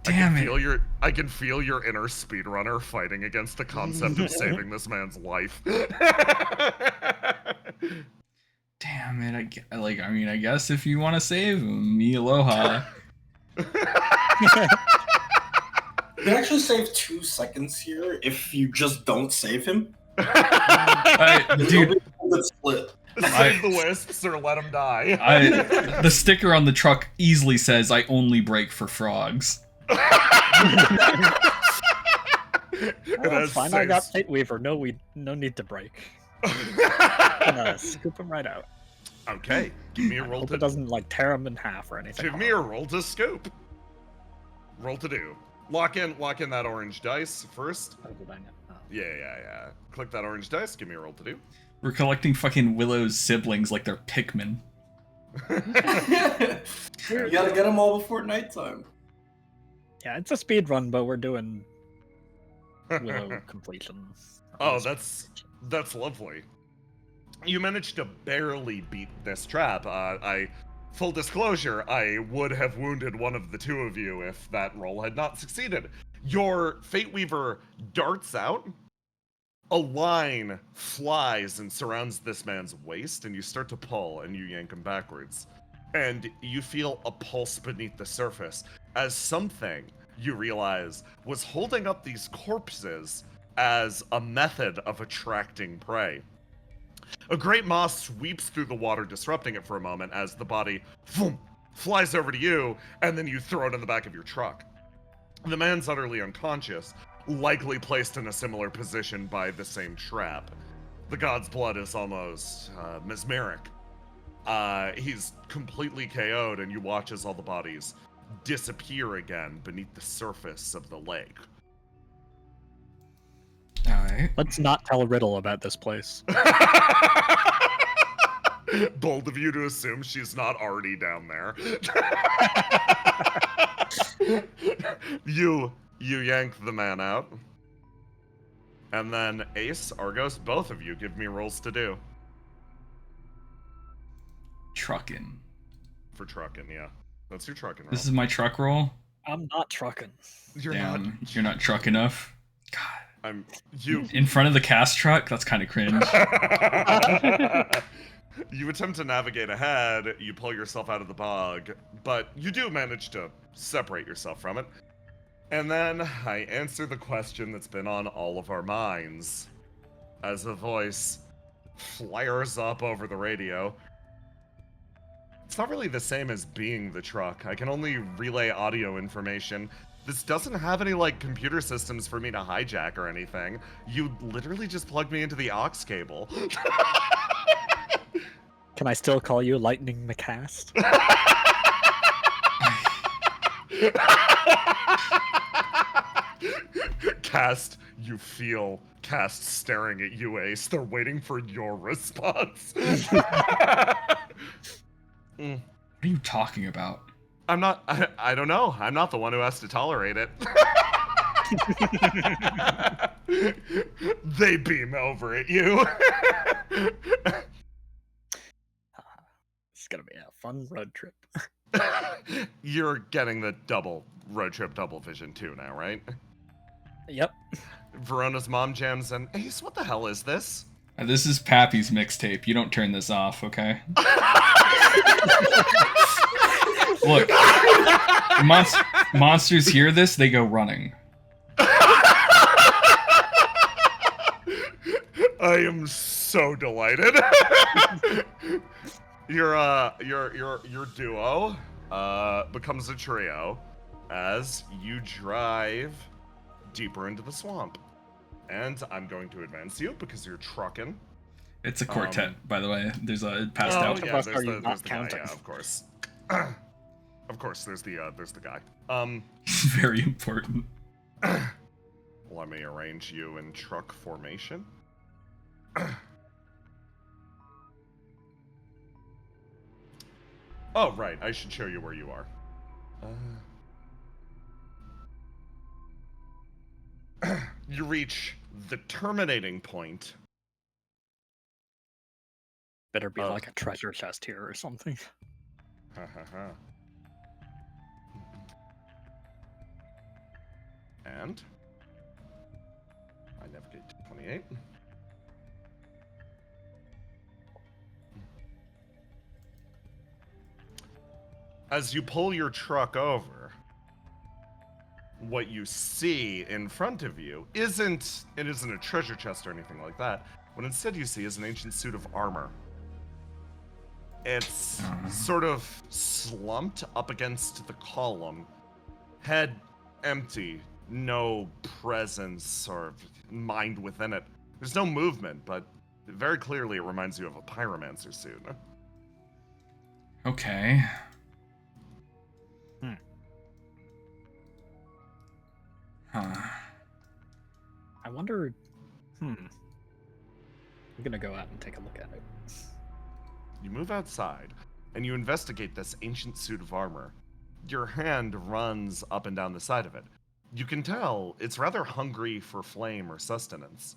Damn it. I can feel your inner speedrunner fighting against the concept of saving this man's life. Damn it. I guess if you want to save him, me aloha. You actually save 2 seconds here if you just don't save him. Dude, split. Save the wisps or let him die. The sticker on the truck easily says, "I only break for frogs." It's fine. I got Weaver. No need to break. Scoop him right out. Okay, give me a I roll hope to... it doesn't like tear him in half or anything. Give me a roll to scoop. Roll to do. Lock in that orange dice first. Oh, did I know? Oh. Yeah. Click that orange dice, give me a roll to do. We're collecting fucking Willow's siblings like they're Pikmin. You gotta get them all before nighttime. Yeah, it's a speed run, but we're doing Willow completion. Oh, that's lovely. You managed to barely beat this trap. Full disclosure, I would have wounded one of the two of you if that roll had not succeeded. Your Fate Weaver darts out. A line flies and surrounds this man's waist, and you start to pull, and you yank him backwards. And you feel a pulse beneath the surface, as something, you realize, was holding up these corpses as a method of attracting prey. A great moss sweeps through the water, disrupting it for a moment as the body flies over to you, and then you throw it in the back of your truck. The man's utterly unconscious, likely placed in a similar position by the same trap. The god's blood is almost mesmeric. He's completely KO'd, and you watch as all the bodies disappear again beneath the surface of the lake. Alright. Let's not tell a riddle about this place. Bold of you to assume she's not already down there. You yank the man out. And then Ace, Argos, both of you give me rolls to do. Trucking. For trucking, yeah. That's your trucking roll. This is my truck roll? I'm not trucking. You're not truck enough. God. You in front of the cast truck? That's kind of cringe. You attempt to navigate ahead, you pull yourself out of the bog, but you do manage to separate yourself from it. And then I answer the question that's been on all of our minds as a voice flares up over the radio. It's not really the same as being the truck. I can only relay audio information. This doesn't have any, like, computer systems for me to hijack or anything. You literally just plug me into the aux cable. Can I still call you Lightning McCast? Cast, you feel Cast staring at you, Ace. They're waiting for your response. What are you talking about? I'm not, I don't know. I'm not the one who has to tolerate it. They beam over at you. It's gonna be a fun road trip. You're getting the road trip double vision too now, right? Yep. Verona's mom jams and Ace, what the hell is this? This is Pappy's mixtape. You don't turn this off, okay? Look, monsters hear this, they go running. I am so delighted. Your duo becomes a trio as you drive deeper into the swamp. And I'm going to advance you because you're trucking. It's a quartet, by the way. There's a passed out. Yeah, there's the guy, yeah, of course. Of course, there's the guy. Very important. Let me arrange you in truck formation. Oh, right. I should show you where you are. You reach the terminating point. Better be like a treasure chest here or something. And I navigate to 28. As you pull your truck over, what you see in front of you isn't a treasure chest or anything like that. What instead you see is an ancient suit of armor. It's sort of slumped up against the column, head empty, no presence or mind within it. There's no movement, but very clearly it reminds you of a pyromancer suit. Okay. Huh. I wonder. I'm gonna go out and take a look at it. You move outside, and you investigate this ancient suit of armor. Your hand runs up and down the side of it. You can tell it's rather hungry for flame or sustenance.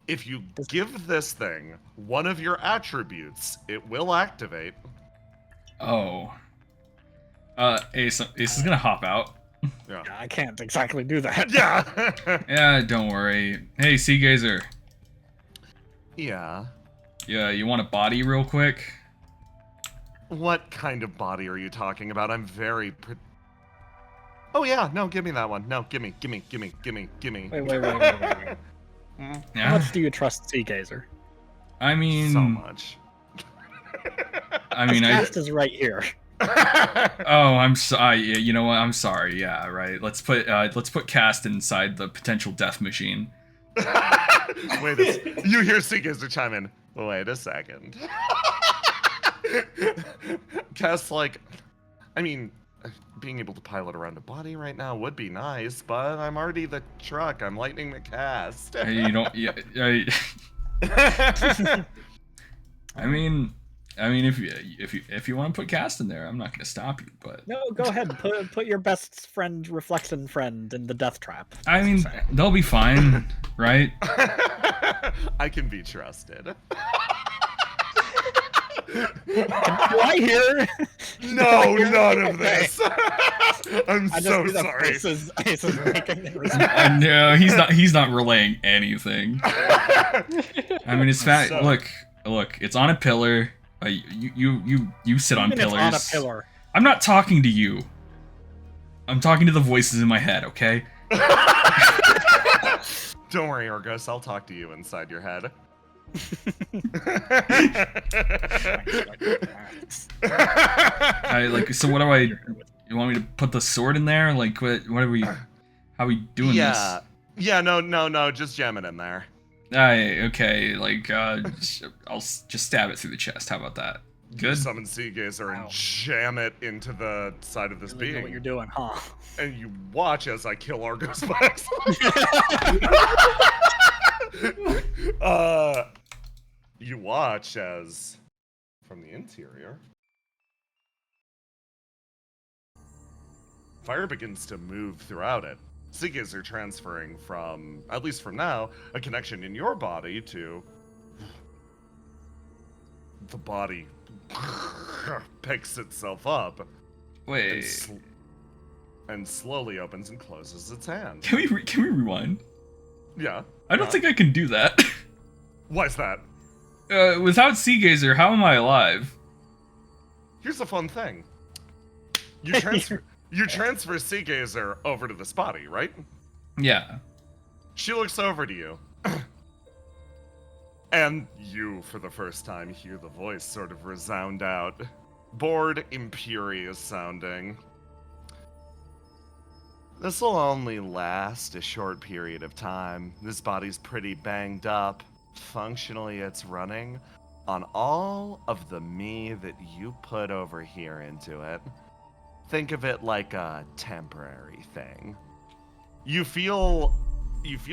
If you give this thing one of your attributes, it will activate. Oh. Ace is gonna hop out. Yeah, I can't exactly do that. Yeah. Yeah, don't worry. Hey, Sea Gazer. Yeah. Yeah, you want a body real quick? What kind of body are you talking about? I'm very. Oh yeah, no, give me that one. No, gimme. Wait. Yeah? How much do you trust Sea Gazer? I mean, so much. I mean, cast is right here. Oh, I'm sorry. You know what? I'm sorry. Yeah, right. Let's put Cast inside the potential death machine. Wait, you hear Sea Gazer chime in. Wait a second. Cast, like, I mean, being able to pilot around a body right now would be nice, but I'm already the truck. I'm Lightning McCast. You don't. Yeah. I mean, if you want to put Cast in there, I'm not gonna stop you. But no, go ahead. Put your best friend, reflection friend, in the death trap. I mean, they'll be fine, right? I can be trusted. Do I hear? No, none of this. I'm so sorry. Ace is making No, he's not relaying anything. I mean, it's fat. So, look, it's on a pillar. You sit on pillars. It's on a pillar. I'm not talking to you. I'm talking to the voices in my head. Okay. Don't worry, Orgos. I'll talk to you inside your head. So what do I? You want me to put the sword in there? Like what are we? How are we doing this? Yeah. No. Just jam it in there. Okay. I'll just stab it through the chest. How about that? Good. Summon Sea Gazer and jam it into the side of this You really know being. what you're doing, huh? And you watch as I kill Argos by accident. You watch as, from the interior, fire begins to move throughout it. Sea Gazer transferring from, at least from now, a connection in your body to the body picks itself up. Wait. And slowly opens and closes its hand. Can we rewind? Yeah. I don't think I can do that. Why's that? Without Sea Gazer, how am I alive? Here's a fun thing. You transfer Sea Gazer over to this body, right? Yeah. She looks over to you. And you, for the first time, hear the voice sort of resound out. Bored, imperious sounding. This'll only last a short period of time. This body's pretty banged up. Functionally, it's running on all of the me that you put over here into it. Think of it like a temporary thing. You feel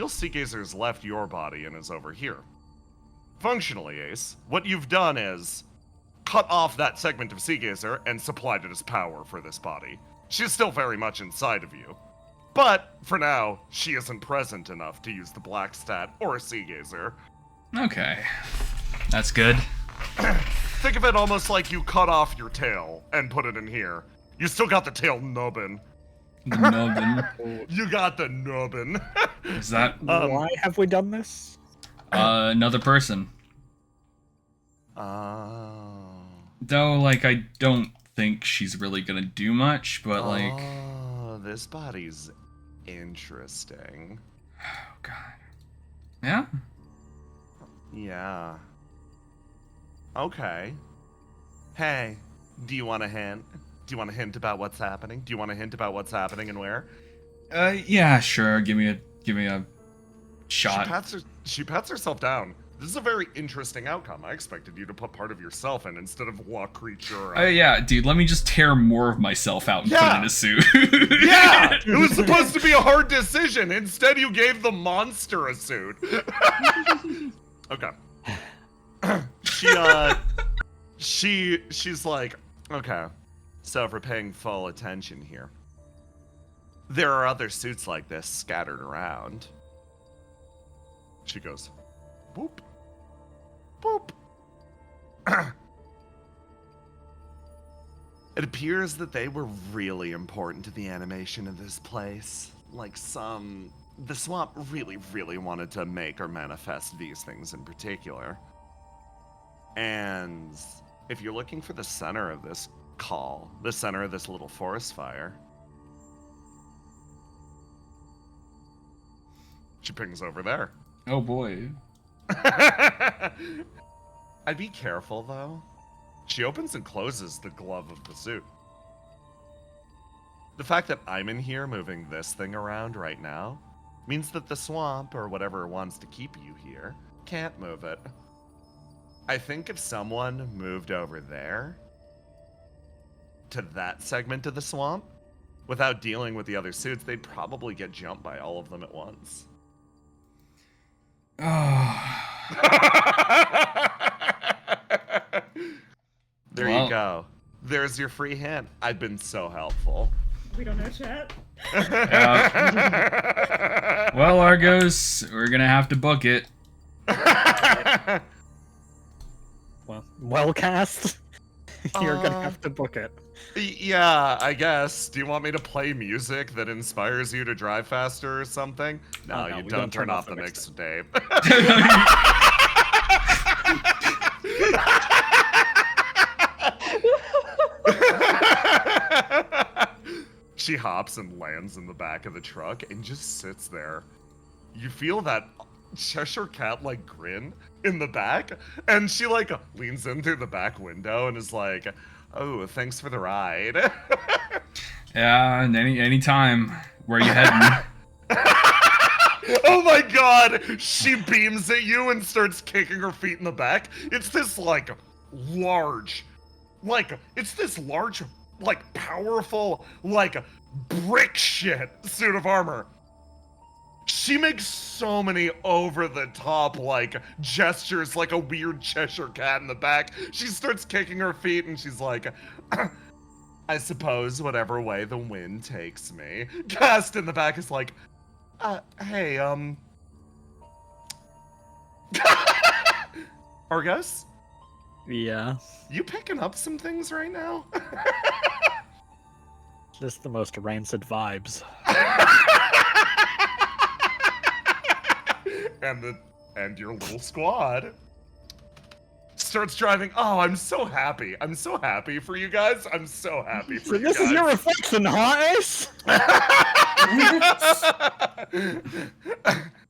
Sea Gazer's left your body and is over here. Functionally, Ace, what you've done is cut off that segment of Sea Gazer and supplied it as power for this body. She's still very much inside of you. But, for now, she isn't present enough to use the Black Stat or Sea Gazer. Okay. That's good. Think of it almost like you cut off your tail and put it in here. You still got the tail nubbin. The nubbin. You got the nubbin. Is that... Why have we done this? Another person. Oh. Though, like, I don't think she's really gonna do much, but, like... Oh, this body's interesting. Oh, God. Yeah? Yeah. Okay. Hey, do you want a hint? Do you want a hint about what's happening? Do you want a hint about what's happening and where? Yeah, sure. Give me a shot. She pats herself down. This is a very interesting outcome. I expected you to put part of yourself in instead of walk creature. Yeah, dude, let me just tear more of myself out and put it in a suit. Yeah! It was supposed to be a hard decision. Instead, you gave the monster a suit. Okay. She's like, okay, so if we're paying full attention here, there are other suits like this scattered around. She goes, boop, boop. It appears that they were really important to the animation of this place. Like the swamp really, really wanted to make or manifest these things in particular. And if you're looking for the center of this call, the center of this little forest fire, she pings over there. Oh boy. I'd be careful though. She opens and closes the glove of the suit. The fact that I'm in here moving this thing around right now means that the swamp, or whatever wants to keep you here, can't move it. I think if someone moved over there to that segment of the swamp, without dealing with the other suits, they'd probably get jumped by all of them at once. There you go. There's your free hand. I've been so helpful. We don't know chat. Well, Argos, we're gonna have to book it. Well cast. You're gonna have to book it. Yeah, I guess. Do you want me to play music that inspires you to drive faster or something? No, you don't turn off the mixtape. She hops and lands in the back of the truck and just sits there. You feel that Cheshire Cat-like grin in the back, and she like leans in through the back window and is like, "Oh, thanks for the ride." Yeah, and any time. Where are you heading? Oh my god! She beams at you and starts kicking her feet in the back. It's this large, powerful, brick shit suit of armor. She makes so many over-the-top, gestures like a weird Cheshire Cat in the back. She starts kicking her feet and she's like, I suppose whatever way the wind takes me. Cast in the back is like, hey, Argus? Yeah? You picking up some things right now? Just the most rancid vibes. And your little squad starts driving. Oh, I'm so happy. I'm so happy for you guys. I'm so happy for you guys. This is your reflection, huh, Ace?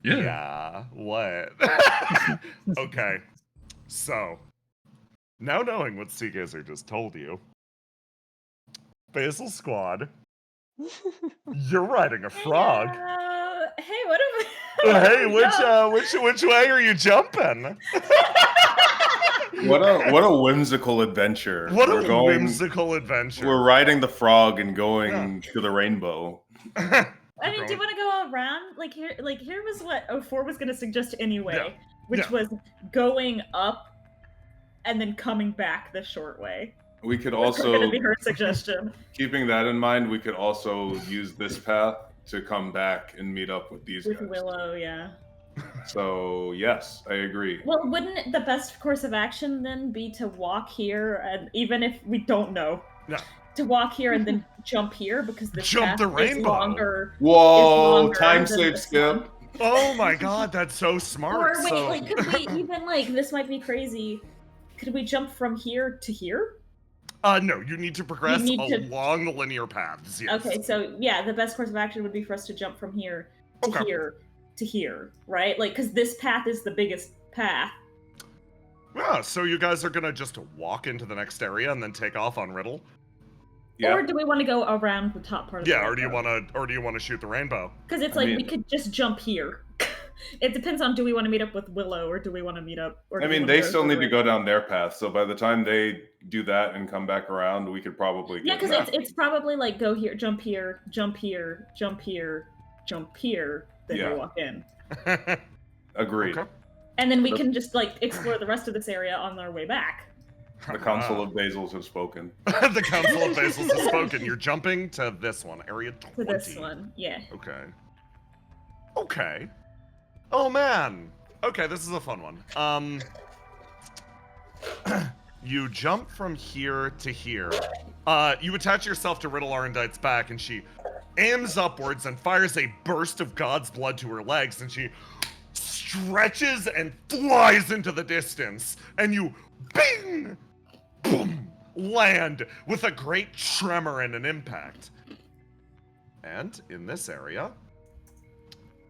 Yeah, what? Okay, so, now knowing what Seagazer just told you, Basil Squad, you're riding a frog. Hey, what am Hey, which way are you jumping? What a whimsical adventure. Whimsical adventure. We're riding the frog and going to the rainbow. I mean, do you want to go around? Here was what 04 was going to suggest anyway, which was going up and then coming back the short way. We could That's also, going to be her suggestion. Keeping that in mind, we could also use this path to come back and meet up with these guys. With Willow, yeah. So, yes, I agree. Well, wouldn't the best course of action then be to walk here, and even if we don't know, to walk here and then jump here, because this jump the rainbow. Is longer. Whoa, is time save skip. Oh my god, that's so smart. Or wait, could we even this might be crazy. Could we jump from here to here? No, you need to progress along the linear paths, yes. Okay, so yeah, the best course of action would be for us to jump from here to here to here, right? Because this path is the biggest path. Yeah, so you guys are gonna just walk into the next area and then take off on Riddle? Yeah. Or do we want to go around the top part of the rainbow? or do you want to shoot the rainbow? Because it's we could just jump here. It depends on, do we want to meet up with Willow or do we want to meet up? Or I mean, they still need to go down their path. So by the time they do that and come back around, we could probably Yeah, get because it's probably like go here, jump here, jump here, jump here, jump here, then we walk in. Agreed. Okay. And then we can just like explore the rest of this area on our way back. The Council of Basils have spoken. The Council of Basils has spoken. You're jumping to this one, area 20. To this one, yeah. Okay. Okay. Oh man. Okay, this is a fun one. You jump from here to here. You attach yourself to Riddle Arendite's back, and she aims upwards and fires a burst of God's blood to her legs, and she stretches and flies into the distance, and you bing, boom, land with a great tremor and an impact. And in this area,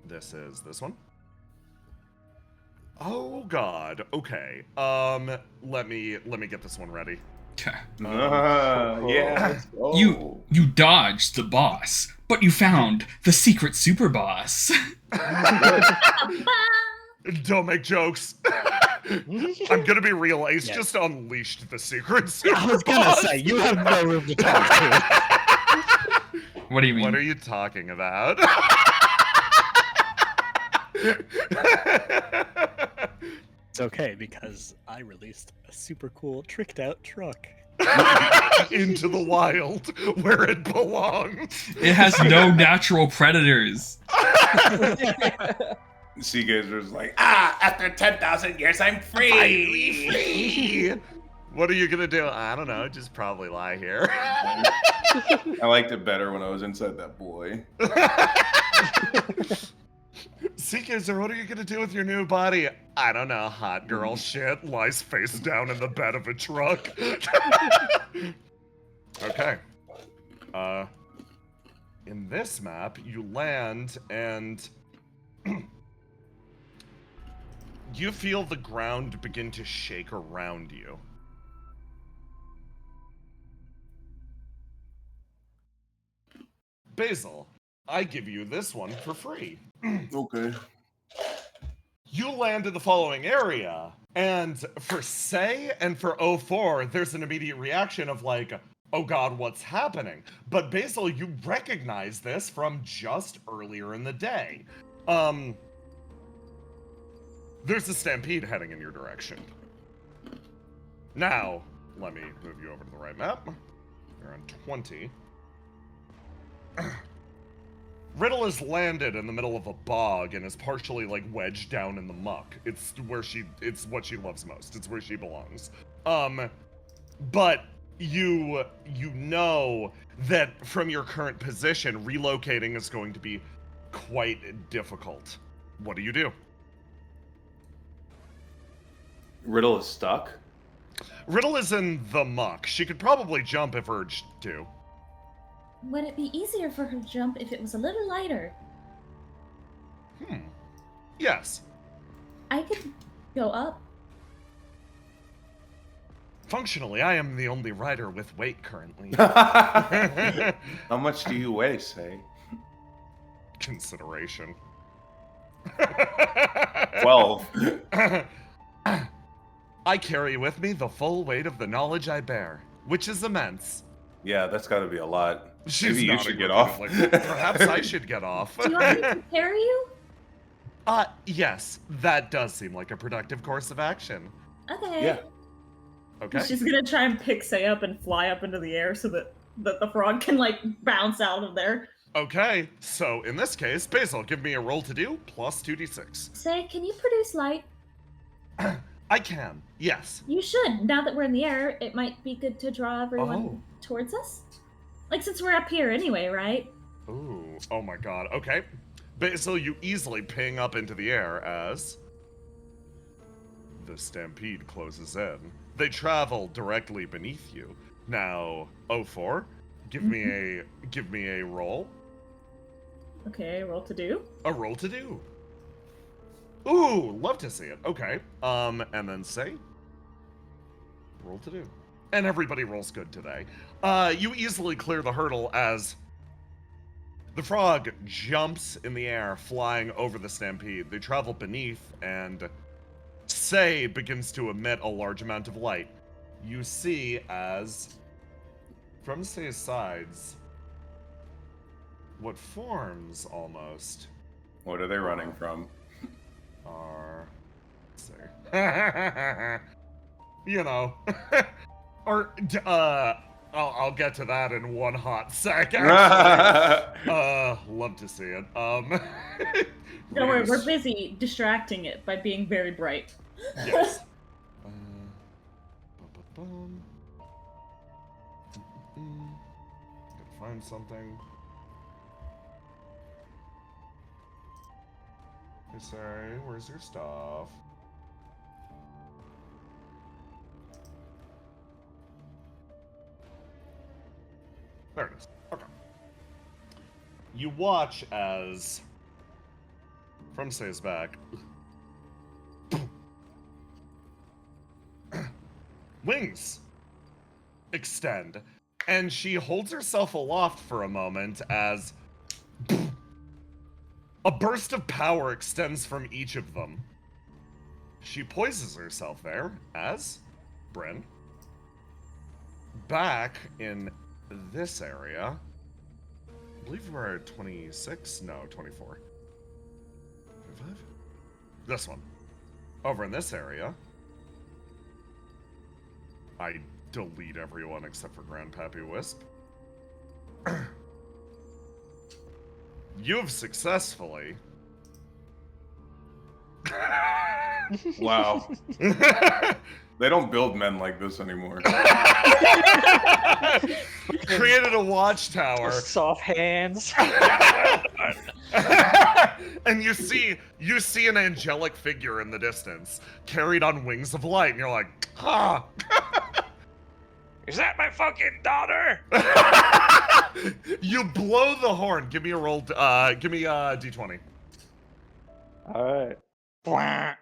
this is this one. Oh God. Okay. Let me get this one ready. Yeah. You dodged the boss, but you found the secret super boss. Don't make jokes. I'm gonna be real. Ace just unleashed the secret super boss. I was gonna say, you have no room to talk to. What do you mean? What are you talking about? It's okay, because I released a super cool tricked out truck. Into the wild, where it belongs. It has no natural predators. Sea Gazer's like, After 10,000 years, I'm free. Free. What are you gonna do? I don't know. Just probably lie here. I liked it better when I was inside that boy. Seeker, what are you gonna do with your new body? I don't know. Hot girl shit. Lies face down in the bed of a truck. Okay. In this map, you land and you feel the ground begin to shake around you. Basil, I give you this one for free. Okay. You land in the following area, and for Say and for 04, there's an immediate reaction of like, oh God, what's happening? But Basil, you recognize this from just earlier in the day. There's a stampede heading in your direction. Now, let me move you over to the right map. You're on 20. Riddle has landed in the middle of a bog and is partially like wedged down in the muck. It's what she loves most. It's where she belongs. But you know that from your current position, relocating is going to be quite difficult. What do you do? Riddle is stuck? Riddle is in the muck. She could probably jump if urged to. Would it be easier for her to jump if it was a little lighter? Yes. I could go up. Functionally, I am the only rider with weight currently. How much do you weigh, Say? Consideration. 12. I carry with me the full weight of the knowledge I bear, which is immense. Yeah, that's got to be a lot. Maybe you should get nodding off. repeatedly. Perhaps I should get off. Do you want me to carry you? Yes, that does seem like a productive course of action. Okay. Yeah. Okay. She's gonna try and pick Say up and fly up into the air so that the frog can like bounce out of there. Okay, so in this case, Basil, give me a roll to do, plus 2d6. Say, can you produce light? I can, yes. You should. Now that we're in the air, it might be good to draw everyone towards us. Like, since we're up here anyway, right? Ooh, oh my god, okay. Basil, you easily ping up into the air as the stampede closes in. They travel directly beneath you. Now, 04, give me a roll. Okay, roll to do. A roll to do. Ooh, love to see it. Okay. And then Say. Roll to do. And everybody rolls good today. You easily clear the hurdle as The frog jumps in the air, flying over the stampede. They travel beneath, and Say begins to emit a large amount of light. You see as, from Say's sides, what forms almost. What are they running from? Are, let's see. You know, or I'll get to that in one hot sec. Actually, love to see it. Don't worry, we're busy distracting it by being very bright. Yes. Gotta find something. Hey, sorry, where's your stuff? There it is. Okay. You watch as, from Say's back, wings extend, and she holds herself aloft for a moment as a burst of power extends from each of them. She poises herself there as Bryn, back in this area. I believe we're at 26? No, 24. 25? This one. Over in this area. I delete everyone except for Grandpappy Wisp. You have successfully... Wow. They don't build men like this anymore. Created a watchtower. Soft hands. And you see an angelic figure in the distance, carried on wings of light, and you're like, ah. Is that my fucking daughter? You blow the horn. Give me a roll. Give me a d20. Alright. Roll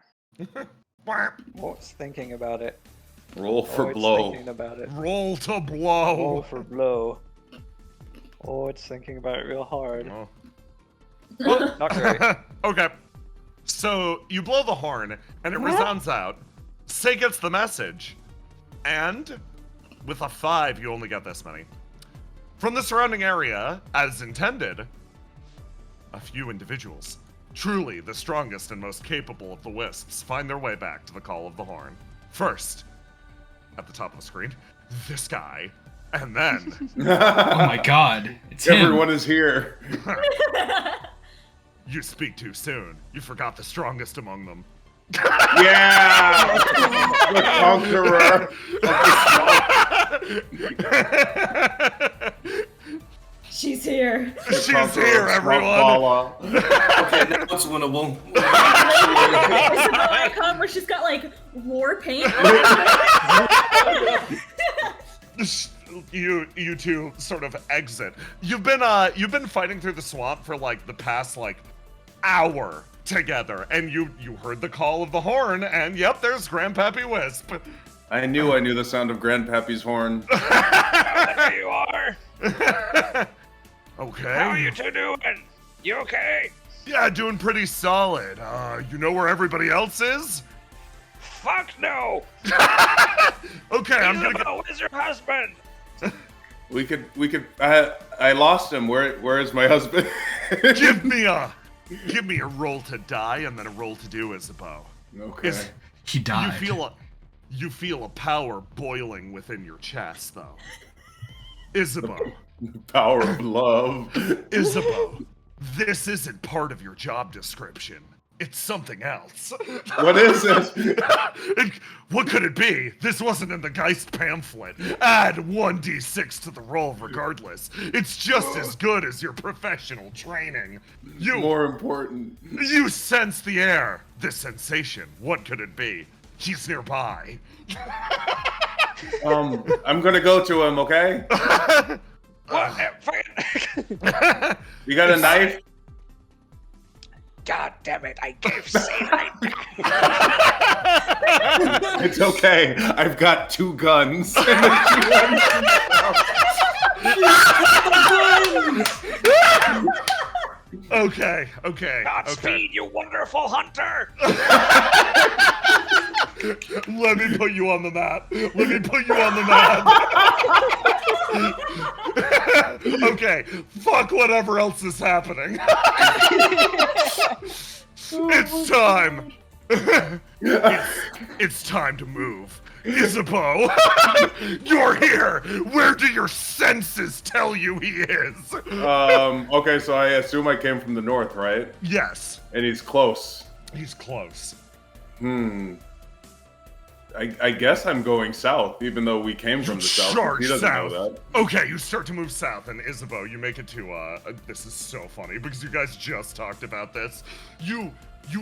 What's thinking about it? For blow. Thinking about it. to blow. Roll for blow. Oh, it's thinking about it real hard. Oh. Not great. Okay. So you blow the horn, and it resounds out. Say gets the message, and with a 5, you only get this many. From the surrounding area, as intended, a few individuals, truly the strongest and most capable of the Wisps, find their way back to the call of the horn. First, at the top of the screen, this guy, and then... Oh my god, it's Everyone him. is here. You speak too soon. You forgot the strongest among them. Yeah! The conqueror. She's here. She's here, everyone. Okay, now it's winnable. It's an icon where she's got like war paint. You two sort of exit. You've been fighting through the swamp for like the past like hour together, and you heard the call of the horn, and yep, there's Grandpappy Wisp. I knew the sound of Grandpappy's horn. There you are. Okay. How are you two doing? You okay? Yeah, doing pretty solid. You know where everybody else is? Fuck no. Okay, I'm gonna go. Where's your husband? We could. I lost him. Where is my husband? Give me a roll to die and then a roll to do, Isabeau. Okay. He died. You feel a power boiling within your chest, though. Isabeau. Power of love. Isabeau, this isn't part of your job description. It's something else. What is it? What could it be? This wasn't in the Geist pamphlet. Add 1d6 to the roll regardless. It's just as good as your professional training. More important. You sense the air. This sensation, what could it be? He's nearby. I'm gonna go to him, okay? What? You got a knife? God damn it, I gave Say It's okay. I've got 2 guns. Okay. Godspeed, you wonderful hunter! Let me put you on the map. Okay, fuck whatever else is happening. It's time. It's time to move. Isabeau, you're here. Where do your senses tell you he is? Okay, so I assume I came from the north, right? Yes. And he's close. He's close. I guess I'm going south, even though we came from the south. Charge He doesn't south. know that. Okay, you start to move south, and Isabeau, you make it to, this is so funny, because you guys just talked about this. You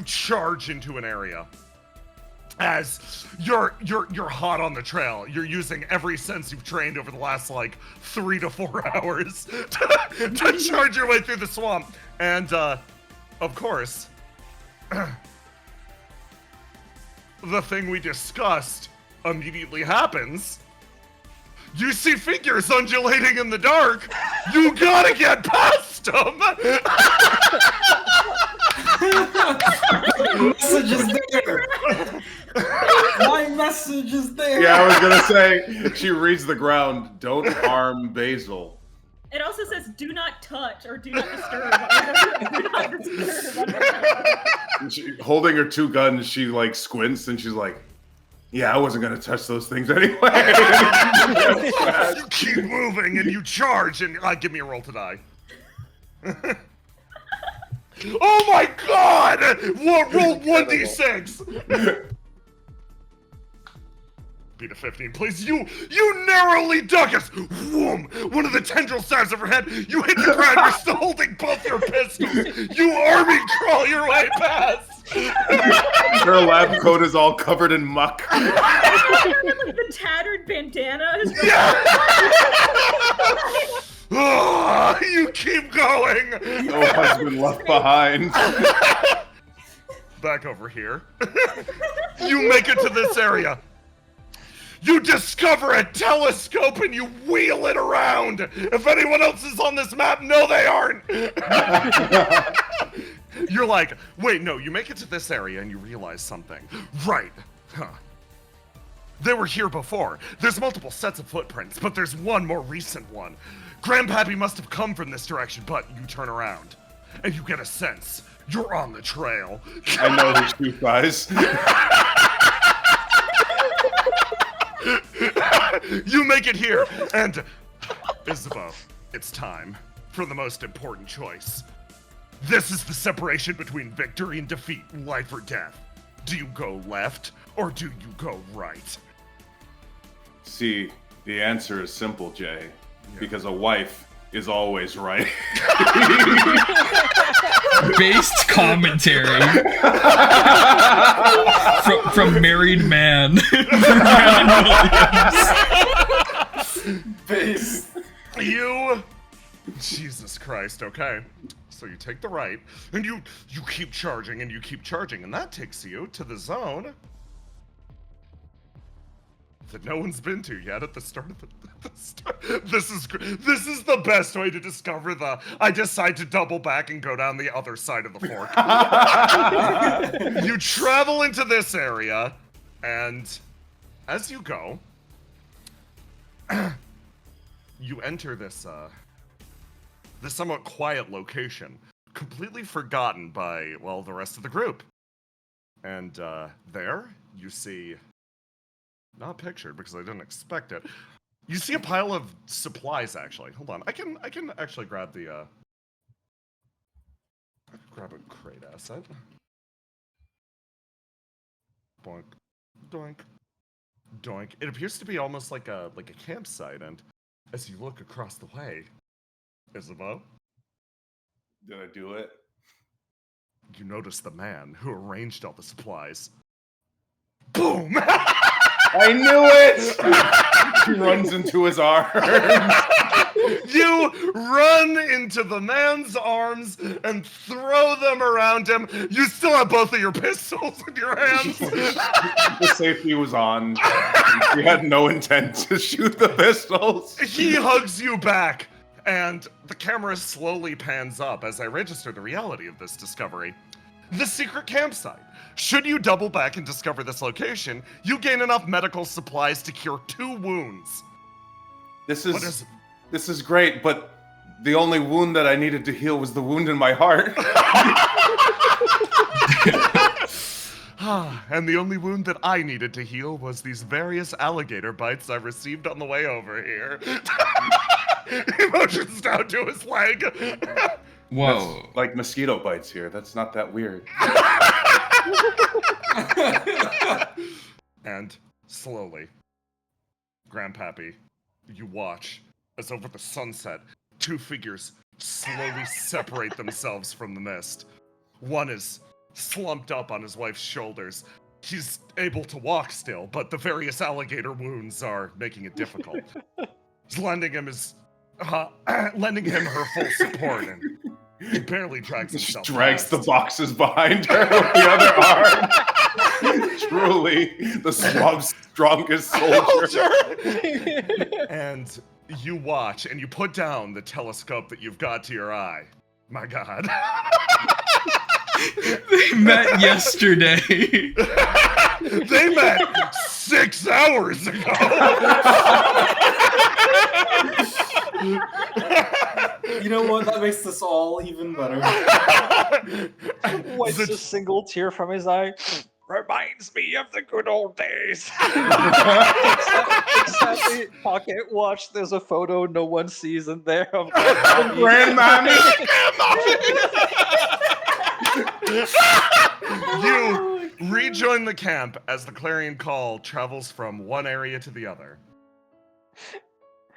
charge into an area. As you're hot on the trail. You're using every sense you've trained over the last, like, 3 to 4 hours to charge your way through the swamp. And, of course, the thing we discussed immediately happens. You see figures undulating in the dark. You gotta get past them. Message is there. My message is there. Yeah, I was gonna say, she reads the ground. Don't harm Basil. It also says, "Do not touch" or "Do not disturb." Do not disturb. Holding her 2 guns, she like squints and she's like, "Yeah, I wasn't gonna touch those things anyway." You keep moving and you charge and give me a roll to die. Oh my God! Roll 1d6. Beat a 15, please. You narrowly duck us. Whoom! One of the tendrils stabs of her head. You hit the ground. You're still holding both your pistols. You army crawl your way past. Her lab coat is all covered in muck. The tattered bandana. Oh, you keep going. No husband left behind. Back over here. You make it to this area. You discover a telescope and you wheel it around. If anyone else is on this map, no, they aren't. You're like, wait, no, you make it to this area and you realize something. Right. Huh. They were here before. There's multiple sets of footprints, but there's one more recent one. Grandpappy must have come from this direction, but you turn around and you get a sense. You're on the trail. I know who shoots eyes. You make it here, and Isabeau, it's time for the most important choice. This is the separation between victory and defeat, life or death. Do you go left, or do you go right? See, the answer is simple, Jay. Because a wife is always right. Based commentary from married man. Base. Jesus Christ, okay. So you take the right, and you keep charging, and you keep charging, and that takes you to the zone that no one's been to yet at the start of the start. This is the best way to discover I decide to double back and go down the other side of the fork. You travel into this area, and as you go, you enter this somewhat quiet location, completely forgotten by, well, the rest of the group. And there you see, not pictured because I didn't expect it. You see a pile of supplies, actually. Hold on, I can actually grab the grab a crate asset. Boink, doink, doink. It appears to be almost like a campsite, and as you look across the way, Isabeau, Did I do it? you notice the man who arranged all the supplies. Boom! I knew it! He runs into his arms. You run into the man's arms and throw them around him. You still have both of your pistols in your hands. The safety was on. We had no intent to shoot the pistols. He hugs you back, And the camera slowly pans up as I register the reality of this discovery. The secret campsite. Should you double back and discover this location, you gain enough medical supplies to cure 2 wounds. This is great, but the only wound that I needed to heal was the wound in my heart. And the only wound that I needed to heal was these various alligator bites I received on the way over here. Emotions down to his leg. Whoa. That's like mosquito bites here. That's not that weird. And slowly, Grandpappy, you watch as over the sunset, 2 figures slowly separate themselves from the mist. One is slumped up on his wife's shoulders. He's able to walk still, but the various alligator wounds are making it difficult. He's lending him her full support, and he barely drags himself. Drags the boxes behind her with the other arm. Truly, the swab's strongest soldier. And you watch, and you put down the telescope that you've got to your eye. My God. They met yesterday. They met 6 hours ago. You know what? That makes this all even better. Wipes a single tear from his eye. Reminds me of the good old days. Exactly. Pocket watch. There's a photo no one sees in there of Grandmommy. You rejoin the camp as the clarion call travels from one area to the other.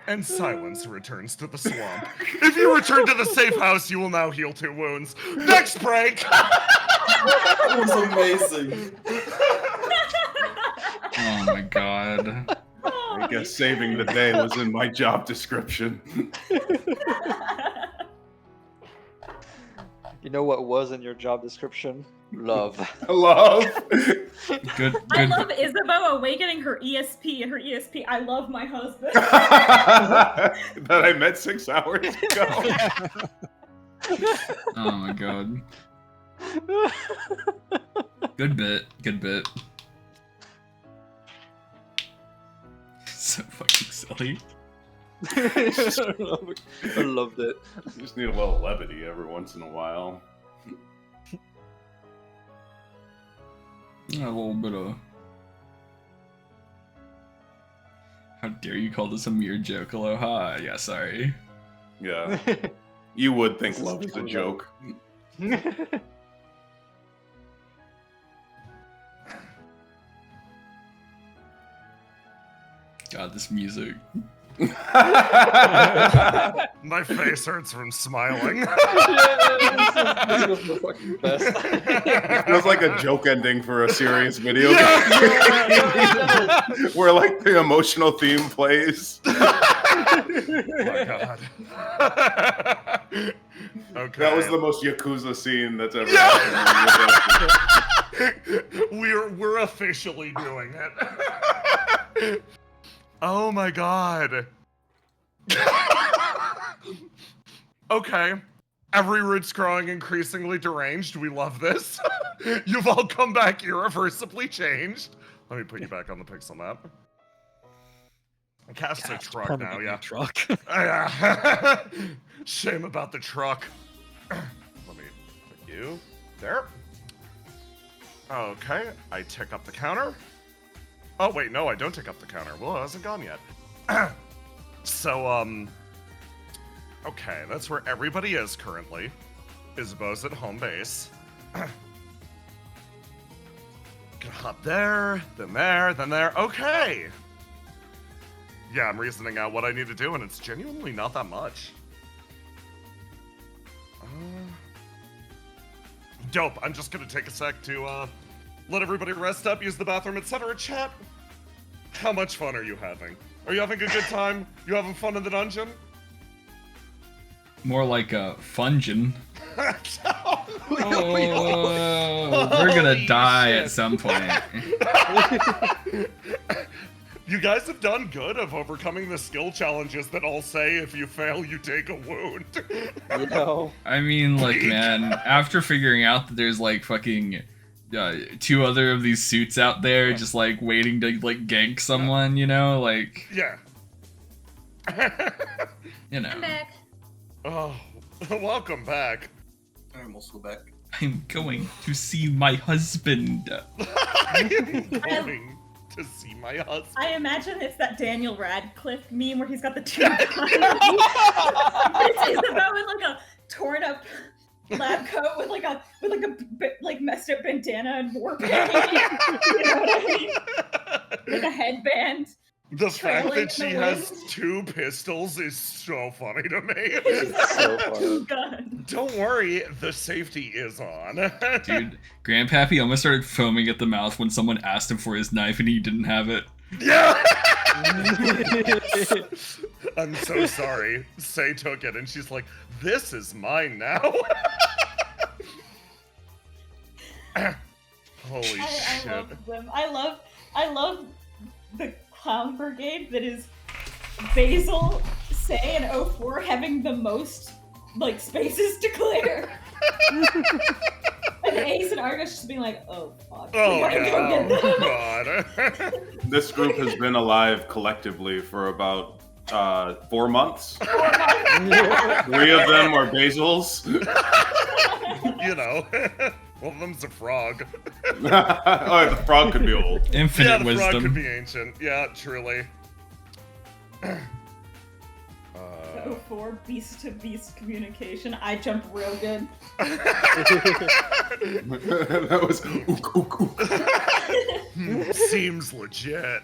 And silence returns to the swamp. If you return to the safe house, you will now heal 2 wounds. Next break! That was amazing. Oh my god. I guess saving the day was in my job description. You know what was in your job description? Love. Love. Good. I love Isabeau awakening her ESP. Her ESP, I love my husband. That I met 6 hours ago. Oh my god. Good bit. So fucking silly. I loved it. You just need a little levity every once in a while. A little bit of... How dare you call this a mere joke? Aloha. Yeah, sorry. Yeah. You would think love is a joke. God, this music. My face hurts from smiling. This was the fucking best. It feels like a joke ending for a serious video game. Where like the emotional theme plays. Oh my God. Okay. That was the most Yakuza scene that's ever happened. We're officially doing it. Oh my God. Okay. Every root's growing increasingly deranged. We love this. You've all come back irreversibly changed. Let me put you back on the pixel map. Cast a truck now, yeah. Truck. Shame about the truck. Let me put you there. Okay, I tick up the counter. Oh, wait, no, I don't tick up the counter. Well, it hasn't gone yet. So, okay, that's where everybody is currently. Isabeau's at home base. Gonna hop there, then there, then there. Okay! Yeah, I'm reasoning out what I need to do, and it's genuinely not that much. Dope. I'm just gonna take a sec to, let everybody rest up, use the bathroom, etc. Chat, how much fun are you having? Are you having a good time? You having fun in the dungeon? More like a fungin. Oh, we're gonna die shit. at some point. You guys have done good of overcoming the skill challenges that all say if you fail, you take a wound. You know? I mean, like, man, after figuring out that there's, like, fucking 2 other of these suits out there just, like, waiting to, like, gank someone, you know? Like... Yeah. You know. I'm back. Oh, welcome back. I'm also back. I'm going to see my husband. I am going to see my husband. I imagine it's that Daniel Radcliffe meme where he's got the 2 guns. He's about with like a torn up lab coat with like a messed up bandana and war paint. You know what I mean? Like a headband. The fact trailing that she in the has wind. 2 pistols is so funny to me. It's So got funny. 2 guns. Don't worry, the safety is on. Dude, Grandpappy almost started foaming at the mouth when someone asked him for his knife and he didn't have it. Yeah! I'm so sorry. Say took it, and she's like, this is mine now. Holy shit. I love them. I love the clown brigade that is Basil, Say, and 04 having the most like spaces to clear. And Ace and Argus just being like, oh fuck. Oh, we gotta go yeah. get them. God. This group has been alive collectively for about 4 months. 3 of them are Basils. You know. One of them's a frog. Oh, the frog could be old. Infinite Yeah, the wisdom. frog could be ancient. Yeah, truly. 04 beast to beast communication. I jumped real good. That was ook, ook, ook. Seems legit.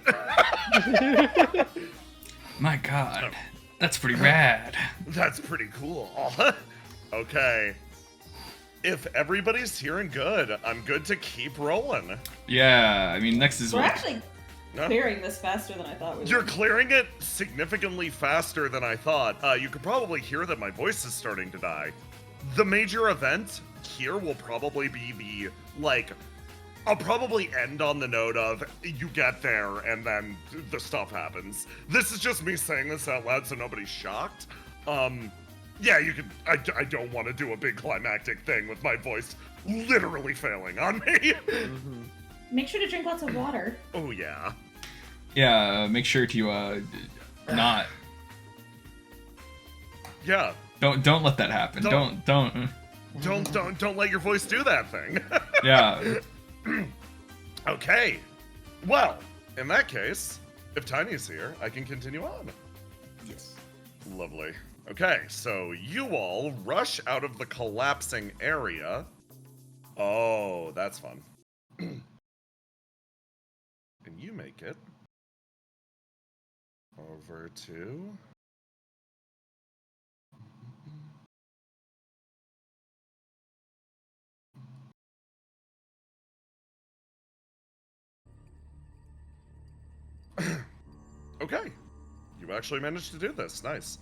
My god, that's pretty rad. That's pretty cool. Okay. If everybody's here and good, I'm good to keep rolling. Yeah, I mean, next is We're what? actually clearing this faster than I thought we would. You're clearing it significantly faster than I thought. You could probably hear that my voice is starting to die. The major event here will probably be the, like, I'll probably end on the note of you get there and then the stuff happens. This is just me saying this out loud so nobody's shocked. Yeah, you can. I don't want to do a big climactic thing with my voice literally failing on me. Make sure to drink lots of water. Oh yeah. Yeah, make sure to not. Yeah. Don't let that happen. Don't. Don't let your voice do that thing. Yeah. Okay. Well, in that case, if Tiny's here, I can continue on. Yes. Lovely. Okay, so you all rush out of the collapsing area. Oh, that's fun. And you make it over to... Okay. You actually managed to do this. Nice.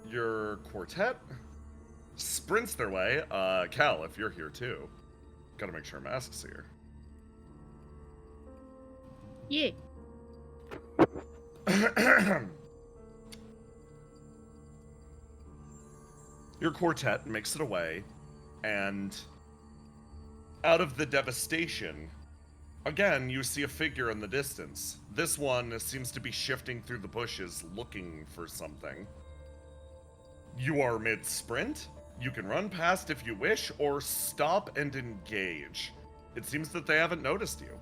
Your quartet sprints their way. Cal, if you're here too. Gotta make sure Mask's here. Yeah. Your quartet makes it away, and out of the devastation, again, you see a figure in the distance. This one seems to be shifting through the bushes, looking for something. You are mid-sprint. You can run past if you wish, or stop and engage. It seems that they haven't noticed you.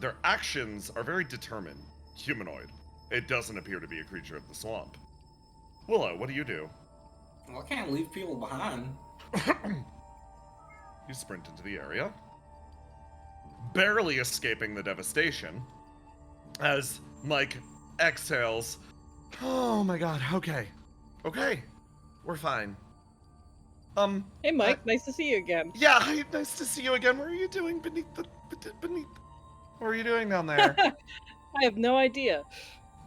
Their actions are very determined. Humanoid. It doesn't appear to be a creature of the swamp. Willow, what do you do? Well, I can't leave people behind. You sprint into the area, barely escaping the devastation, as Mike exhales. Oh my god, okay. Okay, we're fine. Hey Mike, nice to see you again. Yeah, hi, nice to see you again. What are you doing beneath? What are you doing down there? I have no idea.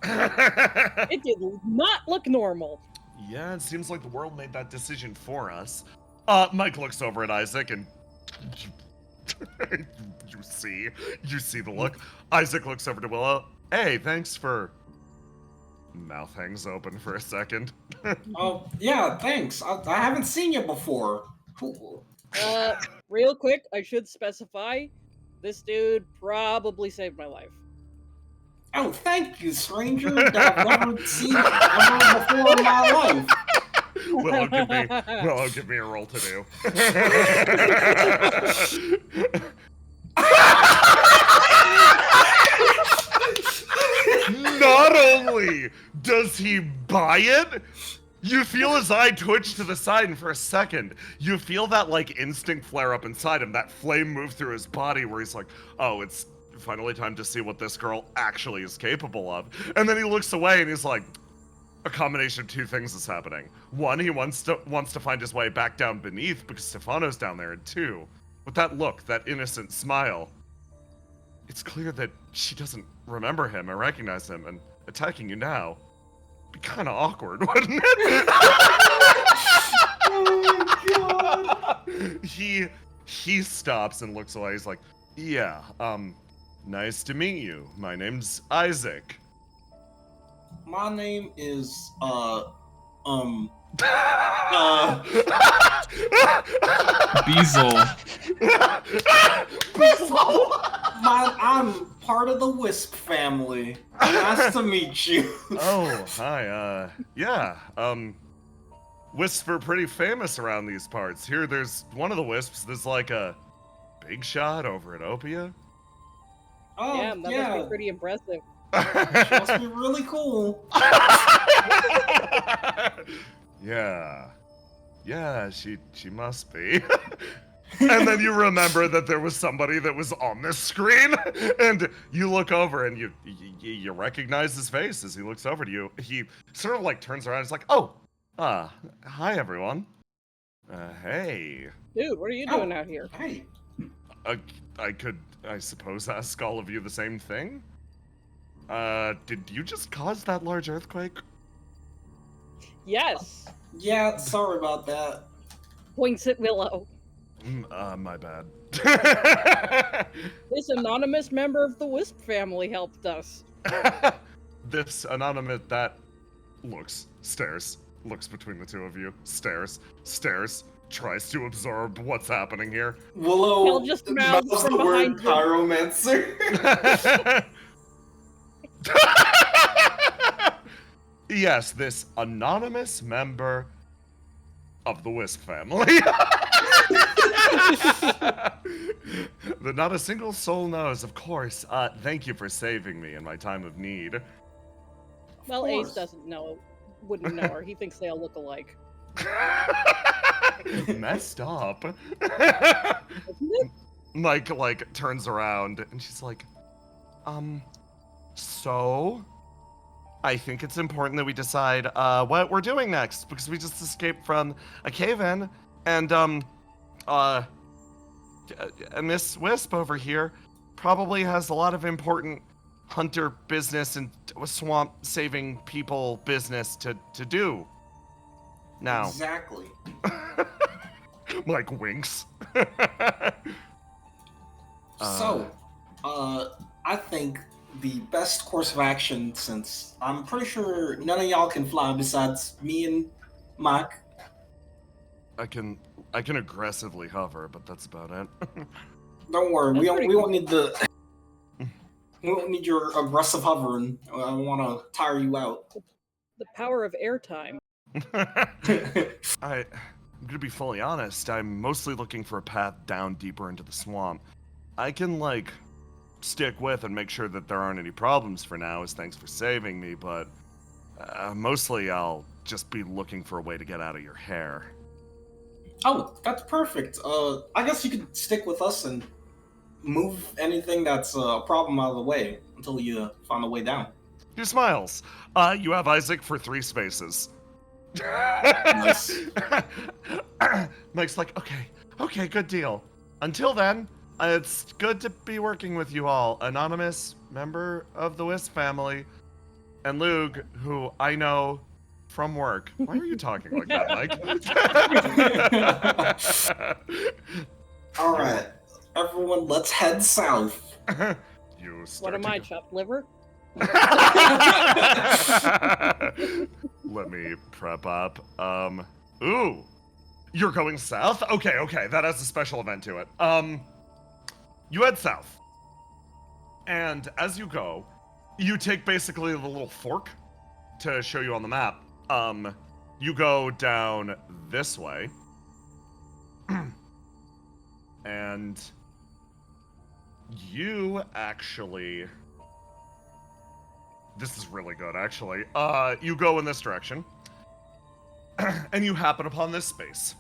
It did not look normal. Yeah, it seems like the world made that decision for us. Mike looks over at Isaac and you see the look. Isaac looks over to Willow. Hey, thanks for... Mouth hangs open for a second. Oh, yeah, thanks. I haven't seen you before. Cool. Real quick, I should specify, this dude probably saved my life. Oh, thank you, stranger. I've never seen you ever before in my life. Willow, give me a roll to do. Not only does he buy it, you feel his eye twitch to the side, and for a second, you feel that like instinct flare up inside him, that flame move through his body where he's like, oh, it's finally time to see what this girl actually is capable of. And then he looks away and he's like, a combination of two things is happening. One, he wants to find his way back down beneath because Stefano's down there, and two, with that look, that innocent smile, it's clear that she doesn't remember him or recognize him, and attacking you now would be kind of awkward, wouldn't it? Oh my god! He stops and looks away. He's like, yeah, nice to meet you. My name's Isaac. My name is, Beazle. I'm part of the Wisp family. Nice to meet you. Oh, hi, yeah, Wisps are pretty famous around these parts. Here, there's one of the Wisps, there's like a big shot over at OPIA. Oh, Damn, that must be pretty impressive. She must be really cool. Yeah, she must be. And then you remember that there was somebody that was on this screen, and you look over and you recognize his face as he looks over to you. He sort of like turns around and is like, oh, hi everyone. Hey. Dude, what are you doing out here? Hey. I could, I suppose, ask all of you the same thing? Did you just cause that large earthquake? Yes. Yeah, sorry about that. Points at Willow. My bad. This anonymous member of the Wisp family helped us. This anonymous that stares, looks between the two of you, stares, tries to absorb what's happening here. Willow just mouths the from word behind him. pyromancer. Yes, this anonymous member of the Wisp family. That not a single soul knows, of course. Thank you for saving me in my time of need. Well, Ace doesn't know. Wouldn't know her. He thinks they all look alike. Messed up. Isn't it? Mike, like, turns around and she's like, so... I think it's important that we decide, what we're doing next, because we just escaped from a cave-in, and Miss Wisp over here probably has a lot of important hunter business and swamp saving people business to do. Now. Exactly. Mike winks. I think the best course of action, since I'm pretty sure none of y'all can fly besides me and Mike. I can aggressively hover, but that's about it. Don't worry, we won't need your aggressive hovering. I don't want to tire you out. The power of airtime. I'm gonna be fully honest. I'm mostly looking for a path down deeper into the swamp. I can like stick with and make sure that there aren't any problems for now, as thanks for saving me, but mostly I'll just be looking for a way to get out of your hair. Oh, that's perfect. I guess you could stick with us and move anything that's a problem out of the way until you find a way down. He smiles. You have Isaac for 3 spaces. Nice. Mike's like, okay, good deal. Until then, it's good to be working with you all. Anonymous member of the Wisp family, and Lug, who I know from work. Why are you talking like that, Mike? All right, everyone, let's head south. You What am I, chopped liver? Let me prep up. Ooh. You're going south? Okay, that has a special event to it. You head south. And as you go, you take basically the little fork to show you on the map. You go down this way. And you actually... This is really good, actually. You go in this direction. And you happen upon this space.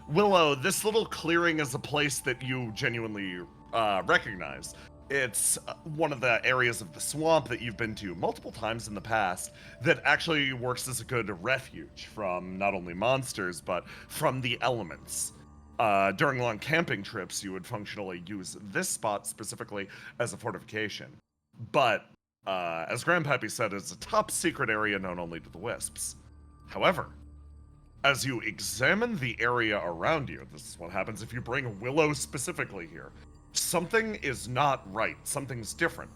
Willow, this little clearing is a place that you genuinely recognize. It's one of the areas of the swamp that you've been to multiple times in the past that actually works as a good refuge from not only monsters, but from the elements. During long camping trips, you would functionally use this spot specifically as a fortification. But, as Grandpappy said, it's a top secret area known only to the Wisps. However, as you examine the area around you, this is what happens if you bring Willow specifically here. Something is not right. Something's different.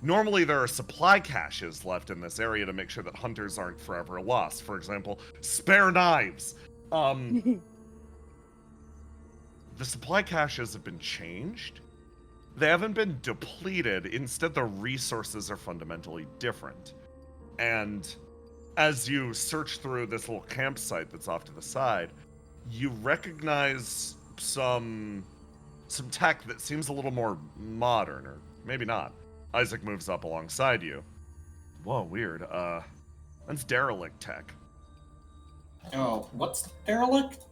Normally, there are supply caches left in this area to make sure that hunters aren't forever lost. For example, spare knives. The supply caches have been changed. They haven't been depleted. Instead, the resources are fundamentally different. And as you search through this little campsite that's off to the side, you recognize some tech that seems a little more modern, or maybe not. Isaac moves up alongside you. Whoa, weird. That's derelict tech. Oh, what's derelict?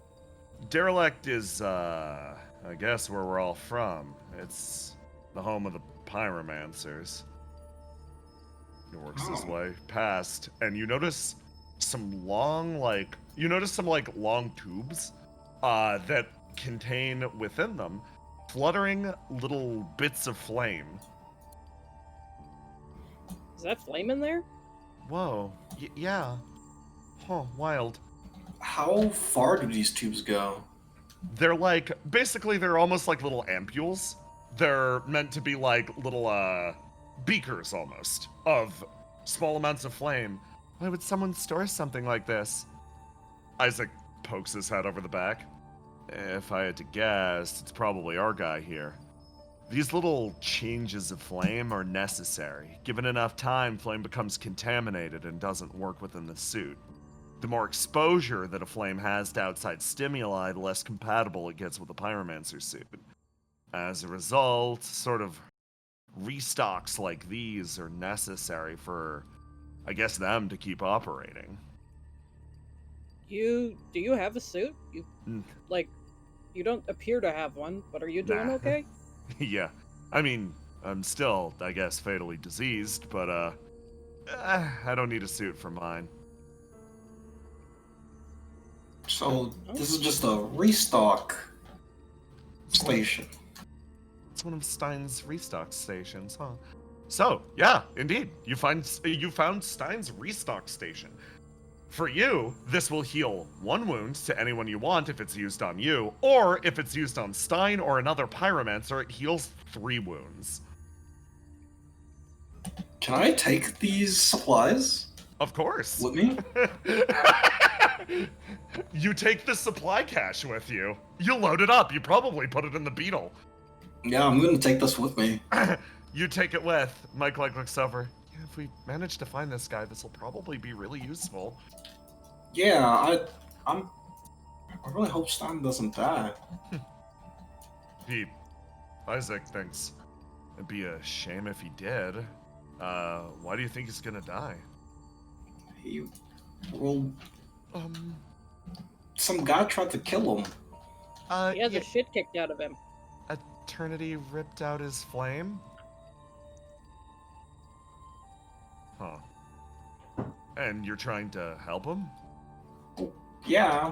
Derelict is, I guess where we're all from. It's the home of the pyromancers. He works his way past, and you notice some long, long tubes, that contain within them fluttering little bits of flame. Is that flame in there? Whoa, yeah. Huh, wild. How far do these tubes go? They're they're almost like little ampules. They're meant to be like little, beakers almost of small amounts of flame. Why would someone store something like this? Isaac pokes his head over the back. If I had to guess, it's probably our guy here. These little changes of flame are necessary. Given enough time, flame becomes contaminated and doesn't work within the suit. The more exposure that a flame has to outside stimuli, the less compatible it gets with a pyromancer suit. As a result, sort of restocks like these are necessary for, I guess, them to keep operating. Do you have a suit? You don't appear to have one, but are you doing okay? Yeah. I mean, I'm still, I guess, fatally diseased, but, I don't need a suit for mine. So, this is just a restock station. It's one of Stein's restock stations, huh? So, yeah, indeed. You found Stein's restock station. For you, this will heal 1 wound to anyone you want if it's used on you, or if it's used on Stein or another pyromancer, it heals 3 wounds. Can I take these supplies? Of course. With me? You take the supply cache with you. You load it up. You probably put it in the beetle. Yeah, I'm gonna take this with me. You take it with. Mike looks over. Yeah, if we manage to find this guy, this will probably be really useful. Yeah, I really hope Stein doesn't die. Isaac thinks it'd be a shame if he did. Why do you think he's gonna die? Some guy tried to kill him. He has the shit kicked out of him. Eternity ripped out his flame? Huh. And you're trying to help him? Yeah.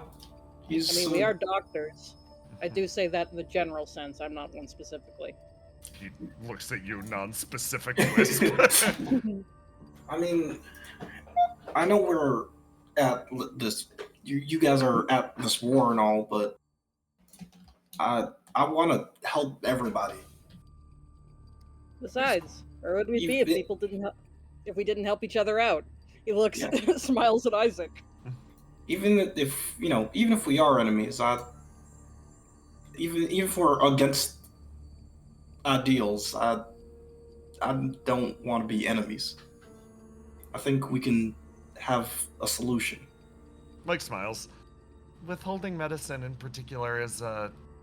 I mean, we are doctors. I do say that in the general sense. I'm not one specifically. He looks at you non-specific wisp. I mean, I know we're at this. You guys are at this war and all, but I want to help everybody. Besides, where would we be if people didn't if we didn't help each other out? He looks, smiles at Isaac. Even if even if we are enemies, even if we're against deals, I don't want to be enemies. I think we can have a solution. Mike smiles. Withholding medicine in particular is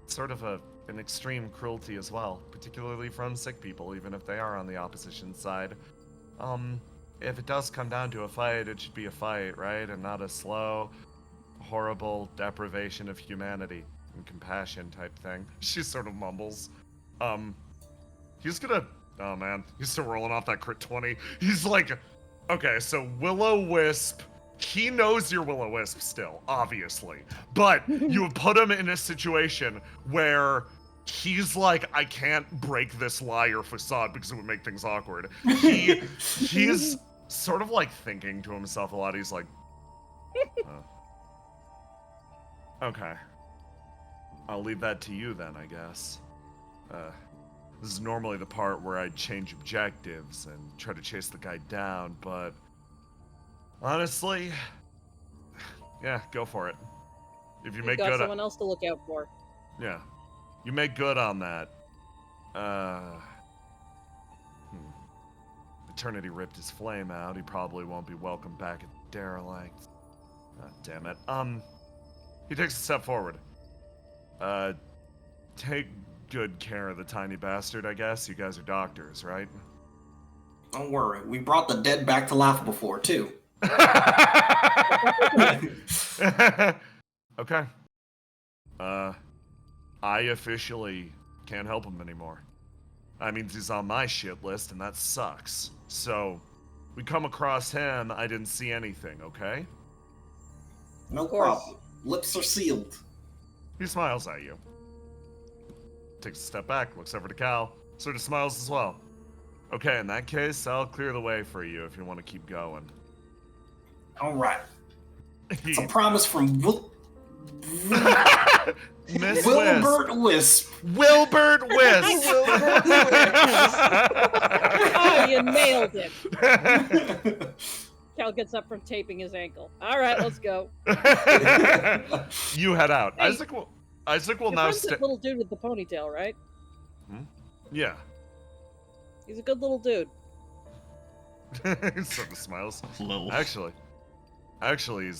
sort of an extreme cruelty as well, particularly from sick people, even if they are on the opposition side. If it does come down to a fight, it should be a fight, right? And not a slow, horrible deprivation of humanity and compassion type thing. She sort of mumbles. He's gonna... Oh, man. He's still rolling off that crit 20. He's like... Okay, so Will-O-Wisp... He knows you're Will-O-Wisp still, obviously. But you have put him in a situation where he's like, I can't break this liar facade because it would make things awkward. He's sort of like thinking to himself a lot. He's like, okay. I'll leave that to you then, I guess. This is normally the part where I change objectives and try to chase the guy down, but honestly, yeah, go for it. If you make got good, someone else to look out for. Yeah, you make good on that. Eternity ripped his flame out. He probably won't be welcome back at the derelict. Damn it. He takes a step forward. Take good care of the tiny bastard, I guess. You guys are doctors, right? Don't worry. We brought the dead back to life before, too. Okay. I officially can't help him anymore. That means he's on my shit list, and that sucks. So, we come across him, I didn't see anything, okay? No problem. Lips are sealed. He smiles at you. Takes a step back, looks over to Cal, sort of smiles as well. Okay, in that case, I'll clear the way for you if you want to keep going. All right. It's a promise from Miss Wilbert Wisp. Wilbert Wisp. Oh, you nailed it. Cal gets up from taping his ankle. All right, let's go. You head out. Hey, Isaac will now stay. Little dude with the ponytail, right? Yeah. He's a good little dude. He sort of smiles. Actually,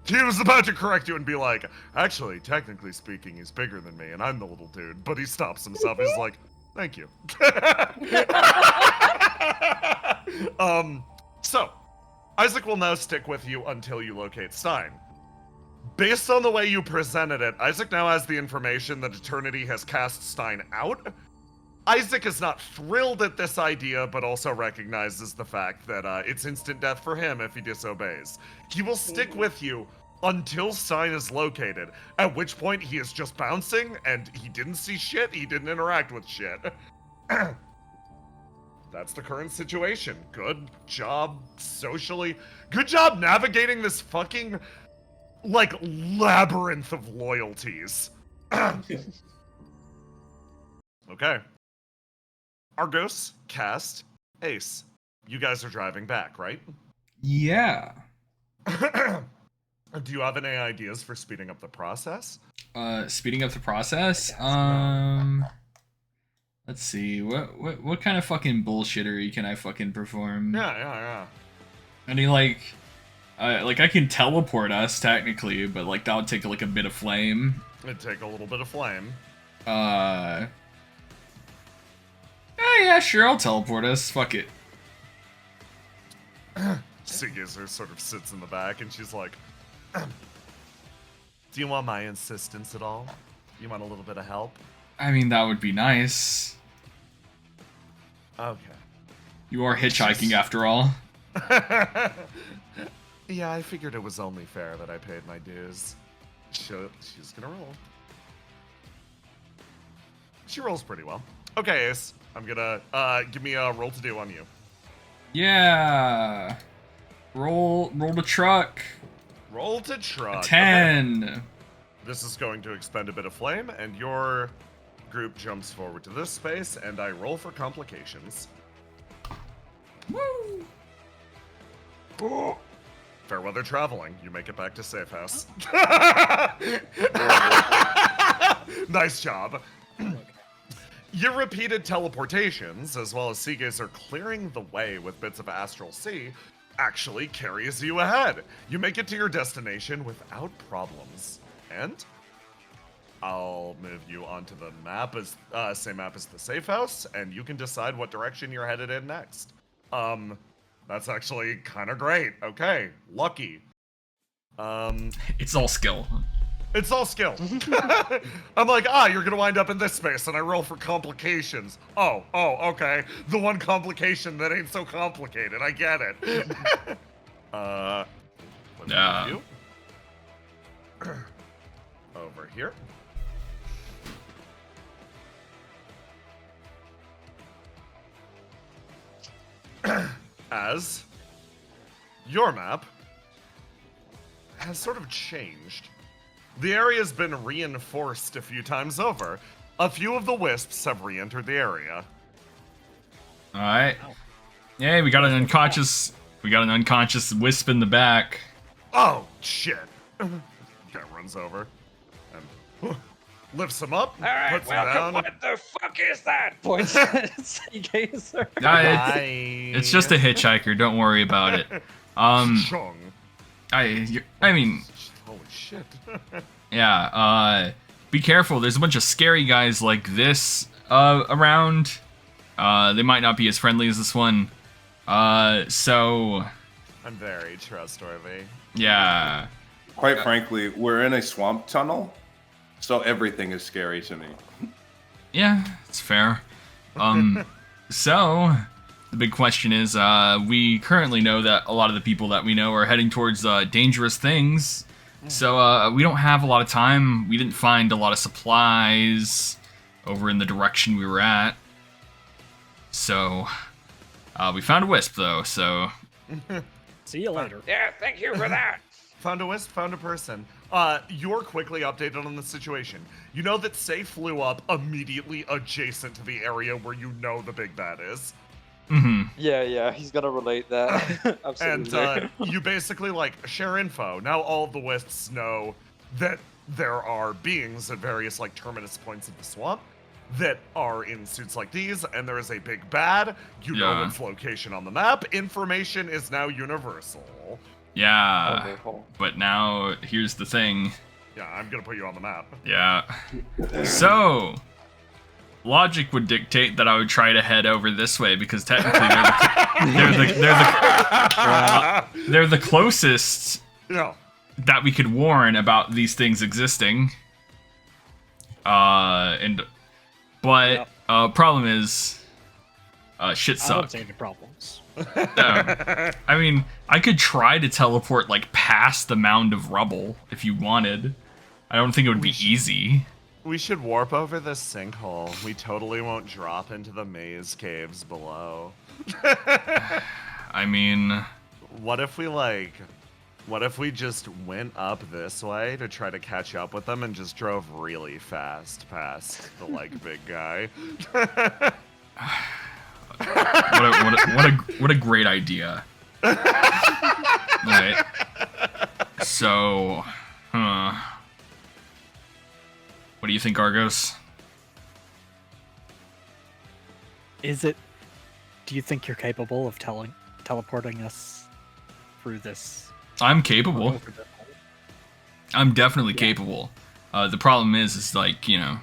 he was about to correct you and be like, actually, technically speaking, he's bigger than me, and I'm the little dude. But he stops himself. He's like, thank you. So, Isaac will now stick with you until you locate Stein. Based on the way you presented it, Isaac now has the information that Eternity has cast Stein out. Isaac is not thrilled at this idea, but also recognizes the fact that it's instant death for him if he disobeys. He will stick with you until Stein is located, at which point he is just bouncing, and he didn't see shit, he didn't interact with shit. That's the current situation. Good job socially. Good job navigating this fucking, like, labyrinth of loyalties. Okay. Argos, Cast, Ace. You guys are driving back, right? Yeah. Do you have any ideas for speeding up the process? Speeding up the process? Let's see. What kind of fucking bullshittery can I fucking perform? Yeah. I mean, like I can teleport us technically, but like that would take like a bit of flame. It'd take a little bit of flame. Yeah, sure, I'll teleport us. Fuck it. Sigizer sort of sits in the back, and she's like, do you want my insistence at all? You want a little bit of help? I mean, that would be nice. Okay. You are hitchhiking after all. Yeah, I figured it was only fair that I paid my dues. She's gonna roll. She rolls pretty well. Okay, Ace. I'm gonna, give me a roll to do on you. Yeah. Roll the truck. Roll to truck. 10. Okay. This is going to expend a bit of flame, and your group jumps forward to this space, and I roll for complications. Woo! Oh. Fair weather traveling. You make it back to safe house. Nice job. Your repeated teleportations, as well as Seagazer clearing the way with bits of Astral Sea, actually carries you ahead. You make it to your destination without problems. And I'll move you onto the map, as same map as the safe house, and you can decide what direction you're headed in next. That's actually kind of great. Okay, lucky. It's all skill. It's all skill. I'm like, you're gonna wind up in this space, and I roll for complications. Oh, okay. The one complication that ain't so complicated. I get it. Let's move you over here. As your map has sort of changed. The area's been reinforced a few times over. A few of the wisps have re-entered the area. Alright. Yay, we got an unconscious wisp in the back. Oh, shit. Guy runs over and lifts him up, puts him down. What the fuck is that? Points at Seagazer. It's just a hitchhiker, don't worry about it. Chung. I mean, holy shit. yeah, be careful. There's a bunch of scary guys like this around. They might not be as friendly as this one. So I'm very trustworthy. Yeah. Quite frankly, we're in a swamp tunnel, so everything is scary to me. Yeah, it's fair. So the big question is, we currently know that a lot of the people that we know are heading towards dangerous things. So we don't have a lot of time. We didn't find a lot of supplies over in the direction we were at. So we found a wisp, though, so... See you later. Yeah, thank you for that. Found a wisp, found a person. You're quickly updated on the situation. You know that Say flew up immediately adjacent to the area where you know the big bad is. Mm-hmm. Yeah, he's gonna relate that. Absolutely. And you basically, like, share info. Now all of the wisps know that there are beings at various, like, terminus points of the swamp that are in suits like these, and there is a big bad. You know its location on the map. Information is now universal. Yeah, Wonderful. But now, here's the thing. Yeah, I'm gonna put you on the map. Yeah. So, logic would dictate that I would try to head over this way, because technically they're the closest that we could warn about these things existing. But problem is, shit sucks. I don't see any problems. I mean, I could try to teleport, like, past the mound of rubble if you wanted. I don't think it would be easy. We should warp over this sinkhole. We totally won't drop into the maze caves below. I mean... What if we just went up this way to try to catch up with them and just drove really fast past the, like, big guy? What a great idea. Right. So, what do you think, Argos? Do you think you're capable of teleporting us through this? I'm capable. I'm definitely capable. The problem is like, you know,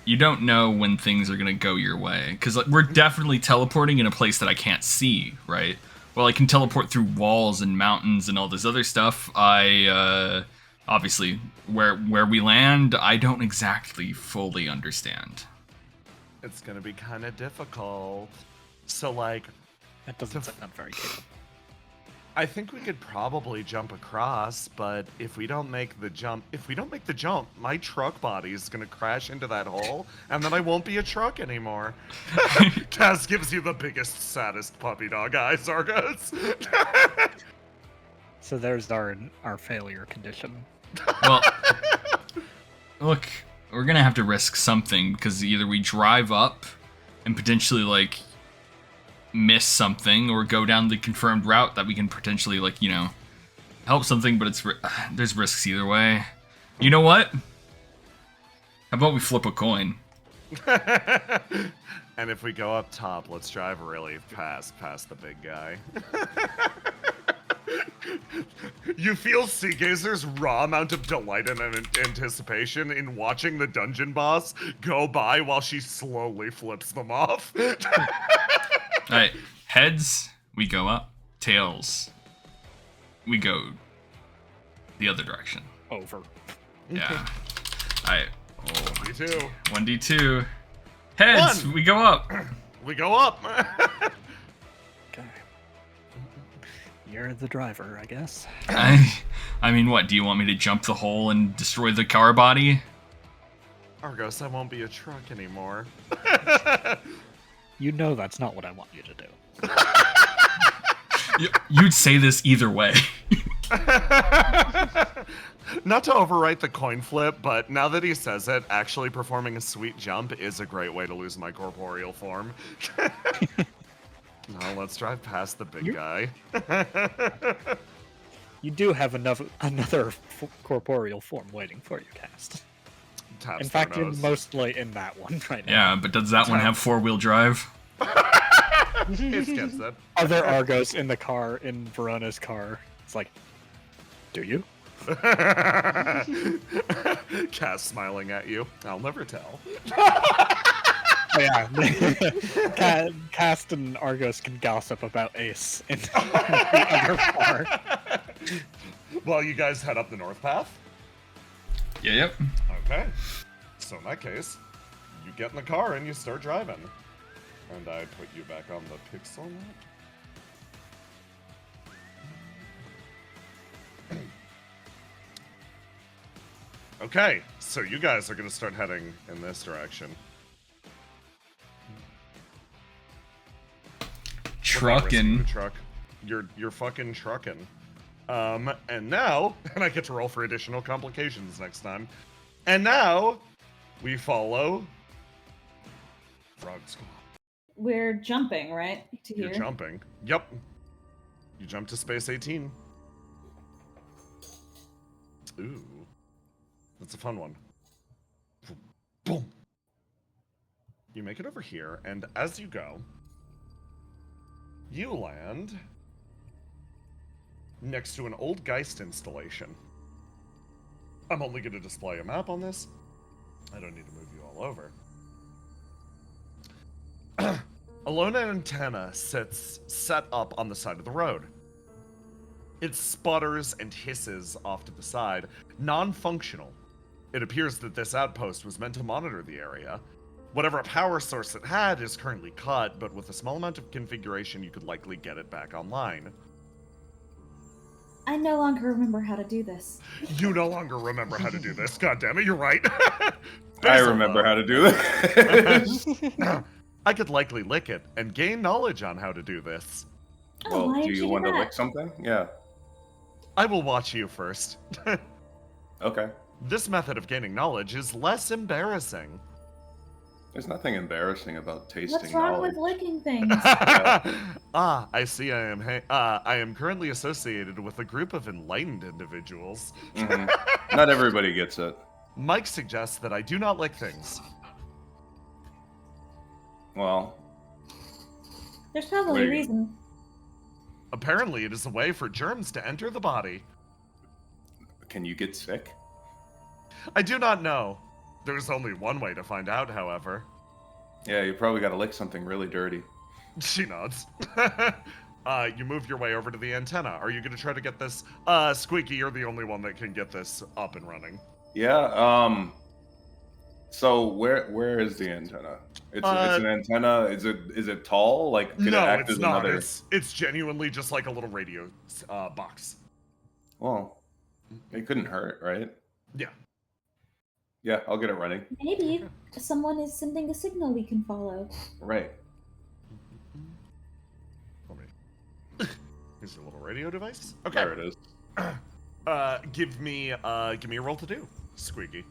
you don't know when things are gonna go your way, because like, we're definitely teleporting in a place that I can't see, right? Well, I can teleport through walls and mountains and all this other stuff. I obviously where we land, I don't exactly fully understand. It's gonna be kind of difficult. So like, that doesn't sound very capable. I think we could probably jump across, but if we don't make the jump, my truck body is gonna crash into that hole, and then I won't be a truck anymore. Taz gives you the biggest, saddest puppy dog eyes, Argos. So there's our failure condition. Well, look, we're gonna have to risk something because either we drive up and potentially like miss something, or go down the confirmed route that we can potentially like help something. But there's risks either way. You know what? How about we flip a coin? And if we go up top, let's drive really past the big guy. You feel Seagazer's raw amount of delight and anticipation in watching the dungeon boss go by while she slowly flips them off. Alright, heads, we go up. Tails, we go the other direction. Over. Yeah. Alright. 1d2. 1d2. Heads, we go up. We go up. Okay. You're the driver, I guess. I mean, what? Do you want me to jump the hole and destroy the car body? Argos, I won't be a truck anymore. You know that's not what I want you to do. You'd say this either way. Not to overwrite the coin flip, but now that he says it, actually performing a sweet jump is a great way to lose my corporeal form. Now let's drive past the big guy. You do have another corporeal form waiting for you, Cast. In fact, you're mostly in that one right now. Yeah, but does that one have 4-wheel drive? It skips it. Other Argos in the car, in Verona's car. It's like, do you? Cass smiling at you. I'll never tell. Yeah. Cast and Argos can gossip about Ace in the other car. Well, you guys head up the north path? Yeah, yep. Okay. So in that case, you get in the car and you start driving. And I put you back on the pixel map. Okay, so you guys are going to start heading in this direction. Truckin'. Truck. You're fucking trucking. And now, and I get to roll for additional complications next time. And now, we follow Frog Squad. We're jumping, right? To You're here? jumping. Yep. You jump to space 18. Ooh. That's a fun one. Boom. You make it over here, and as you go, you land next to an old Geist installation. I'm only going to display a map on this. I don't need to move you all over. A lone antenna sits set up on the side of the road. It sputters and hisses off to the side, non-functional. It appears that this outpost was meant to monitor the area. Whatever power source it had is currently cut, but with a small amount of configuration, you could likely get it back online. I no longer remember how to do this. You no longer remember how to do this. God damn it, you're right. I remember how to do this. I could likely lick it and gain knowledge on how to do this. Well, do you want to lick something? Yeah. I will watch you first. Okay. This method of gaining knowledge is less embarrassing. There's nothing embarrassing about tasting What's wrong knowledge. with licking things? Ah, I see. I am currently associated with a group of enlightened individuals. Mm-hmm. Not everybody gets it. Mike suggests that I do not lick things. Well, There's probably a reason. Apparently, it is a way for germs to enter the body. Can you get sick? I do not know. There's only one way to find out, however. Yeah, you probably got to lick something really dirty. She nods. You move your way over to the antenna. Are you going to try to get this? Squeaky, you're the only one that can get this up and running. Yeah. So where is the antenna? It's an antenna. Is it tall? Like could it act it's as not. another? It's genuinely just like a little radio box. Well, it couldn't hurt, right? Yeah. Yeah, I'll get it running. Maybe someone is sending a signal we can follow. Right. Here's your little radio device. Okay. There it is. Give me a roll to do, Squeaky.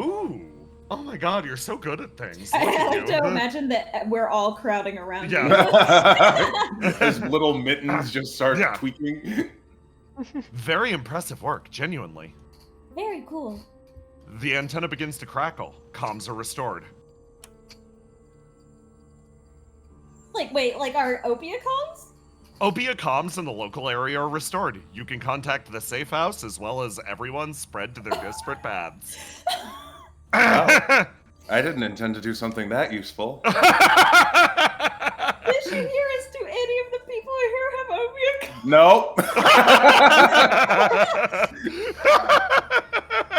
Ooh. Oh my god, you're so good at things. I Look at like you. to imagine that we're all crowding around you. His little mittens just start tweaking. Very impressive work, genuinely. Very cool. The antenna begins to crackle. Comms are restored. Like, wait, like our OPIA comms? OPIA comms in the local area are restored. You can contact the safe house as well as everyone spread to their disparate paths. Wow. I didn't intend to do something that useful. Did you hear us? Do any of the people here have OPIA comms? Nope.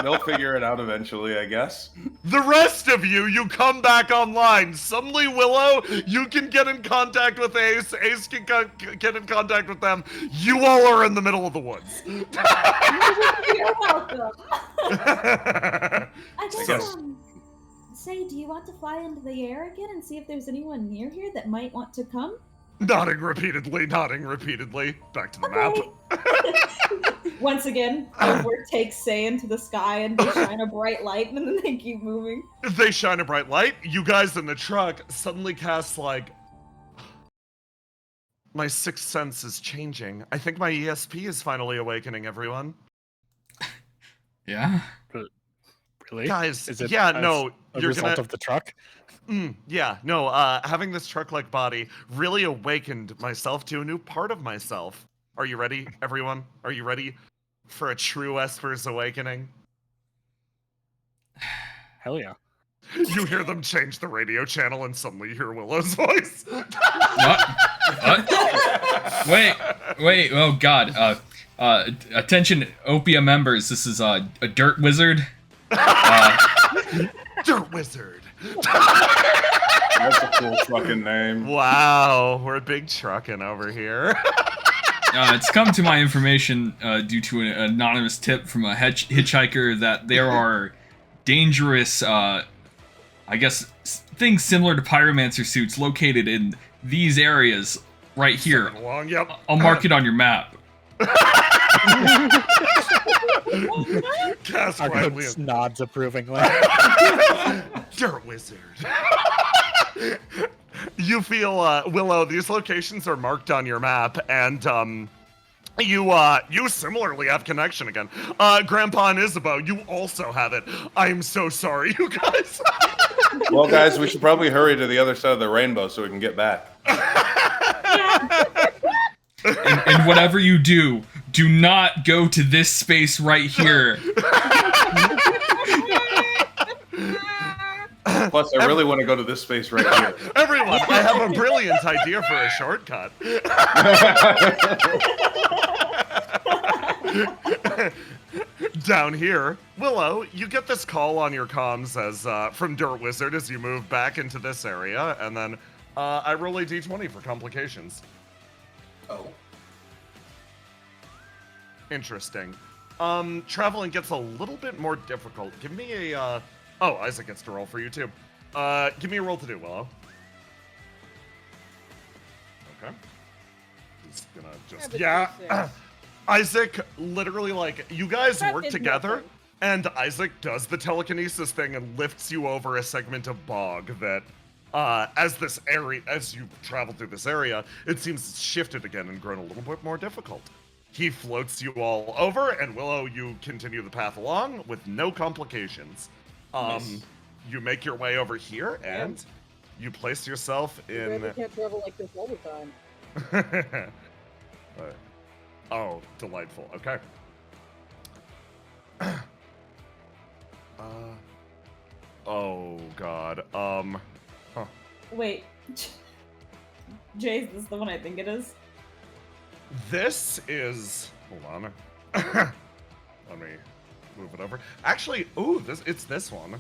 They'll figure it out eventually, I guess. The rest of you come back online. Suddenly, Willow, you can get in contact with Ace. Ace can get in contact with them. You all are in the middle of the woods. You're welcome. I guess, say, do you want to fly into the air again and see if there's anyone near here that might want to come? Nodding repeatedly. Back to the map. Once again, Over takes Say into the sky and they shine a bright light and then they keep moving. They shine a bright light. You guys in the truck suddenly cast like... My sixth sense is changing. I think my ESP is finally awakening, everyone. Yeah? Really? Guys, is it no, a you're result gonna... of the truck? Having this truck-like body really awakened myself to a new part of myself. Are you ready, everyone? Are you ready for a true Esper's awakening? Hell yeah. You hear them change the radio channel and suddenly you hear Willow's voice. What? Wait, oh god. Attention OPIA members, this is a dirt wizard. Dirt wizard. That's a cool fucking name. Wow, we're big trucking over here. It's come to my information due to an anonymous tip from a hitchhiker that there are dangerous, I guess, things similar to pyromancer suits located in these areas right here. Yep. I'll mark it on your map. Argo's nods approvingly. Dirt wizard. You feel, Willow, these locations are marked on your map, and, you similarly have connection again. Grandpa and Isabeau, you also have it. I'm so sorry, you guys. Well, guys, we should probably hurry to the other side of the rainbow so we can get back. And whatever you do not go to this space right here. Plus, I really want to go to this space right here. Everyone, I have a brilliant idea for a shortcut. Down here, Willow, you get this call on your comms as from Dirt Wizard as you move back into this area, and then I roll a d20 for complications. Oh. Interesting. Traveling gets a little bit more difficult. Give me a, oh, Isaac gets to roll for you too. Give me a roll to do, Willow. Okay. He's gonna just, yeah. Isaac, literally, like, you guys work together, and Isaac does the telekinesis thing and lifts you over a segment of bog that, as you travel through this area, it seems it's shifted again and grown a little bit more difficult. He floats you all over, and Willow, you continue the path along with no complications. Nice. You make your way over here, and you place yourself in... You can't travel like this all the time. Oh, delightful. Okay. Oh, God. Huh. Wait. Jay, is this the one I think it is? This is... Hold on. Let me move it over. Actually, ooh, it's this one.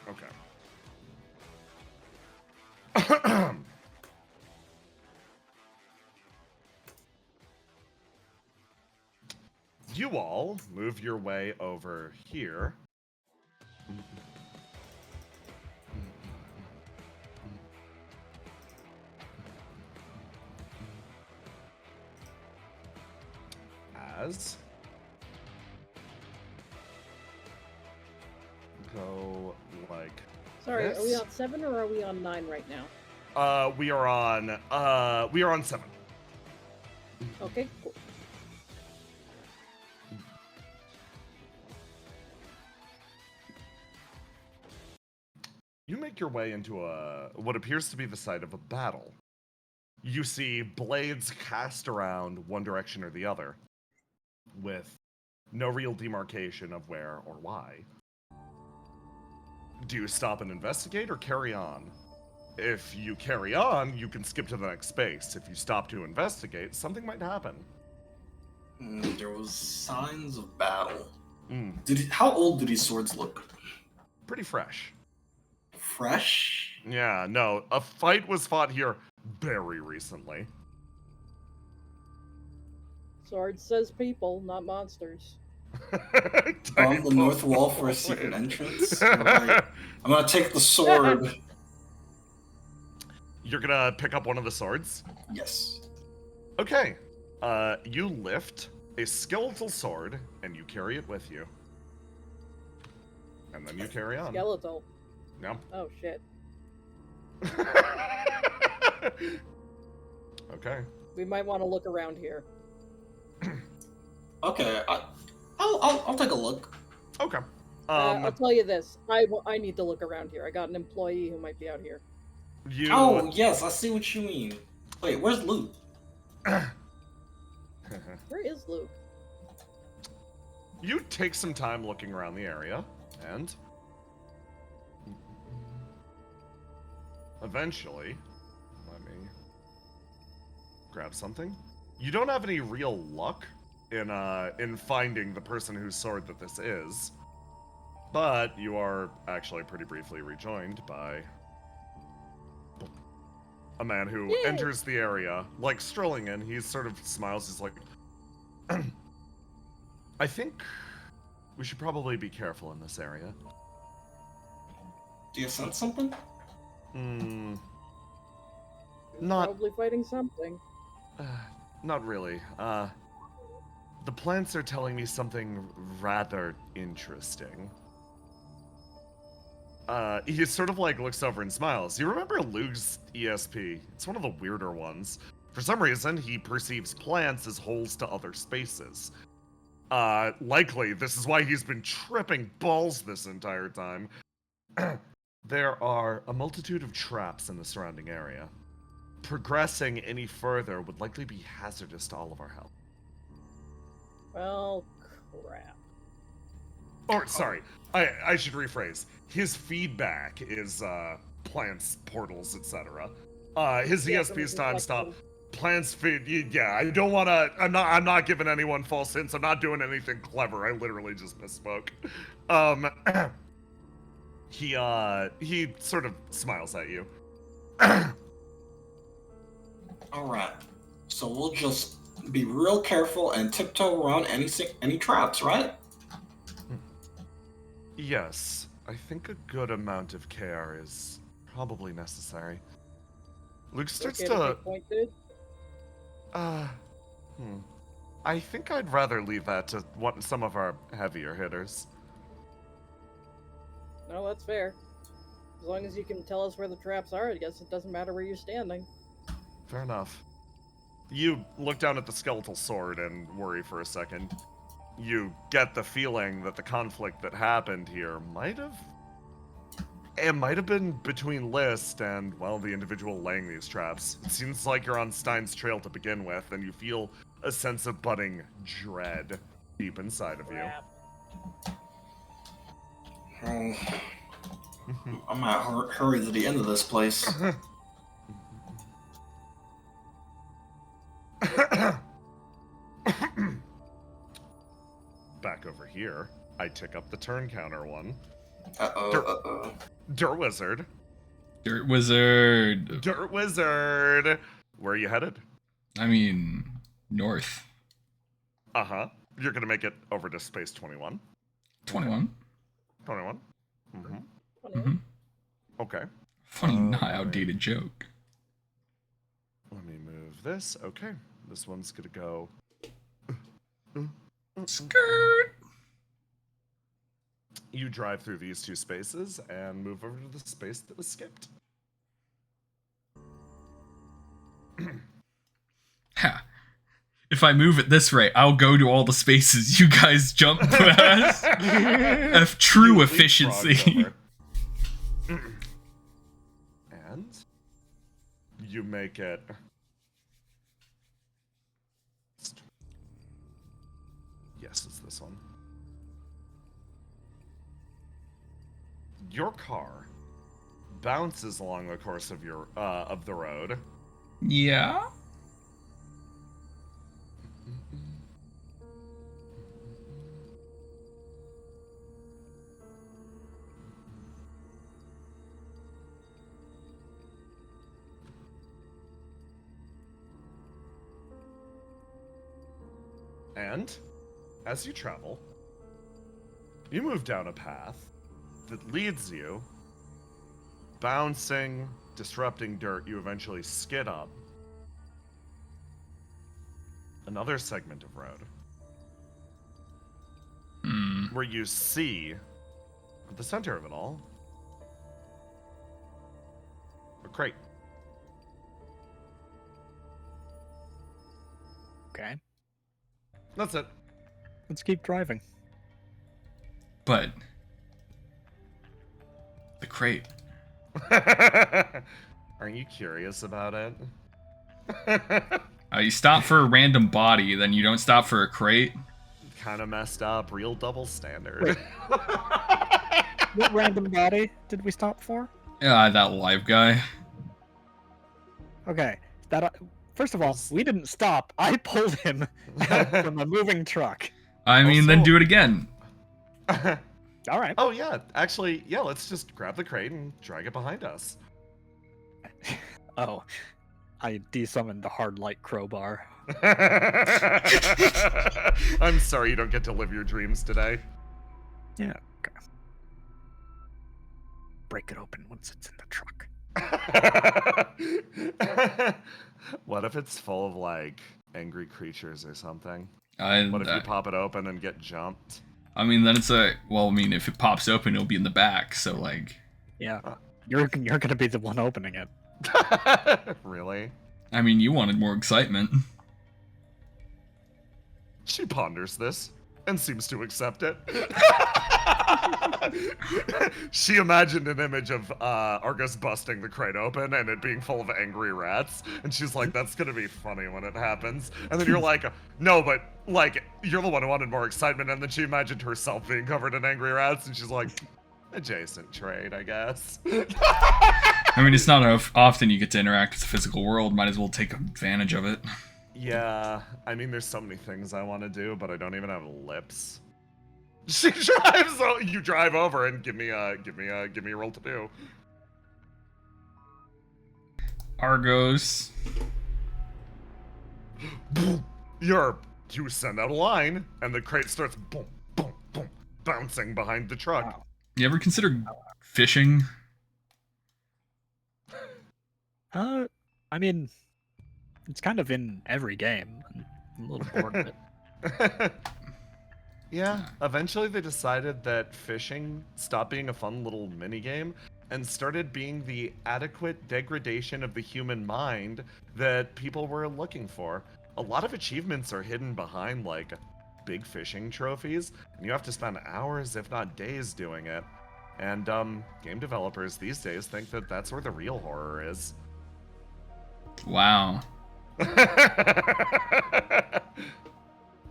Okay. you all move your way over here. As go like Sorry, this. are we on 7 or are we on 9 right now? We are on 7. Okay, cool. You make your way into what appears to be the site of a battle. You see blades cast around one direction or the other, with no real demarcation of where or why. Do you stop and investigate or carry on? If you carry on, you can skip to the next space. If you stop to investigate, something might happen. There was signs of battle. Mm. How old do these swords look? Pretty fresh. Fresh? Yeah, no, a fight was fought here very recently. Sword says people, not monsters. On the north wall for a secret entrance? Right. I'm gonna take the sword. You're gonna pick up one of the swords? Yes. Okay. You lift a skeletal sword and you carry it with you. And then you carry on. Skeletal. Yeah. Oh shit. Okay. We might want to look around here. Okay, I'll take a look. Okay. I'll tell you this. I need to look around here. I got an employee who might be out here. Oh yes, I see what you mean. Wait, where's Luke? Where is Luke? You take some time looking around the area, and eventually, let me grab something. You don't have any real luck in finding the person whose sword that this is, but you are actually pretty briefly rejoined by a man who enters the area, like strolling in. He sort of smiles. He's like, I think we should probably be careful in this area. Do you sense something? Not Probably fighting something. Not really. The plants are telling me something rather interesting. He sort of like looks over and smiles. You remember Luke's ESP? It's one of the weirder ones. For some reason, he perceives plants as holes to other spaces. Likely, this is why he's been tripping balls this entire time. There are a multitude of traps in the surrounding area. Progressing any further would likely be hazardous to all of our health. Well, crap. Or, sorry, I should rephrase. His feedback is plants, portals, etc. His ESP is time stop. Plants feed. Yeah, I don't want to. I'm not giving anyone false hints. I'm not doing anything clever. I literally just misspoke. He sort of smiles at you. All right. So we'll just be real careful and tiptoe around any traps, right? Yes, I think a good amount of care is probably necessary. Luke starts to. I think I'd rather leave that to some of our heavier hitters. No, that's fair. As long as you can tell us where the traps are, I guess it doesn't matter where you're standing. Fair enough. You look down at the skeletal sword and worry for a second. You get the feeling that the conflict that happened here might have been between List and, well, the individual laying these traps. It seems like you're on Stein's trail to begin with, and you feel a sense of budding dread deep inside of you. Oh, I might hurry to the end of this place. Back over here, I tick up the turn counter one. Dirt Wizard. Dirt Wizard. Dirt Wizard. Where are you headed? I mean, north. Uh-huh. You're gonna make it over to space 21. 21. 21. Okay. Funny, not outdated joke. Let me move this. Okay. This one's gonna go. Skirt. You drive through these two spaces and move over to the space that was skipped. Ha. If I move at this rate, I'll go to all the spaces you guys jump past. Of true efficiency. And you make it. Yes, it's this one. Your car bounces along the course of your of the road. Yeah. And as you travel, you move down a path that leads you, bouncing, disrupting dirt. You eventually skid up another segment of road where you see at the center of it all a crate. Okay. That's it. Let's keep driving. But the crate. Aren't you curious about it? You stop for a random body, then you don't stop for a crate. Kind of messed up. Real double standard. What random body did we stop for? Yeah, that live guy. Okay, that. First of all, we didn't stop. I pulled him out from a moving truck. I mean, then do it again. All right. Oh yeah, actually, yeah. Let's just grab the crate and drag it behind us. Oh, I desummoned the hard light crowbar. I'm sorry you don't get to live your dreams today. Yeah. Okay. Break it open once it's in the truck. What if it's full of like angry creatures or something? What if you pop it open and get jumped? I mean, then it's well, I mean, if it pops open, it'll be in the back, so like... Yeah, you're gonna be the one opening it. Really? I mean, you wanted more excitement. She ponders this and seems to accept it. She imagined an image of Argus busting the crate open and it being full of angry rats, and she's like, that's gonna be funny when it happens. And then you're like, no, but like, you're the one who wanted more excitement. And then she imagined herself being covered in angry rats, and she's like, adjacent trade, I guess. I mean, it's not often you get to interact with the physical world. Might as well take advantage of it. Yeah, I mean, there's so many things I want to do, but I don't even have lips. She drives. You drive over and give me a roll to do. Argos. You send out a line, and the crate starts boom, boom, boom, bouncing behind the truck. Wow. You ever consider fishing? I mean, it's kind of in every game. I'm a little bored of it. Yeah, eventually they decided that fishing stopped being a fun little mini-game and started being the adequate degradation of the human mind that people were looking for. A lot of achievements are hidden behind, like, big fishing trophies, and you have to spend hours, if not days, doing it. And, game developers these days think that that's where the real horror is. Wow.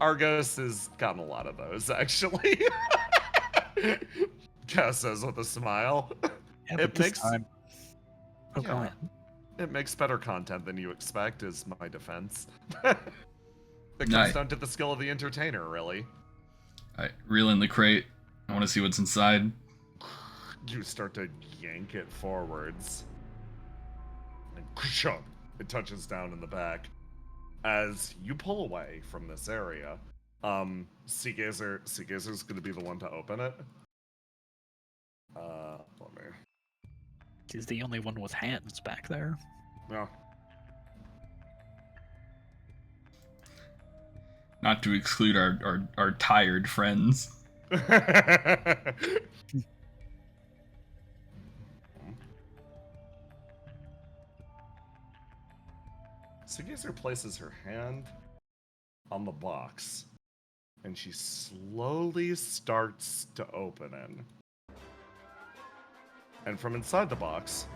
Argos has gotten a lot of those, actually. Cass says with a smile. Yeah, it makes time... Oh, yeah, go ahead. It makes better content than you expect, is my defense. It comes Nice. down to the skill of the entertainer, really. Alright, reel in the crate. I want to see what's inside. You start to yank it forwards. And it touches down in the back. As you pull away from this area, Seagazer's gonna be the one to open it. Let me. He's the only one with hands back there. Yeah. Not to exclude our tired friends. Seagazer places her hand on the box, and she slowly starts to open it. And from inside the box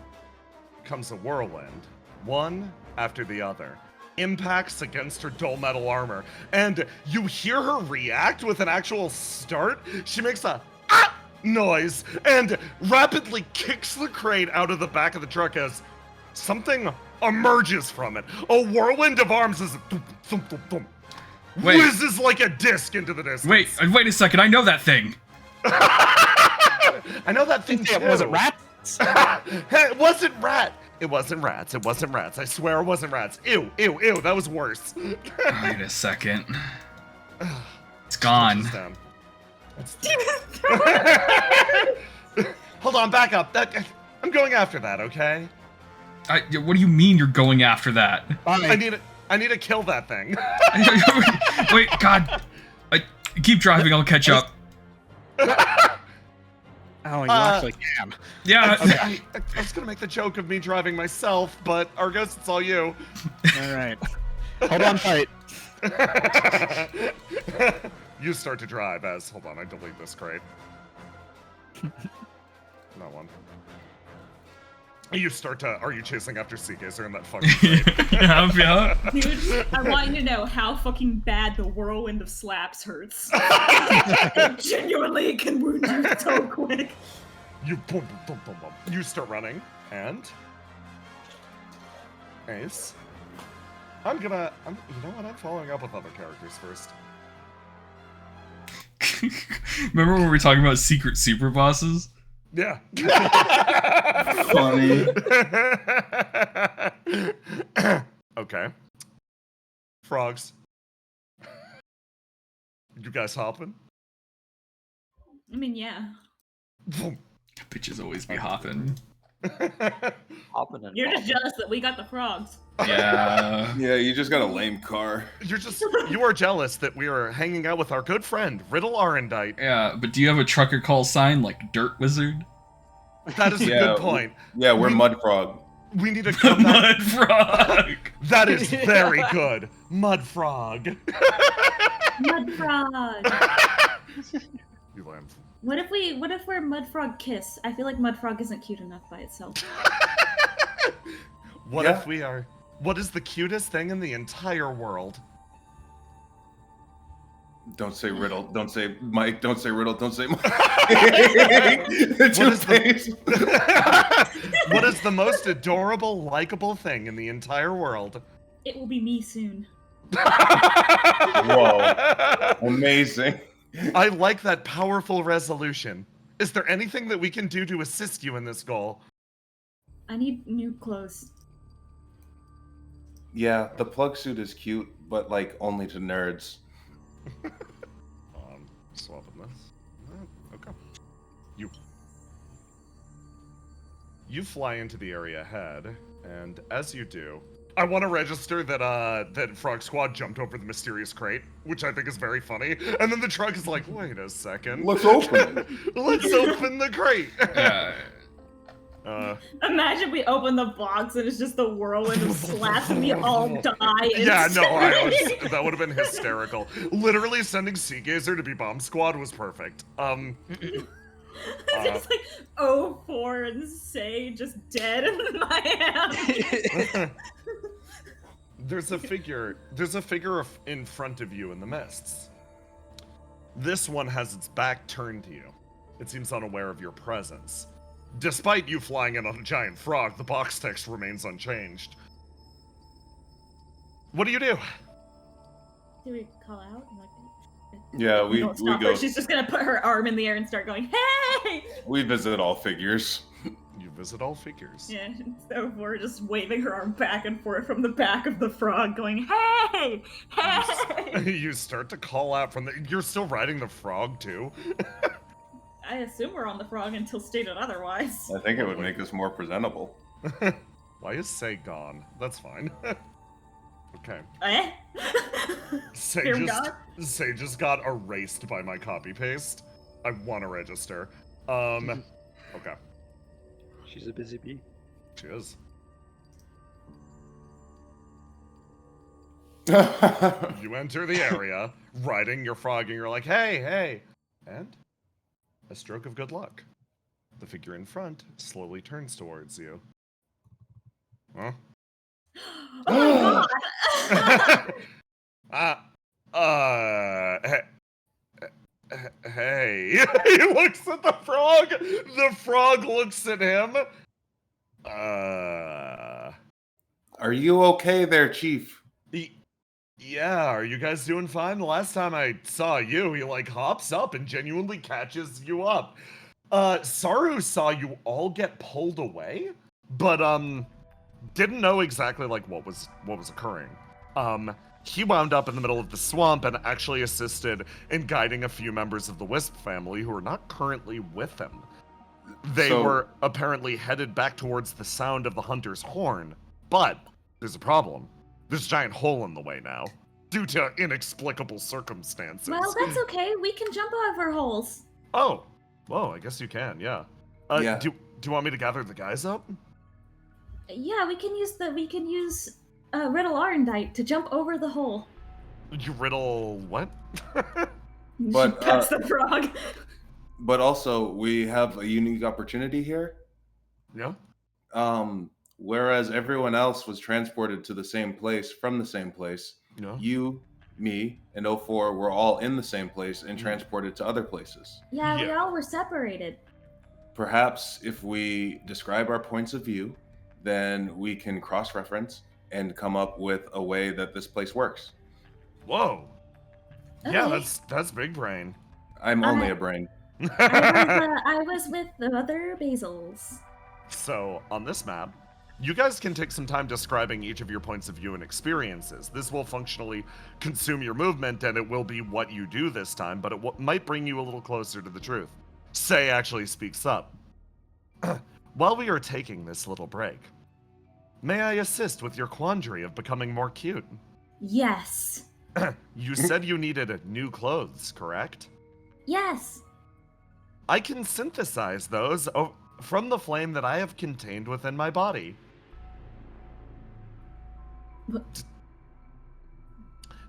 comes a whirlwind, one after the other. Impacts against her dull metal armor, and you hear her react with an actual start. She makes a ah noise and rapidly kicks the crate out of the back of the truck as something emerges from it. A whirlwind of arms as thump, thump, thump, thump, whizzes like a disc into the distance. Wait a second, I know that thing. I know that thing too. It wasn't rats. It wasn't rat. It wasn't rats. It wasn't rats. I swear it wasn't rats. Ew, ew, ew. That was worse. Wait a second. It's gone. Hold on, back up. I'm going after that, okay? What do you mean you're going after that? I need to kill that thing. Wait, God. Keep driving, I'll catch up. Oh, you actually can. Yeah. I was gonna make the joke of me driving myself, but Argos, it's all you. All right. Hold on tight. You start to drive as... Hold on, I delete this crate. That one. You start to... Are you chasing after Seagazer in that fucking crate? Yeah. Dude, I want you to know how fucking bad the whirlwind of slaps hurts. It genuinely can wound you so quick. You boom, boom, boom, boom. You start running, and... Ace. You know what? I'm following up with other characters first. Remember when we were talking about secret super bosses? Yeah. Funny. Okay. Frogs. You guys hopping? I mean, yeah. Bitches always be hopping. Hopping and You're just jealous that we got the frogs. Yeah. Yeah, you just got a lame car. You are jealous that we are hanging out with our good friend, Riddle Arendite. Yeah, but do you have a trucker call sign like Dirt Wizard? That is a good point. Yeah, we're Mud Frog. We need to come back. Mud Frog! That is very good. Mud Frog. Mud Frog. You land. What if we're Mud Frog Kiss? I feel like Mud Frog isn't cute enough by itself. What if we are... What is the cutest thing in the entire world? Don't say Riddle. Don't say Mike. Don't say Riddle. Don't say Mike. What is the most adorable, likable thing in the entire world? It will be me soon. Whoa. Amazing. I like that powerful resolution. Is there anything that we can do to assist you in this goal? I need new clothes. Yeah, the plug suit is cute, but like only to nerds. Swapping this. Okay. You fly into the area ahead, and as you do, I want to register that Frog Squad jumped over the mysterious crate, which I think is very funny. And then the truck is like, wait a second. Let's open it. Let's open the crate. Yeah. Imagine we open the box and it's just the whirlwind of slaps and we all die. Yeah, no, that would have been hysterical. Literally sending Seagazer to be Bomb Squad was perfect. It's like 04 and Say just dead in my hand. There's a figure in front of you in the mists. This one has its back turned to you. It seems unaware of your presence. Despite you flying in on a giant frog, the box text remains unchanged. What do you do? Do we call out? Yeah, we go. She's just gonna put her arm in the air and start going, hey! We visit all figures. You visit all figures. Yeah, so we're just waving her arm back and forth from the back of the frog, going, "Hey, hey!" You start to call out from the. You're still riding the frog too. I assume we're on the frog until stated otherwise. I think it would make us more presentable. Why is Say gone? That's fine. Okay. Eh? Say just got erased by my copy paste. I want to register. Okay. She's a busy bee. She is. You enter the area, riding your frog, and you're like, hey, hey. And a stroke of good luck. The figure in front slowly turns towards you. Huh? Oh my god! Hey. He looks at the frog. The frog looks at him. Are you okay there, Chief? Yeah, are you guys doing fine? The last time I saw you, he like hops up and genuinely catches you up. Saru saw you all get pulled away, but didn't know exactly like what was occurring. He wound up in the middle of the swamp and actually assisted in guiding a few members of the Wisp family who are not currently with him. They were apparently headed back towards the sound of the hunter's horn, but there's a problem. There's a giant hole in the way now, due to inexplicable circumstances. Well, that's okay. We can jump over holes. Oh, well, I guess you can, yeah. Yeah. Do you want me to gather the guys up? Yeah, we can use Riddle Arendite to jump over the hole. You riddle what? But That's the frog. But also, we have a unique opportunity here. Yeah. Whereas everyone else was transported to the same place from the same place, Yeah. you, me, and 04 were all in the same place and transported to other places. Yeah, we all were separated. Perhaps if we describe our points of view, then we can cross-reference and come up with a way that this place works. Whoa. Okay. Yeah, that's big brain. I'm only a brain. I was with the other Basils. So, on this map, you guys can take some time describing each of your points of view and experiences. This will functionally consume your movement, and it will be what you do this time, but it might bring you a little closer to the truth. Say actually speaks up. While we are taking this little break, may I assist with your quandary of becoming more cute? Yes. You said you needed new clothes, correct? Yes. I can synthesize those from the flame that I have contained within my body.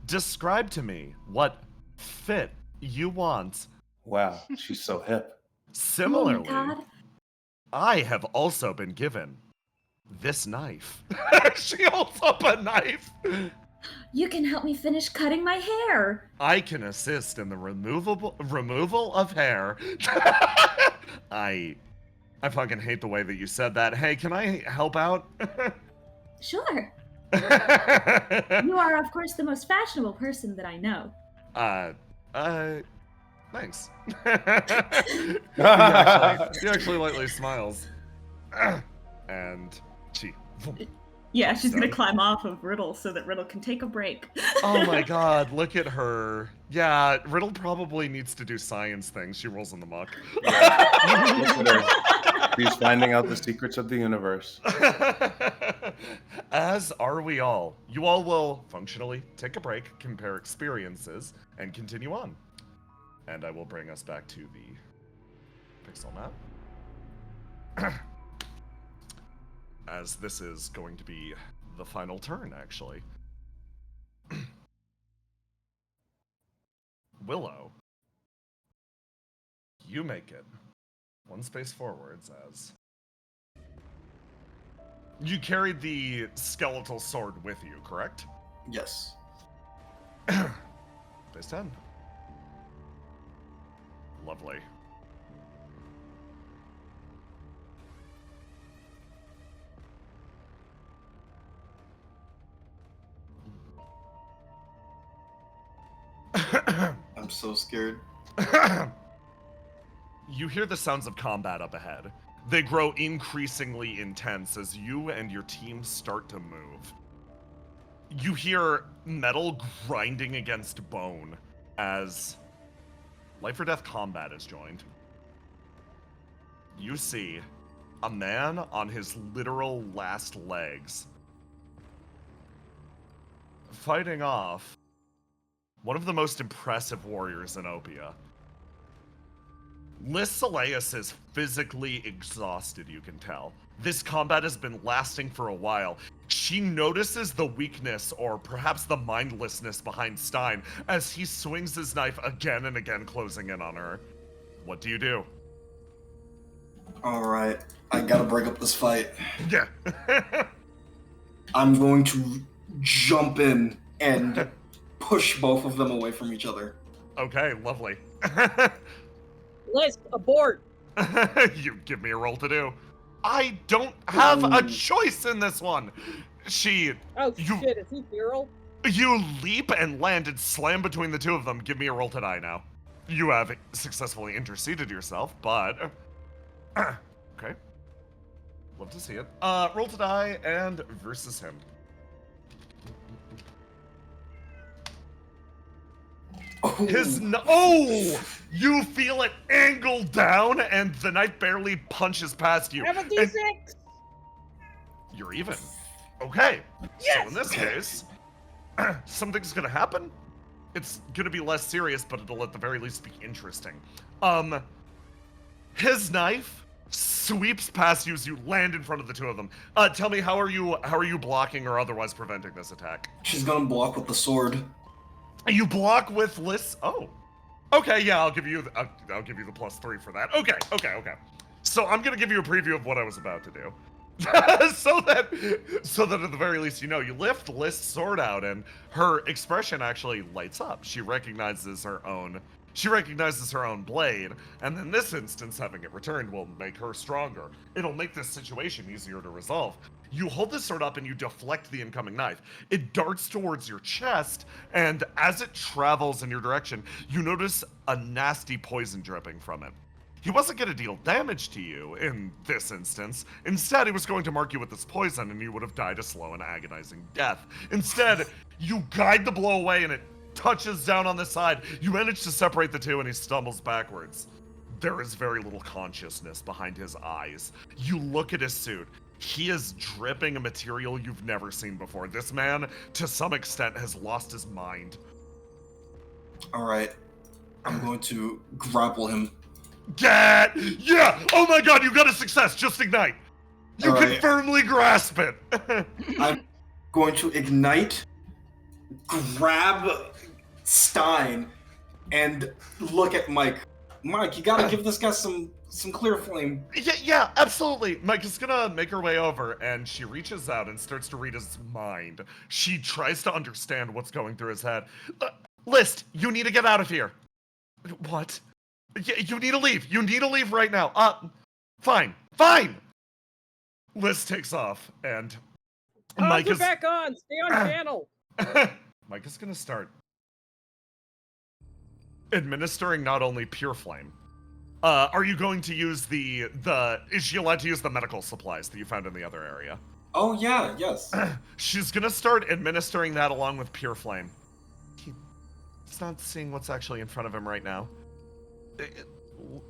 Describe to me what fit you want. Wow, she's so hip. Similarly, Oh my God. I have also been given this knife. She holds up a knife. You can help me finish cutting my hair. I can assist in the removal of hair. I fucking hate the way that you said that. Hey, can I help out? Sure. You are, of course, the most fashionable person that I know. Thanks. He actually lightly smiles. And she... Yeah, she's gonna climb off of Riddle so that Riddle can take a break. Oh my god, look at her. Yeah, Riddle probably needs to do science things. She rolls in the muck. Yeah. Look at her. She's finding out the secrets of the universe. As are we all. You all will functionally take a break, compare experiences, and continue on. And I will bring us back to the pixel map. As this is going to be the final turn, actually. Willow, you make it one space forwards as you carried the skeletal sword with you, correct? Yes. Space 10. Lovely. I'm so scared. You hear the sounds of combat up ahead. They grow increasingly intense as you and your team start to move. You hear metal grinding against bone as life or death combat is joined. You see a man on his literal last legs fighting off one of the most impressive warriors in OPIA. Liz Soleus is physically exhausted, you can tell. This combat has been lasting for a while. She notices the weakness, or perhaps the mindlessness, behind Stein as he swings his knife again and again, closing in on her. What do you do? Alright, I gotta break up this fight. Yeah. I'm going to jump in and push both of them away from each other. Okay, lovely. Liz, abort! You give me a roll to do. I don't have a choice in this one. Oh shit, is he feral? You leap and land and slam between the two of them. Give me a roll to die now. You have successfully interceded yourself, but... okay. Love to see it. Roll to die and versus him. You feel it angle down, and the knife barely punches past you. Have a D6! You're even. Okay. Yes! So in this case, something's gonna happen. It's gonna be less serious, but it'll at the very least be interesting. His knife sweeps past you as you land in front of the two of them. Tell me, how are you blocking or otherwise preventing this attack? She's gonna block with the sword. You block with Liz. Oh, okay. Yeah, I'll give you the +3 for that. Okay. So I'm gonna give you a preview of what I was about to do, so that at the very least you know. You lift Liz's sword out, and her expression actually lights up. She recognizes her own blade, and in this instance, having it returned will make her stronger. It'll make this situation easier to resolve. You hold this sword up and you deflect the incoming knife. It darts towards your chest, and as it travels in your direction, you notice a nasty poison dripping from it. He wasn't going to deal damage to you in this instance. Instead, he was going to mark you with this poison, and you would have died a slow and agonizing death. Instead, you guide the blow away, and it touches down on the side. You manage to separate the two, and he stumbles backwards. There is very little consciousness behind his eyes. You look at his suit. He is dripping a material you've never seen before. This man, to some extent, has lost his mind. Alright. I'm going to grapple him. Yeah! Oh my god, you got a success! Just ignite! You can firmly grasp it! I'm going to ignite, grab Stein, and look at Mike. Mike, you gotta give this guy some clear flame. Yeah, absolutely. Mike is gonna make her way over, and she reaches out and starts to read his mind. She tries to understand what's going through his head. List, you need to get out of here. What? You need to leave. You need to leave right now. Fine. List takes off, and Mike is back on. Stay on channel. Mike is gonna start administering not only pure flame. Are you going to use is she allowed to use the medical supplies that you found in the other area? Oh yeah, yes. She's gonna start administering that along with pure flame. He's not seeing what's actually in front of him right now.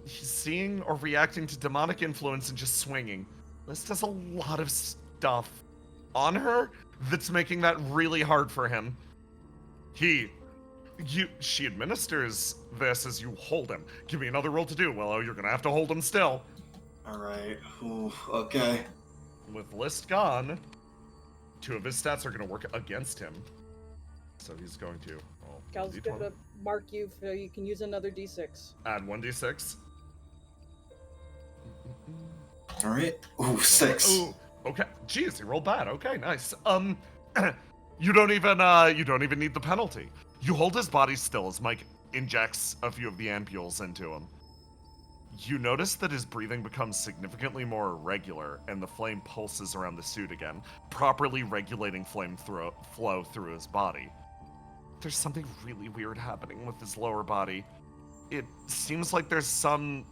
He's seeing or reacting to demonic influence and just swinging. This does a lot of stuff on her that's making that really hard for him. She administers this as you hold him. Give me another roll to do. Well, you're gonna have to hold him still. Alright. Okay. With List gone, 2 of his stats are gonna work against him. So he's going to... Cal's gonna mark you so you can use another D6. Add 1d6. Alright. Ooh, 6. Ooh, okay. Jeez, he rolled bad. Okay, nice. You don't even need the penalty. You hold his body still as Mike injects a few of the ampules into him. You notice that his breathing becomes significantly more irregular, and the flame pulses around the suit again, properly regulating flame flow through his body. There's something really weird happening with his lower body. It seems like there's some,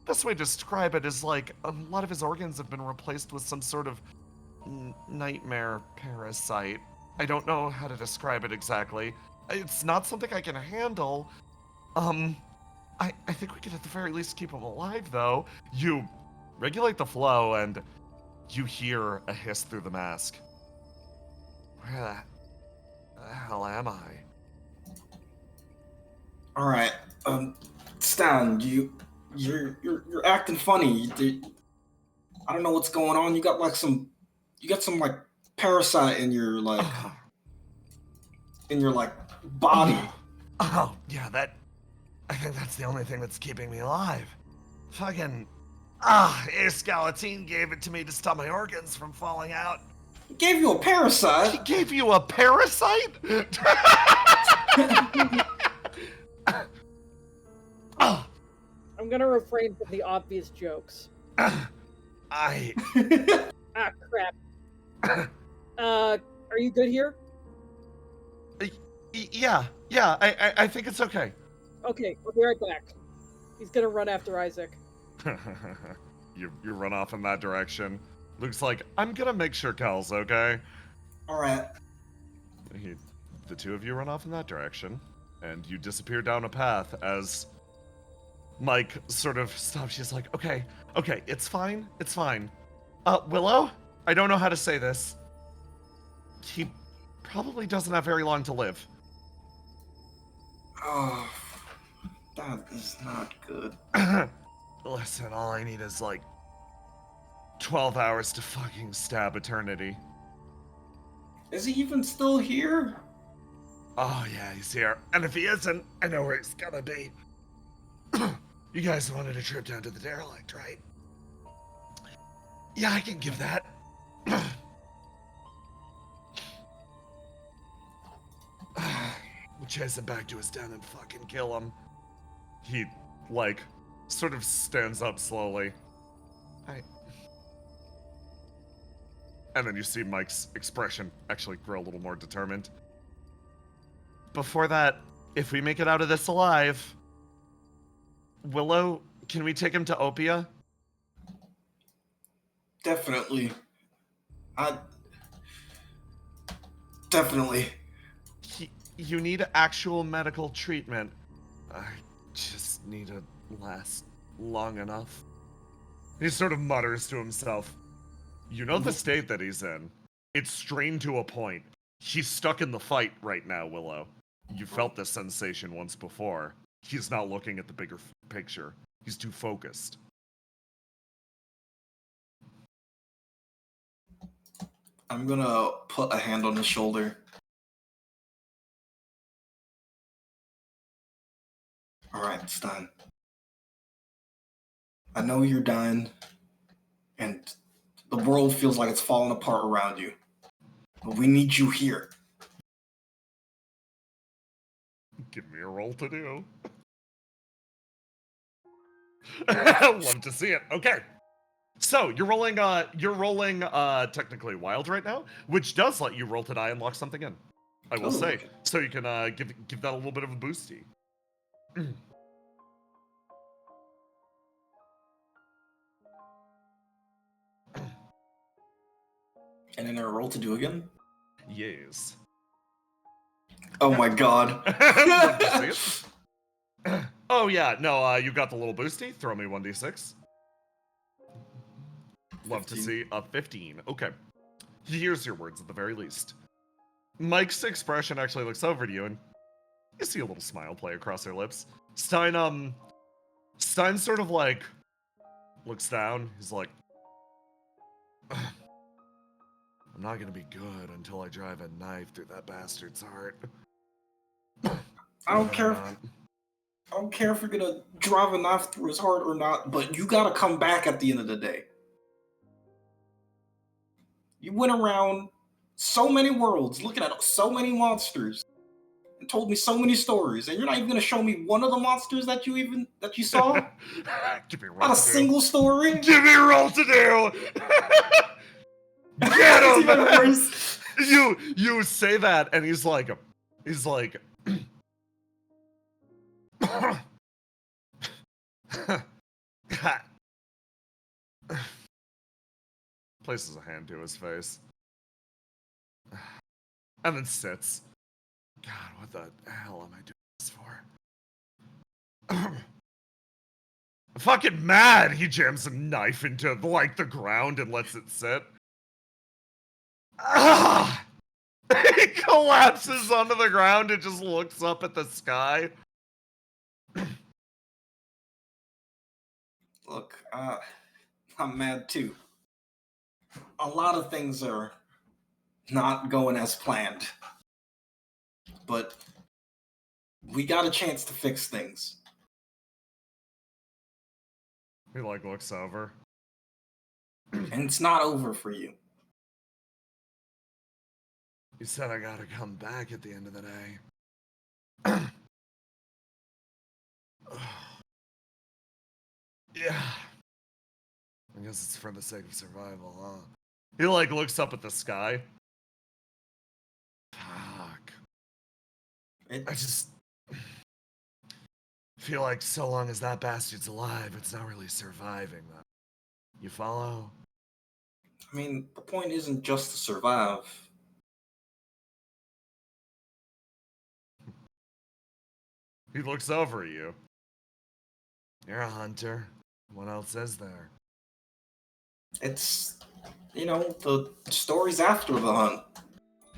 best way to describe it is like a lot of his organs have been replaced with some sort of nightmare parasite. I don't know how to describe it exactly. It's not something I can handle. I think we could at the very least keep him alive, though. You regulate the flow, and you hear a hiss through the mask. Where the hell am I? All right, Stan, you're acting funny. I don't know what's going on. You got some like parasite in your like body. Oh, yeah, I think that's the only thing that's keeping me alive. Fucking, Escalatine gave it to me to stop my organs from falling out. He gave you a parasite? He gave you a parasite? I'm gonna refrain from the obvious jokes. Ah, crap. Are you good here? Yeah, I think it's okay. Okay, I'll be right back. He's gonna run after Isaac. You run off in that direction. Luke's like, I'm gonna make sure Cal's okay. Alright. The two of you run off in that direction, and you disappear down a path as Mike sort of stops. She's like, okay, it's fine. Willow, I don't know how to say this. He probably doesn't have very long to live. Oh, that is not good. Listen, all I need is like 12 hours to fucking stab eternity. Is he even still here? Oh yeah, he's here. And if he isn't, I know where he's gonna be. You guys wanted a trip down to the derelict, right? Yeah, I can give that. We'll chase him back to his den and fucking kill him. He, like, sort of stands up slowly. And then you see Mike's expression actually grow a little more determined. Before that, if we make it out of this alive, Willow, can we take him to OPIA? Definitely. Definitely. You need actual medical treatment. I just need to last long enough. He sort of mutters to himself. You know the state that he's in. It's strained to a point. He's stuck in the fight right now, Willow. You felt this sensation once before. He's not looking at the bigger picture. He's too focused. I'm gonna put a hand on his shoulder. Alright, Stan. I know you're dying, and the world feels like it's falling apart around you. But we need you here. Give me a roll to do. Love to see it. Okay. So you're rolling technically wild right now, which does let you roll to die and lock something in. I will say. So you can give that a little bit of a boosty. And then a roll to do again? Yes. Oh my god. Love to see it. Oh yeah, no, you got the little boosty. Throw me 1d6. Love 15. To see a 15. Okay. He hears your words at the very least. Mike's expression actually looks over to you, and you see a little smile play across her lips. Stein sort of like looks down. He's like, I'm not gonna be good until I drive a knife through that bastard's heart. I don't care if you're gonna drive a knife through his heart or not, but you gotta come back at the end of the day. You went around so many worlds, looking at so many monsters, and told me so many stories, and you're not even gonna show me one of the monsters that you saw? Give me a roll. Not a single story? Give me a roll to do! Get him! Even worse. You say that, and he's like, places a hand to his face, and then sits. God, what the hell am I doing this for? Fucking mad! He jams a knife into, like, the ground and lets it sit. Ah! He collapses onto the ground and just looks up at the sky. Look, I'm mad too. A lot of things are not going as planned. But we got a chance to fix things. He, like, looks over. And it's not over for you. You said I gotta come back at the end of the day. Yeah. I guess it's for the sake of survival, huh? He, like, looks up at the sky. Fuck. I just feel like so long as that bastard's alive, it's not really surviving, though. You follow? I mean, the point isn't just to survive. He looks over at you. You're a hunter. What else is there? It's, you know, the stories after the hunt.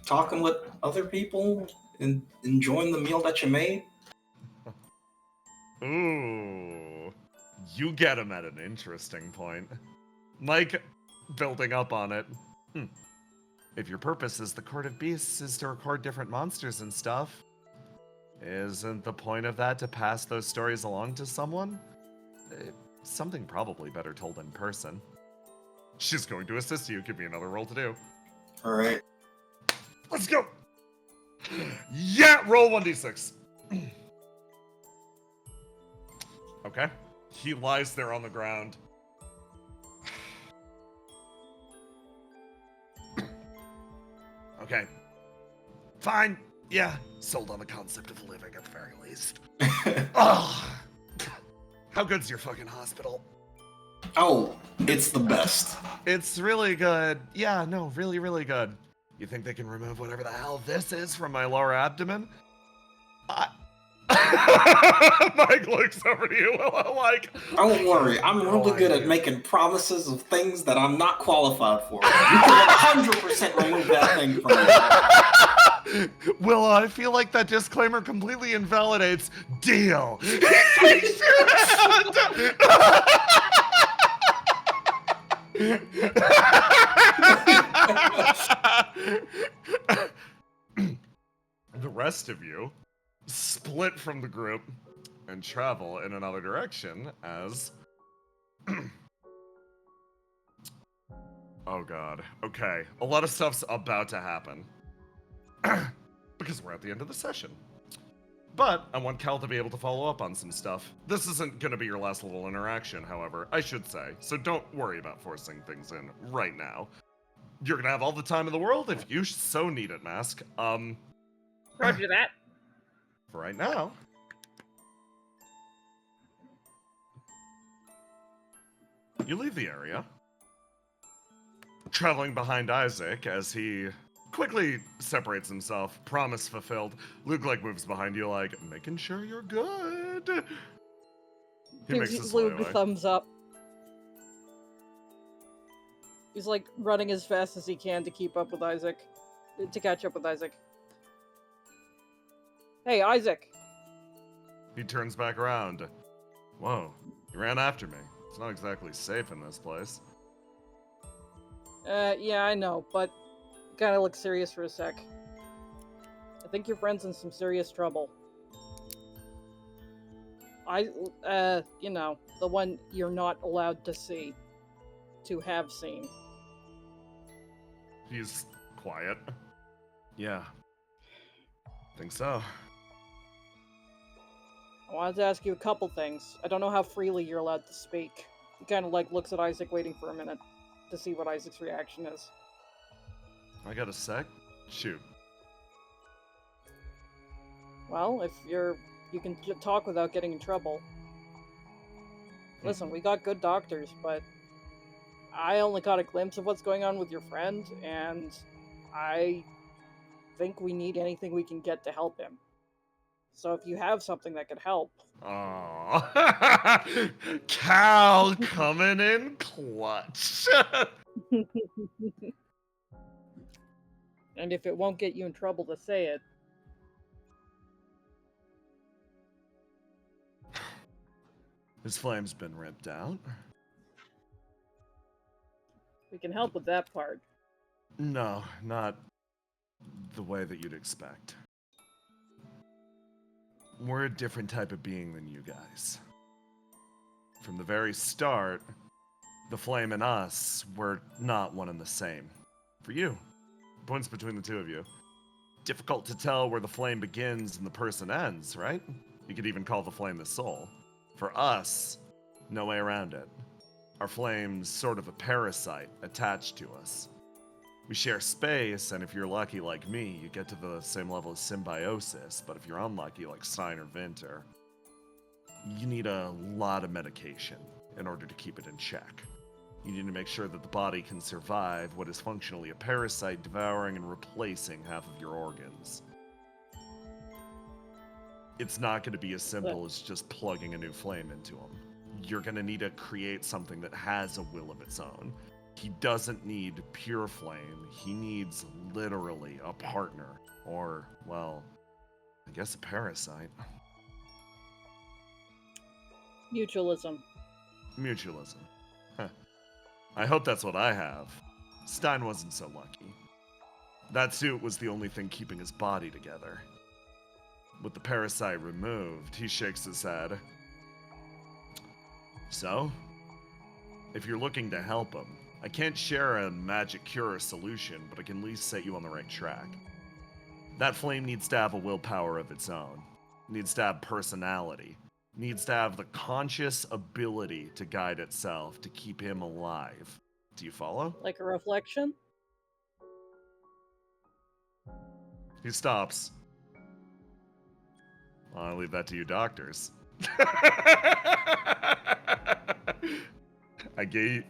Talking with other people and enjoying the meal that you made. Ooh. You get him at an interesting point. Like, building up on it. If your purpose as the Court of Beasts is to record different monsters and stuff, isn't the point of that to pass those stories along to someone? Something probably better told in person. She's going to assist you. Give me another roll to do. Alright. Let's go! Yeah! Roll 1d6. Okay. He lies there on the ground. Okay. Fine. Yeah. Sold on the concept of living at the very least. Oh. How good's your fucking hospital? Oh, it's the best. It's really good. Yeah, no, really, really good. You think they can remove whatever the hell this is from my lower abdomen? Mike looks over to you like... Don't worry, I'm really good at making promises of things that I'm not qualified for. You can 100% remove that thing from me. Well, I feel like that disclaimer completely invalidates deal. He takes your hand. The rest of you split from the group and travel in another direction as... Oh god. Okay. A lot of stuff's about to happen. Because we're at the end of the session. But I want Cal to be able to follow up on some stuff. This isn't going to be your last little interaction, however, I should say. So don't worry about forcing things in right now. You're going to have all the time in the world if you so need it, Mask. Roger that. For right now. You leave the area. Traveling behind Isaac as he quickly separates himself, promise fulfilled. Luke, like, moves behind you, like, making sure you're good. He makes his way Luke a away. thumbs up. He's, like, running as fast as he can to keep up with Isaac. To catch up with Isaac. Hey, Isaac! He turns back around. Whoa, he ran after me. It's not exactly safe in this place. Yeah, I know, but gotta look serious for a sec. I think your friend's in some serious trouble. You know, the one you're not allowed to see. To have seen. He's quiet. Yeah. Think so. I wanted to ask you a couple things. I don't know how freely you're allowed to speak. He kind of, like, looks at Isaac waiting for a minute to see what Isaac's reaction is. I got a sec? Shoot. Well, if you can talk without getting in trouble. Listen, we got good doctors, but I only caught a glimpse of what's going on with your friend, and I think we need anything we can get to help him. So if you have something that could help. Aww. Cal coming in clutch. And if it won't get you in trouble to say it. His flame's been ripped out. We can help with that part. No, not the way that you'd expect. We're a different type of being than you guys. From the very start, the flame and us were not one and the same. For you, points between the two of you. Difficult to tell where the flame begins and the person ends, right? You could even call the flame the soul. For us, no way around it. Our flame's sort of a parasite attached to us. We share space, and if you're lucky like me, you get to the same level of symbiosis, but if you're unlucky like Stein or Vinter, you need a lot of medication in order to keep it in check. You need to make sure that the body can survive what is functionally a parasite devouring and replacing half of your organs. It's not going to be as simple as just plugging a new flame into him. You're going to need to create something that has a will of its own. He doesn't need pure flame. He needs literally a partner. Or, well, I guess a parasite. Mutualism. Mutualism. Huh. I hope that's what I have. Stein wasn't so lucky. That suit was the only thing keeping his body together. With the parasite removed, he shakes his head. So, if you're looking to help him, I can't share a magic cure or solution, but I can at least set you on the right track. That flame needs to have a willpower of its own. Needs to have personality. Needs to have the conscious ability to guide itself, to keep him alive. Do you follow? Like a reflection? He stops. I'll leave that to you doctors. I gave...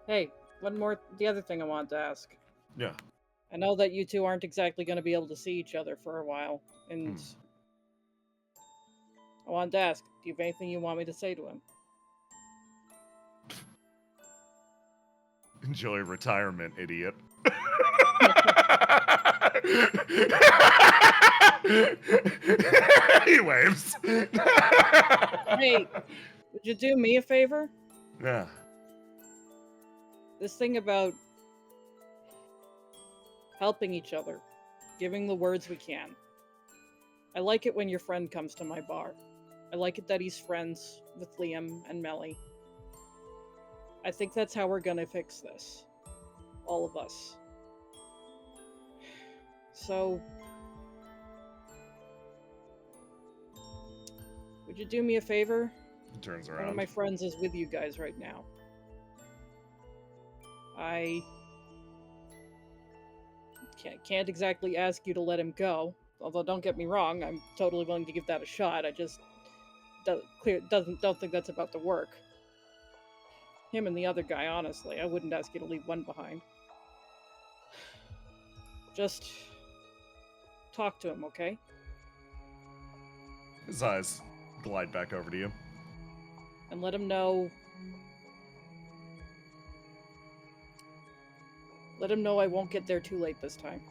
Hey, the other thing I wanted to ask. Yeah. I know that you two aren't exactly going to be able to see each other for a while, and I wanted to ask, do you have anything you want me to say to him? Enjoy retirement, idiot. He waves. Hey, would you do me a favor? Yeah. This thing about helping each other, giving the words we can. I like it when your friend comes to my bar. I like it that he's friends with Liam and Melly. I think that's how we're gonna fix this. All of us. So, would you do me a favor? He turns One around. of my friends is with you guys right now. I can't exactly ask you to let him go. Although, don't get me wrong, I'm totally willing to give that a shot. I just don't think that's about to work. Him and the other guy, honestly, I wouldn't ask you to leave one behind. Just talk to him, okay? His eyes glide back over to you. And let him know... Let him know I won't get there too late this time.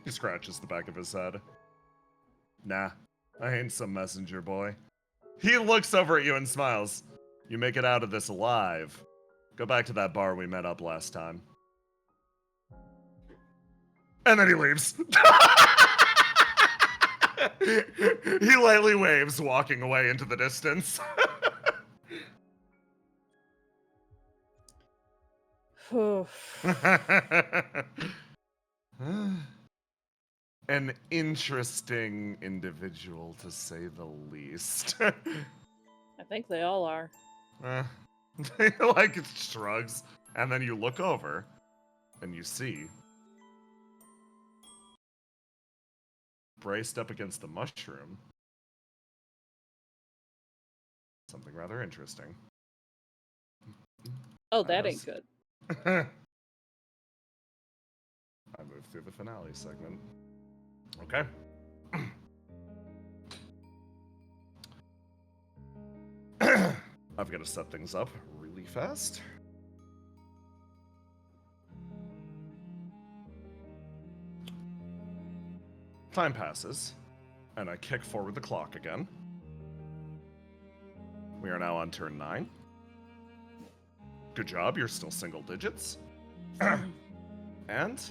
He scratches the back of his head. Nah, I ain't some messenger boy. He looks over at you and smiles. You make it out of this alive. Go back to that bar we met up last time. And then he leaves. He lightly waves, walking away into the distance. An interesting individual, to say the least. I think they all are. Like, it shrugs, and then you look over, and you see, braced up against the mushroom, something rather interesting. Oh, that ain't good. I moved through the finale segment. Okay. I've got to set things up really fast. Time passes, and I kick forward the clock again. We are now on turn 9. Good job, you're still single digits. And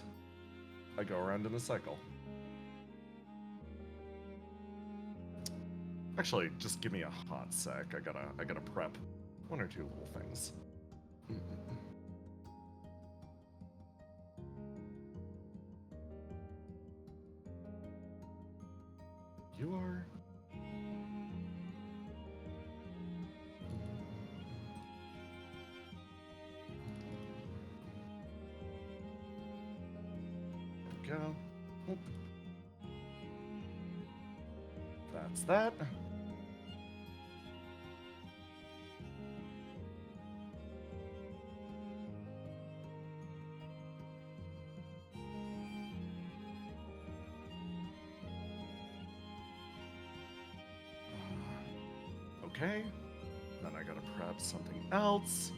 I go around in a cycle. Actually, just give me a hot sec. I gotta prep one or two little things. You are... There we go. Oop. That's that. Okay, then I gotta prep something else.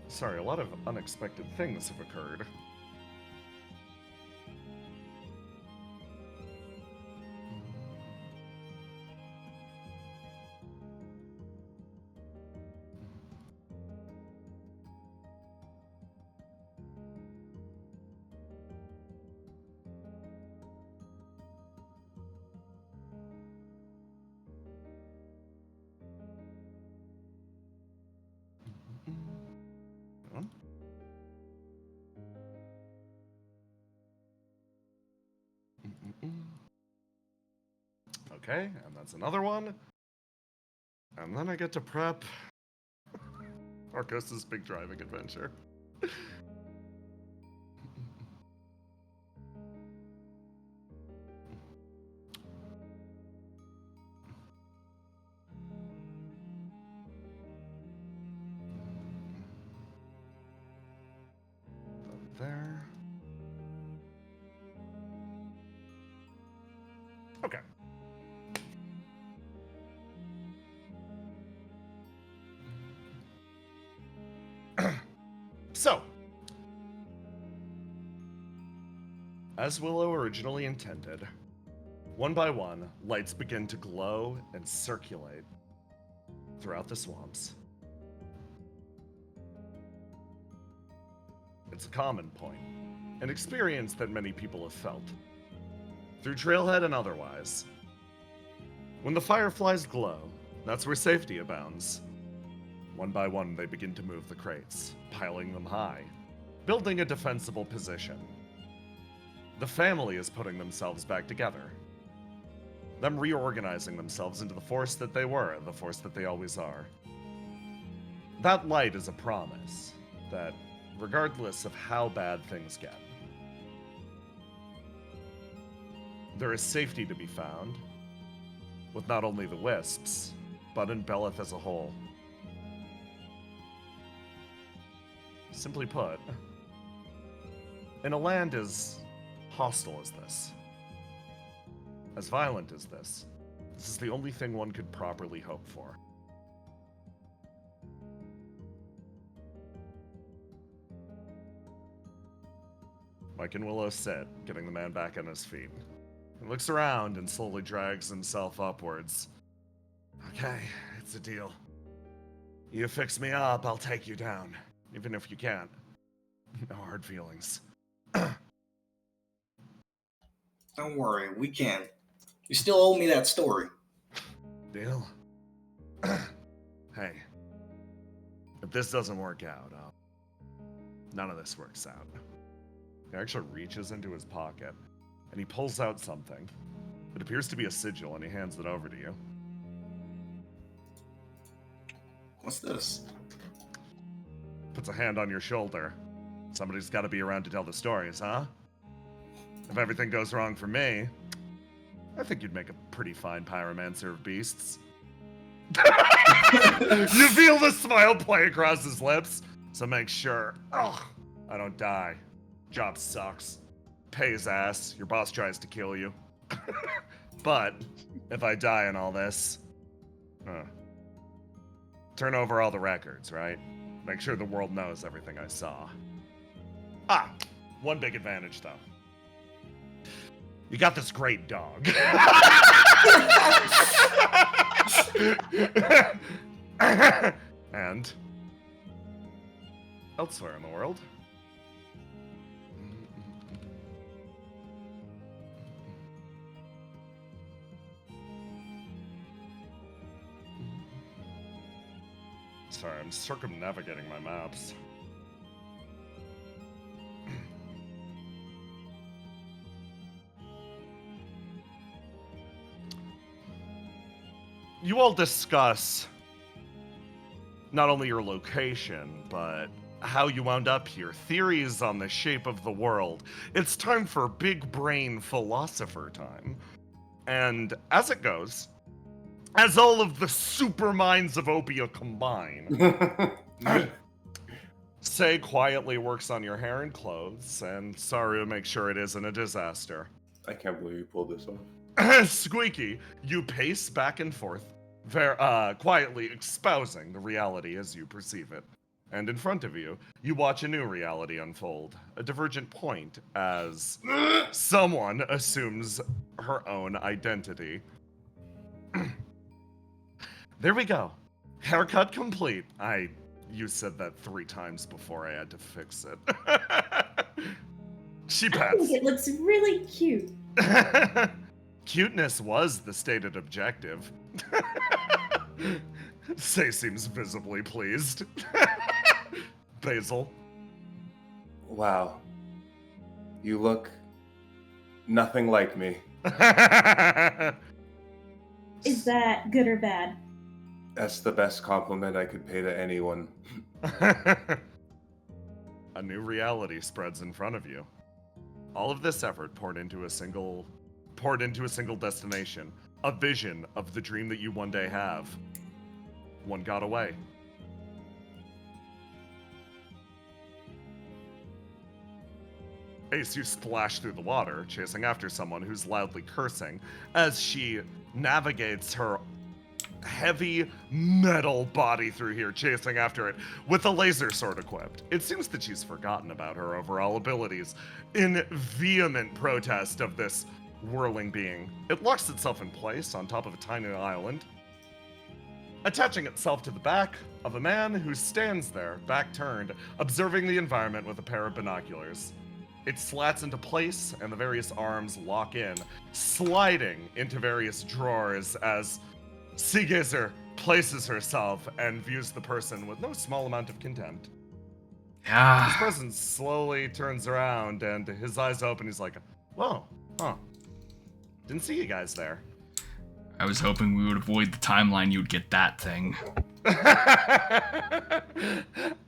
Sorry, a lot of unexpected things have occurred. Okay, and that's another one. And then I get to prep Arcos' big driving adventure. There. Okay. So, as Willow originally intended, one by one, lights begin to glow and circulate throughout the swamps. It's a common point, an experience that many people have felt, through Trailhead and otherwise. When the fireflies glow, that's where safety abounds. One by one, they begin to move the crates, piling them high, building a defensible position. The family is putting themselves back together. Them reorganizing themselves into the force that they were, the force that they always are. That light is a promise that, regardless of how bad things get, there is safety to be found, with not only the Wisps, but in Beleth as a whole. Simply put, in a land as hostile as this, as violent as this is the only thing one could properly hope for. Mike and Willow sit, getting the man back on his feet. He looks around and slowly drags himself upwards. Okay, it's a deal. You fix me up, I'll take you down. Even if you can't. No hard feelings. Don't worry, we can. You still owe me that story. Deal? Hey, if this doesn't work out, none of this works out. He actually reaches into his pocket, and he pulls out something. It appears to be a sigil, and he hands it over to you. What's this? Puts a hand on your shoulder. Somebody's got to be around to tell the stories, huh? If everything goes wrong for me, I think you'd make a pretty fine pyromancer of beasts. You feel the smile play across his lips, so make sure I don't die. Job sucks. Pays ass. Your boss tries to kill you. But if I die in all this, turn over all the records, right? Make sure the world knows everything I saw. One big advantage, though. You got this great dog. And elsewhere in the world. Sorry, I'm circumnavigating my maps. You all discuss not only your location, but how you wound up here, theories on the shape of the world. It's time for big brain philosopher time. And as it goes, as all of the super minds of OPIA combine, Say quietly works on your hair and clothes, and Saru makes sure it isn't a disaster. I can't believe you pulled this off. Squeaky, you pace back and forth, quietly espousing the reality as you perceive it. And in front of you, you watch a new reality unfold, a divergent point as someone assumes her own identity. There we go. Haircut complete. You said that 3 times before I had to fix it. She pats. I think it looks really cute. Cuteness was the stated objective. Say seems visibly pleased. Basil. Wow. You look nothing like me. Is that good or bad? That's the best compliment I could pay to anyone. A new reality spreads in front of you. All of this effort poured into a single destination, a vision of the dream that you one day have. One got away. Ace, you splash through the water, chasing after someone who's loudly cursing as she navigates her heavy metal body through here, chasing after it with a laser sword equipped. It seems that she's forgotten about her overall abilities in vehement protest of this whirling being. It locks itself in place on top of a tiny island, attaching itself to the back of a man who stands there, back turned, observing the environment with a pair of binoculars. It slats into place, and the various arms lock in, sliding into various drawers as Seagazer places herself and views the person with no small amount of contempt. Yeah. This person slowly turns around, and his eyes open. He's like, whoa, didn't see you guys there. I was hoping we would avoid the timeline you'd get that thing.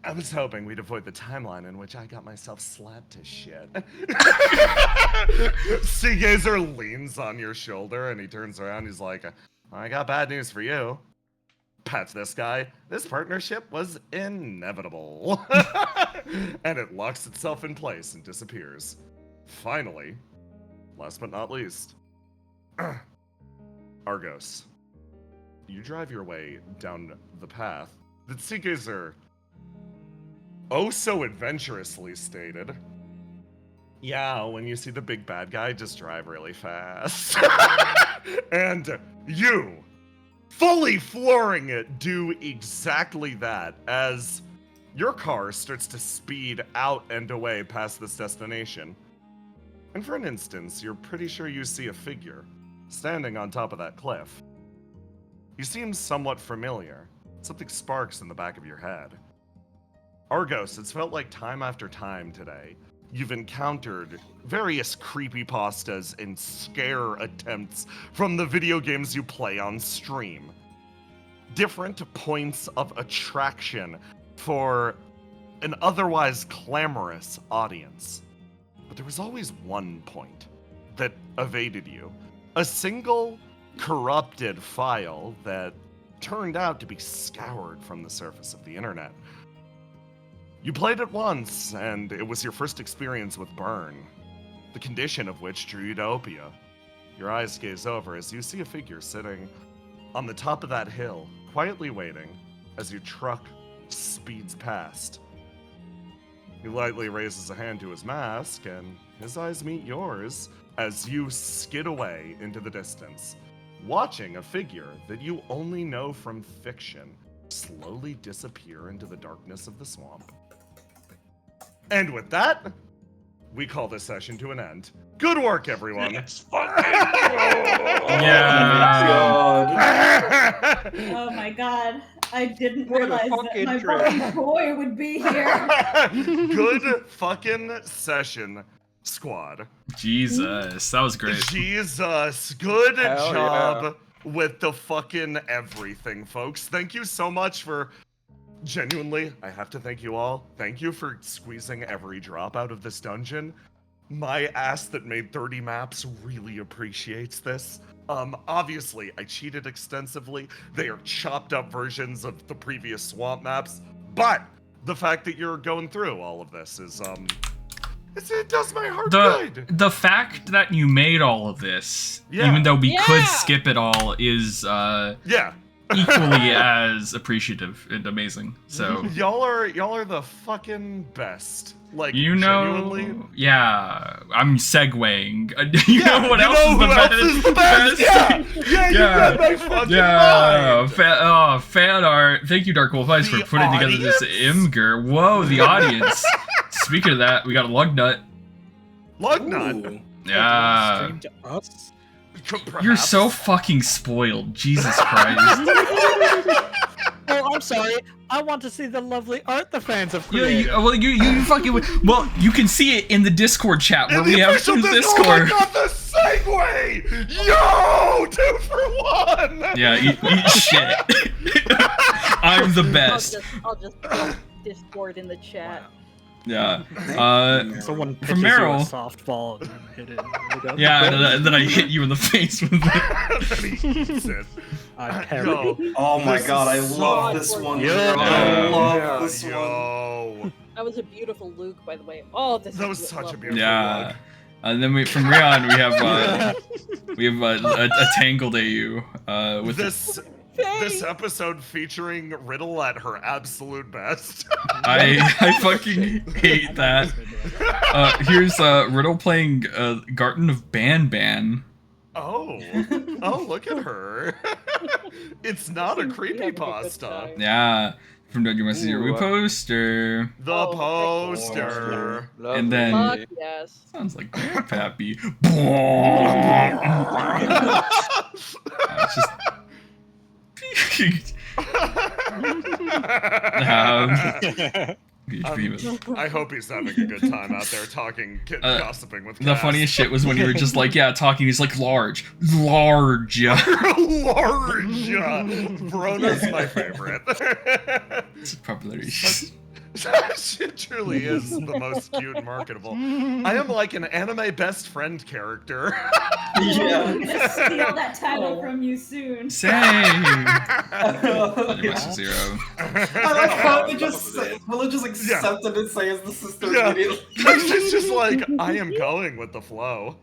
I was hoping we'd avoid the timeline in which I got myself slapped to shit. Seagazer leans on your shoulder and he turns around. He's like, I got bad news for you. Pats this guy. This partnership was inevitable. And it locks itself in place and disappears. Finally, last but not least, Argos. You drive your way down the path that Seagazer oh so adventurously stated. Yeah, when you see the big bad guy, just drive really fast. And you, fully flooring it, do exactly that as your car starts to speed out and away past this destination. And for an instant, you're pretty sure you see a figure standing on top of that cliff. He seems somewhat familiar. Something sparks in the back of your head. Argos, it's felt like time after time today, you've encountered various creepypastas and scare attempts from the video games you play on stream. Different points of attraction for an otherwise clamorous audience. But there was always one point that evaded you. a single corrupted file that turned out to be scoured from the surface of the internet. You played it once, and it was your first experience with burn, the condition of which drew you to OPIA. Your eyes gaze over as you see a figure sitting on the top of that hill, quietly waiting as your truck speeds past. He lightly raises a hand to his mask, and his eyes meet yours as you skid away into the distance, watching a figure that you only know from fiction slowly disappear into the darkness of the swamp. And with that, we call this session to an end. Good work, everyone. Let's fucking Yeah. Oh my god. I didn't What a realize that fucking my trip. buddy Troy would be here. Good fucking session, squad. Jesus, that was great. Jesus, good Hell job with the fucking everything, folks. Thank you so much for, genuinely, I have to thank you all. Thank you for squeezing every drop out of this dungeon. My ass that made 30 maps really appreciates this. Obviously, I cheated extensively. They are chopped up versions of the previous swamp maps, but the fact that you're going through all of this is, it does my heart good. The fact that you made all of this, Yeah. even though we could skip it all, is Yeah. equally as appreciative and amazing. So y'all are the fucking best. Like, you know, genuinely. yeah, I'm segueing. You Yeah, know what you else know is the who best? else is the best? Yeah, you read my fucking mind. Fan art. Thank you, Dark Wolf Eyes, for The putting together this Imgur. Whoa, the audience. Speaking of that, we got a lug nut. Lug nut. Yeah. Stream to us? You're so fucking spoiled. Jesus Christ. Oh, I'm sorry. I want to see the lovely art the fans have Yeah, created. you fucking. Well, you can see it in the Discord chat where we have official Discord. Oh my god, the segue! Yo! 2 for 1! Yeah, eat shit. I'm the best. I'll just put Discord in the chat. Yeah. Someone from pitches you a Meryl. softball and hit it. Yeah, and then I hit you in the face with it. Then he eats it. I parry. Yo, Oh my this god, I is love so this one. Yeah. I love this one. Yo. That was a beautiful Luke, by the way. Oh, this That is was such a lovely. beautiful Yeah. look. And then from Rion we have a tangled AU with This episode featuring Riddle at her absolute best. I fucking hate that. Here's Riddle playing Garden of Ban. Oh, look at her. It's not a creepypasta. Yeah, from Dungeon Master Zero poster. The poster. And then Fuck yes. sounds like Grandpappy. It's just. I hope he's having a good time out there talking, gossiping with Cass. The funniest shit was when you were just like, yeah, talking. He's like, large. Large. Brona's my favorite. It's probably She truly is the most cute and marketable. I am like an anime best friend character. Yeah. I'm gonna steal that title from you soon. Same. Zero. I like how they just accepted it, say it's the sister immediately. It's just like, I am going with the flow.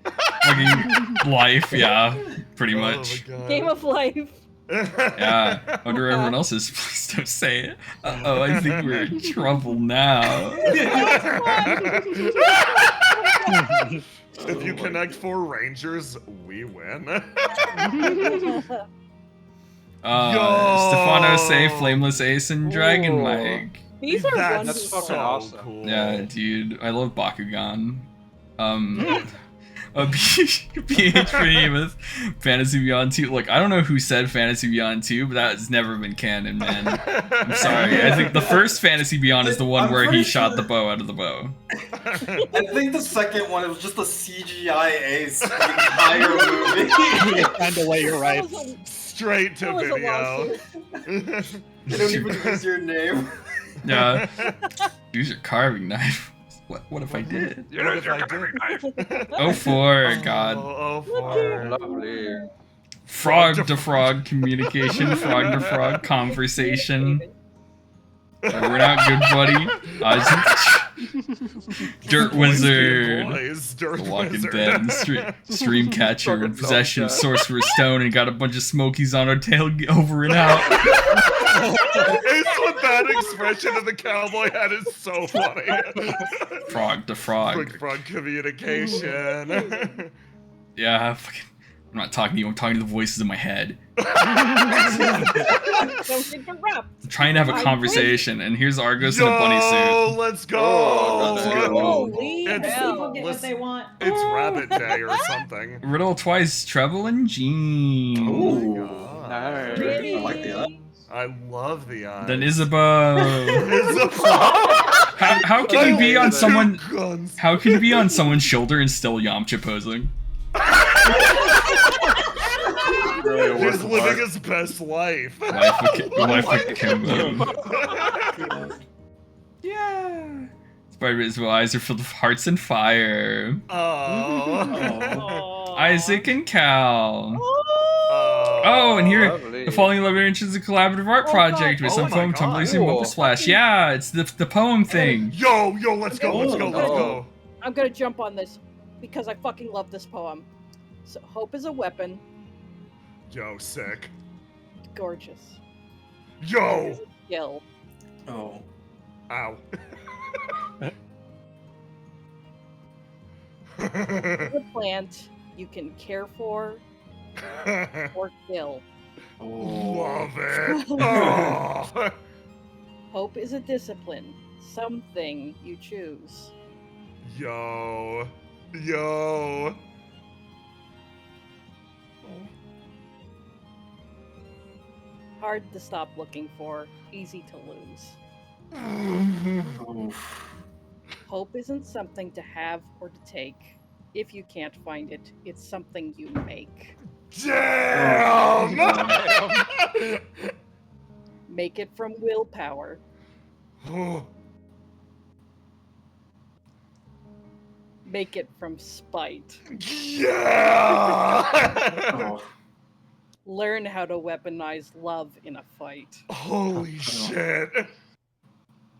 Fucking life, yeah, pretty Oh much. my God. Game of life. Yeah, I wonder where everyone else is. Please don't say it. Uh-oh, I think we're in trouble now. If you connect 4 rangers, we win. Stefano say Flameless Ace and Dragon Ooh. Mike. These are That's wonderful. fucking so awesome. cool. Yeah, dude, I love Bakugan. PH3 with Fantasy Beyond 2. Look, I don't know who said Fantasy Beyond 2, but that has never been canon, man. I'm sorry. I think the first Fantasy Beyond is the one I'm where he pretty shot sure- the bow out of the bow. I think the second one, it was just a CGI ace for the entire movie. Kind of way you're right. Straight to That was a video. They don't even use your name. Yeah. Use your carving knife. What if I did? You lose your cutlery knife. Oh, 4, God. Oh, 4. Lovely. Frog to frog communication, frog to frog conversation. We're not good, buddy. Dirt Wizard, Dirt The Walking Wizard. Dead, Stream Catcher, Possession, Sorcerer's Stone, and got a bunch of smokies on our tail over and out. It's what that expression of the cowboy hat is so funny. Frog to frog. Quick frog communication. Yeah, fucking. I'm not talking to you, I'm talking to the voices in my head. Don't interrupt. I'm trying to have a conversation, and here's Argos in a bunny Yo, suit. let's go. Holy People get what It's they want. Rabbit Day or something. Riddle twice, treble and Jean. Oh Nice. Pretty. I like the eye. I love the eyes. Then Isabeau. Isabel. How can you be on someone? Guns. How can you be on someone's shoulder and still Yamcha posing? He's living his best life. Life with Kimbo. Yeah. Spider-Man's eyes are filled with hearts and fire. Oh. Isaac and Cal. Oh, and here, Lovely. The Falling 11 Inches is a collaborative art project with Oh some my foam, God. tumbling, and Mocha Splash. Yeah, it's the poem thing. Yo, let's go, let's go, let's go. I'm gonna jump on this because I fucking love this poem. So, hope is a weapon. Yo, sick. Gorgeous. Yo. Skill. Oh. Ow. A plant you can care for or kill. Love it. Oh. Hope is a discipline. Something you choose. Yo. Hard to stop looking for. Easy to lose. Hope isn't something to have or to take. If you can't find it, it's something you make. Damn. Make it from willpower. Make it from spite. Yeah. Learn how to weaponize love in a fight. Holy shit.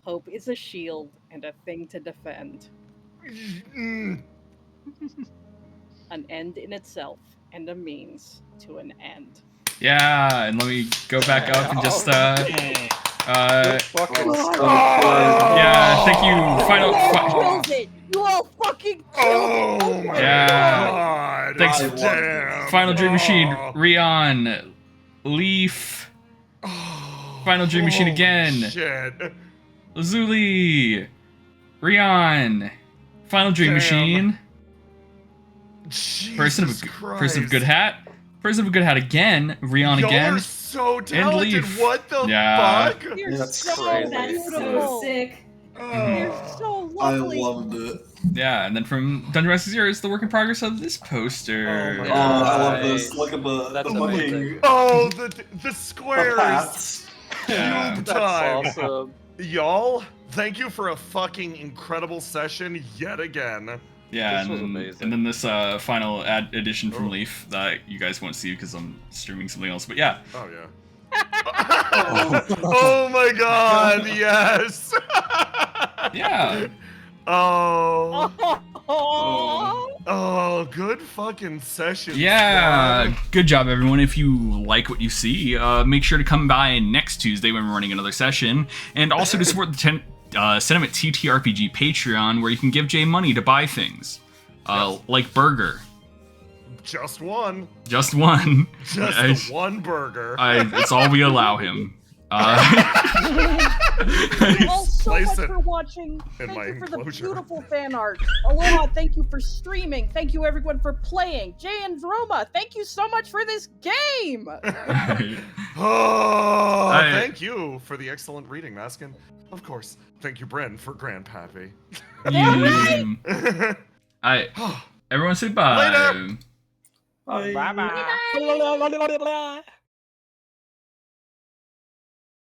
Hope is a shield and a thing to defend. An end in itself and a means to an end. Yeah, and let me go back up and just yeah, thank you. Final. Killed it! You all fucking killed it! My Yeah. God. Thanks. Damn. Final Dream Machine, Rion, Leaf. Final Dream Machine Holy again. Shit. Lazuli, Rion, Final Dream Damn. Machine. Jesus Person of good hat. Person of good hat again. Rion Y'all again. are so And talented. Leaf. What the Yeah. fuck? You're That's so crazy. That's so beautiful. sick. You're so I lovely. loved it. Yeah, and then from Dungeon Master Zero is the work in progress of this poster. Oh, I love this. Look at the That's fucking amazing. Oh, the the squares. hats. Yeah. Cube That's time. awesome. Y'all, thank you for a fucking incredible session yet again. Yeah, This was and, amazing. and then this final edition from Leaf that you guys won't see because I'm streaming something else. But yeah, Oh yeah. Oh my god, yes. yeah. Oh. Oh. Oh, good fucking session. Yeah, good job, everyone. If you like what you see, make sure to come by next Tuesday when we're running another session, and also to support the Sentiment TTRPG Patreon, where you can give Jay money to buy things, like burger. Just one. Just one. Just one burger. It's all we allow him. Thank you all so Place much it for watching. in Thank my you for the enclosure. beautiful fan art. Aloha, thank you for streaming. Thank you everyone for playing. Jay and Vroma, thank you so much for this game. Oh, thank you for the excellent reading, Maskin. Of course, thank you, Bryn, for Grandpappy. Everyone say bye. Later. Bye. Bye bye.